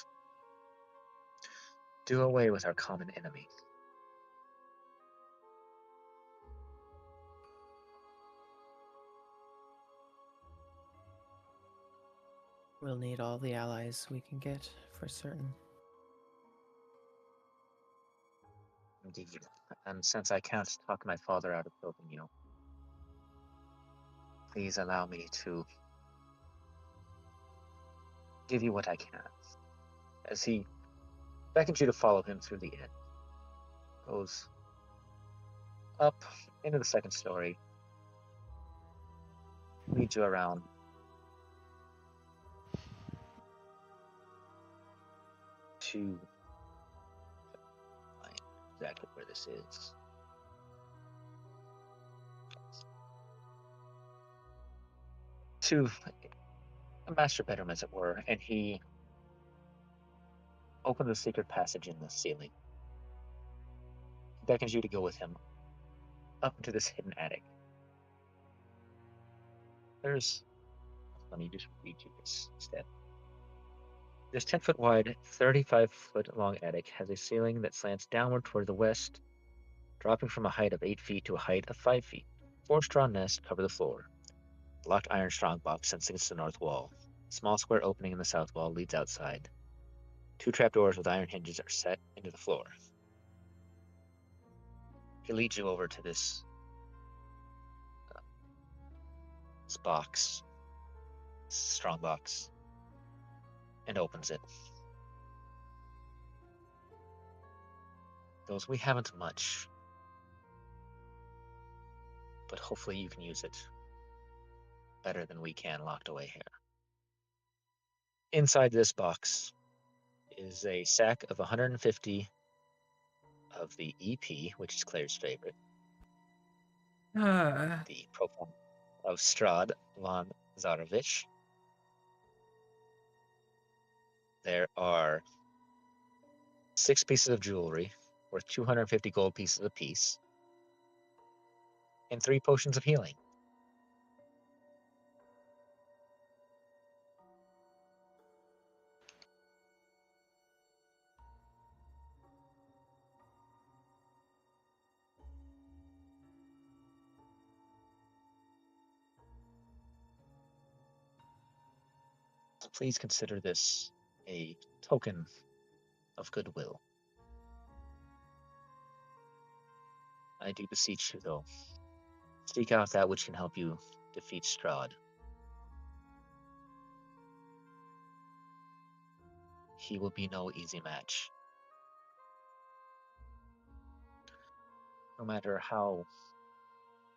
do away with our common enemy. We'll need all the allies we can get for certain. Indeed. And since I can't talk my father out of helping you, please allow me to give you what I can. As he beckons you to follow him through the inn, goes up into the second story, leads you around to find exactly where this is. To a master bedroom, as it were, and he opens a secret passage in the ceiling. He beckons you to go with him up into this hidden attic. Let me just read you this instead. This 10-foot wide, 35-foot long attic has a ceiling that slants downward toward the west, dropping from a height of 8 feet to a height of 5 feet. 4 straw nests cover the floor. A locked iron strongbox sits against the north wall. A small square opening in the south wall leads outside. 2 trapdoors with iron hinges are set into the floor. He leads you over to this box, strong box, and opens it. Goes, we haven't much, but hopefully you can use it better than we can locked away here. Inside this box is a sack of 150 of the EP, which is Claire's favorite, the profile of Strahd von Zarovich. There are 6 pieces of jewelry worth 250 gold pieces apiece, and 3 potions of healing. please consider this a token of goodwill. I do beseech you, though, seek out that which can help you defeat Strahd. He will be no easy match. No matter how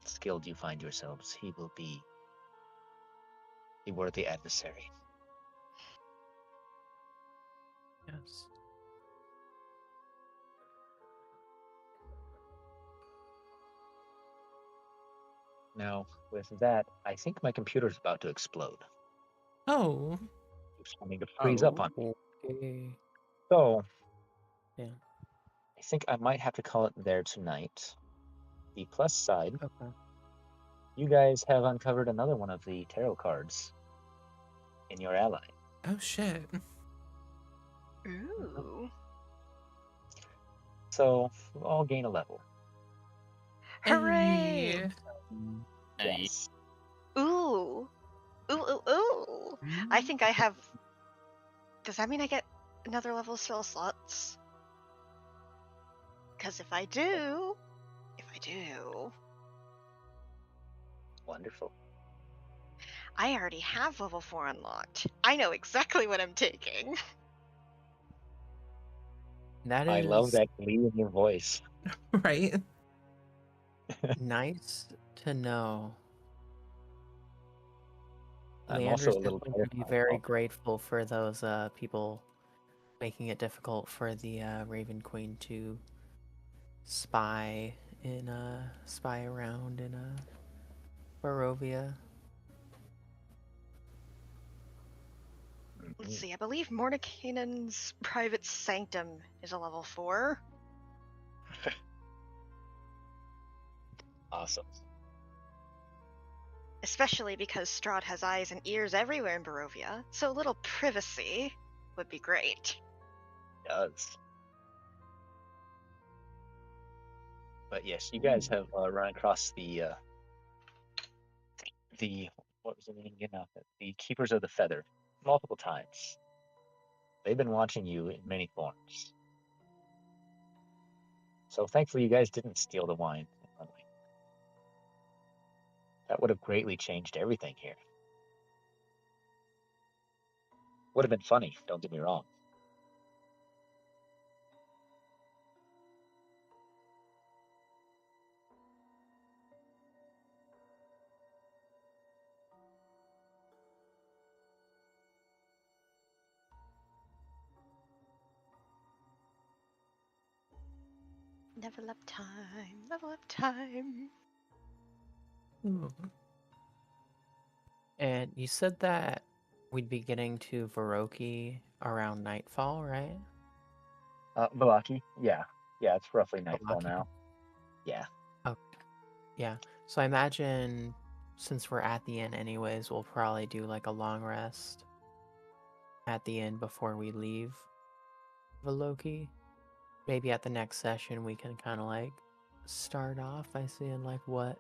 skilled you find yourselves, he will be a worthy adversary. Yes. Now, with that, I think my computer's about to explode. Oh, It's coming to freeze up Oh. on me. Okay. So, Yeah. I think I might have to call it there tonight. The plus side, Okay. you guys have uncovered another one of the tarot cards in your ally. oh shit. Ooh. So, we'll all gain a level. Hooray! Hey. Yes. Ooh. Ooh, ooh, ooh. I think I have. Does that mean I get another level of spell slots? Because if I do. Wonderful. I already have level 4 unlocked. I know exactly what I'm taking. That is I love that glee in your voice. Right? nice to know. I'm also Leander's a little definitely going to be terrified. very grateful for those people making it difficult for the Raven Queen to spy around in Barovia. Let's see, I believe Mordekainen's private sanctum is a level 4. Awesome. Especially because Strahd has eyes and ears everywhere in Barovia, so a little privacy would be great. It does. But yes, you guys have run across the what was the name again? The Keepers of the Feather multiple times. They've been watching you in many forms. So thankfully, you guys didn't steal the wine. That would have greatly changed everything here. Would have been funny, don't get me wrong. Level up time, level up time. Ooh. And you said that we'd be getting to Varoki around nightfall, right? Valaki, yeah. Yeah, it's roughly nightfall Valaki. now. Yeah. Oh, yeah. So I imagine since we're at the inn anyways, we'll probably do like a long rest at the inn before we leave Valoki. Maybe at the next session we can kind of like start off by seeing like what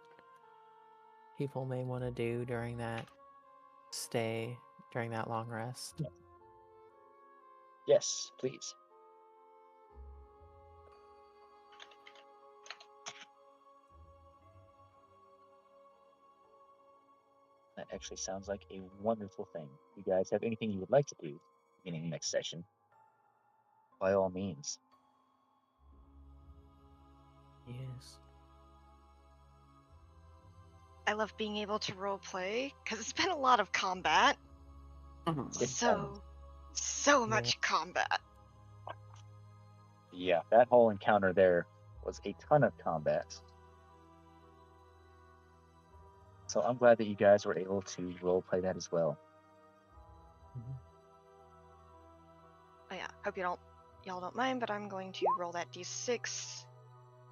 people may want to do during that stay, during that long rest. Yes, please. That actually sounds like a wonderful thing. If you guys have anything you would like to do beginning the next session, by all means. Yes. I love being able to roleplay, because it's been a lot of combat. Mhm. It's So much combat. Yeah, that whole encounter there was a ton of combat. So I'm glad that you guys were able to roleplay that as well. Oh yeah, hope y'all don't mind, but I'm going to roll that d6.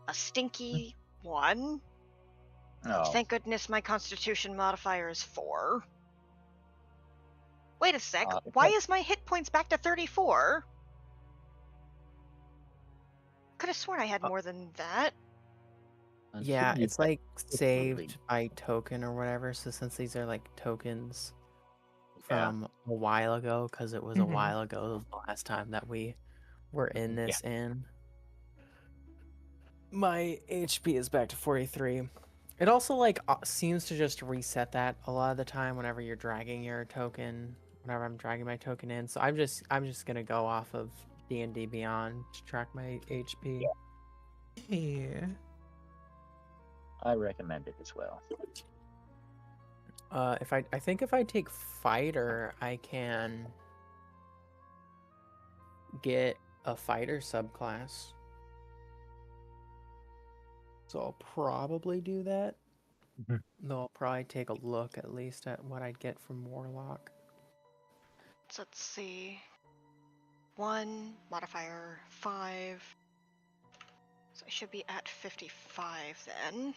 A stinky 1. Oh, Thank goodness my constitution modifier is 4. Wait a sec, why is my hit points back to 34? Could have sworn I had more than that. Yeah, until you it's like quickly- saved by token or whatever. So since these are like tokens from a while ago because it was a Mhm. while ago the last time that we were in this inn. My HP is back to 43. It also like seems to just reset that a lot of the time whenever you're dragging your token, whenever I'm dragging my token in. So I'm just gonna go off of D&D Beyond to track my HP. Yeah. I recommend it as well. I think if I take fighter, I can get a fighter subclass. So I'll probably do that. Mhm. Though I'll probably take a look at least at what I'd get from Warlock. So let's see. 1 modifier 5. So I should be at 55 then.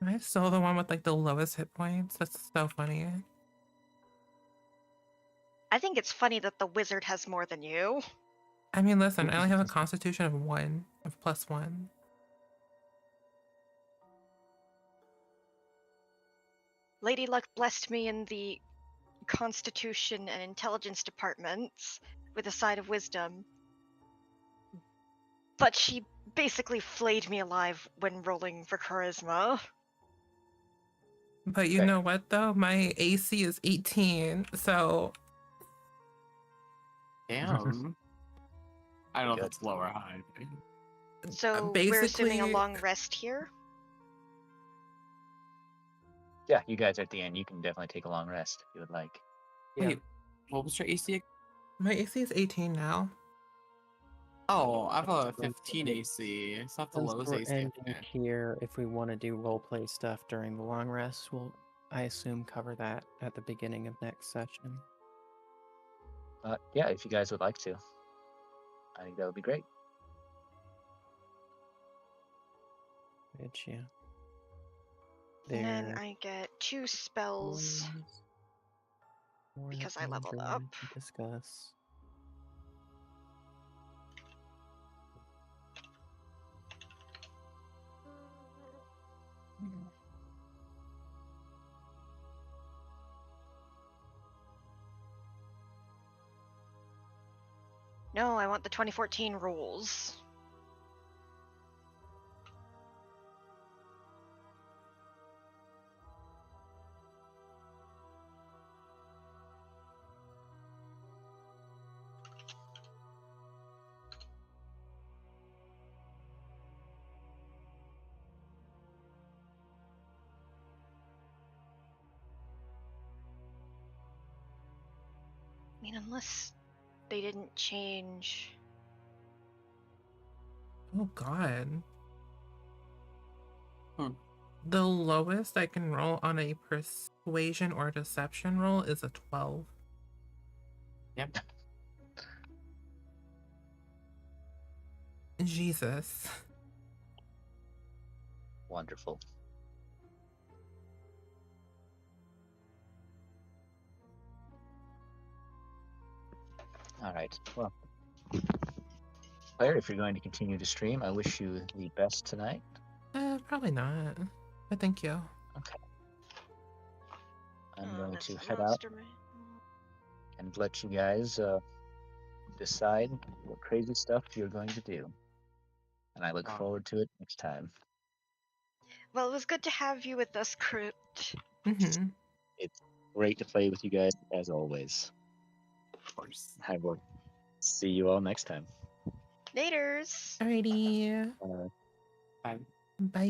Am I still the one with like the lowest hit points? That's so funny. I think it's funny that the wizard has more than you. I mean, listen, I only have a constitution of 1, of +1. Lady Luck blessed me in the Constitution and Intelligence departments with a side of wisdom. But she basically flayed me alive when rolling for charisma. But you Fair. know what though? My AC is 18, so Damn. I don't know if Good. it's low or high. So we're assuming a basically, long rest here. Yeah, you guys are at the end. You can definitely take a long rest if you would like. Wait, what was your AC? my AC is 18 now. Oh, I have a 15 AC. It's not the Since lowest we're AC. ending here, if we want to do roleplay stuff during the long rest, we'll, I assume, cover that at the beginning of next session. Yeah, if you guys would like to. I think that would be great. Which, yeah. And then There I get 2 spells. was more because that I we leveled wanted up. to discuss. No, I want the 2014 rules. I mean, unless they didn't change. Oh god. Hmm. The lowest I can roll on a persuasion or deception roll is a 12. Yep. Jesus. Wonderful. All right. Well, Claire, if you're going to continue to stream, I wish you the best tonight. Probably not. But thank you. Okay. I'm Oh, going there's to a head out monster man. and let you guys decide what crazy stuff you're going to do. And I look Wow. forward to it next time. Well, it was good to have you with us, Crypt. Mm-hmm. It's great to play with you guys as always. Of course. I will see you all next time. Laters. Alrighty. Uh, Bye. Bye.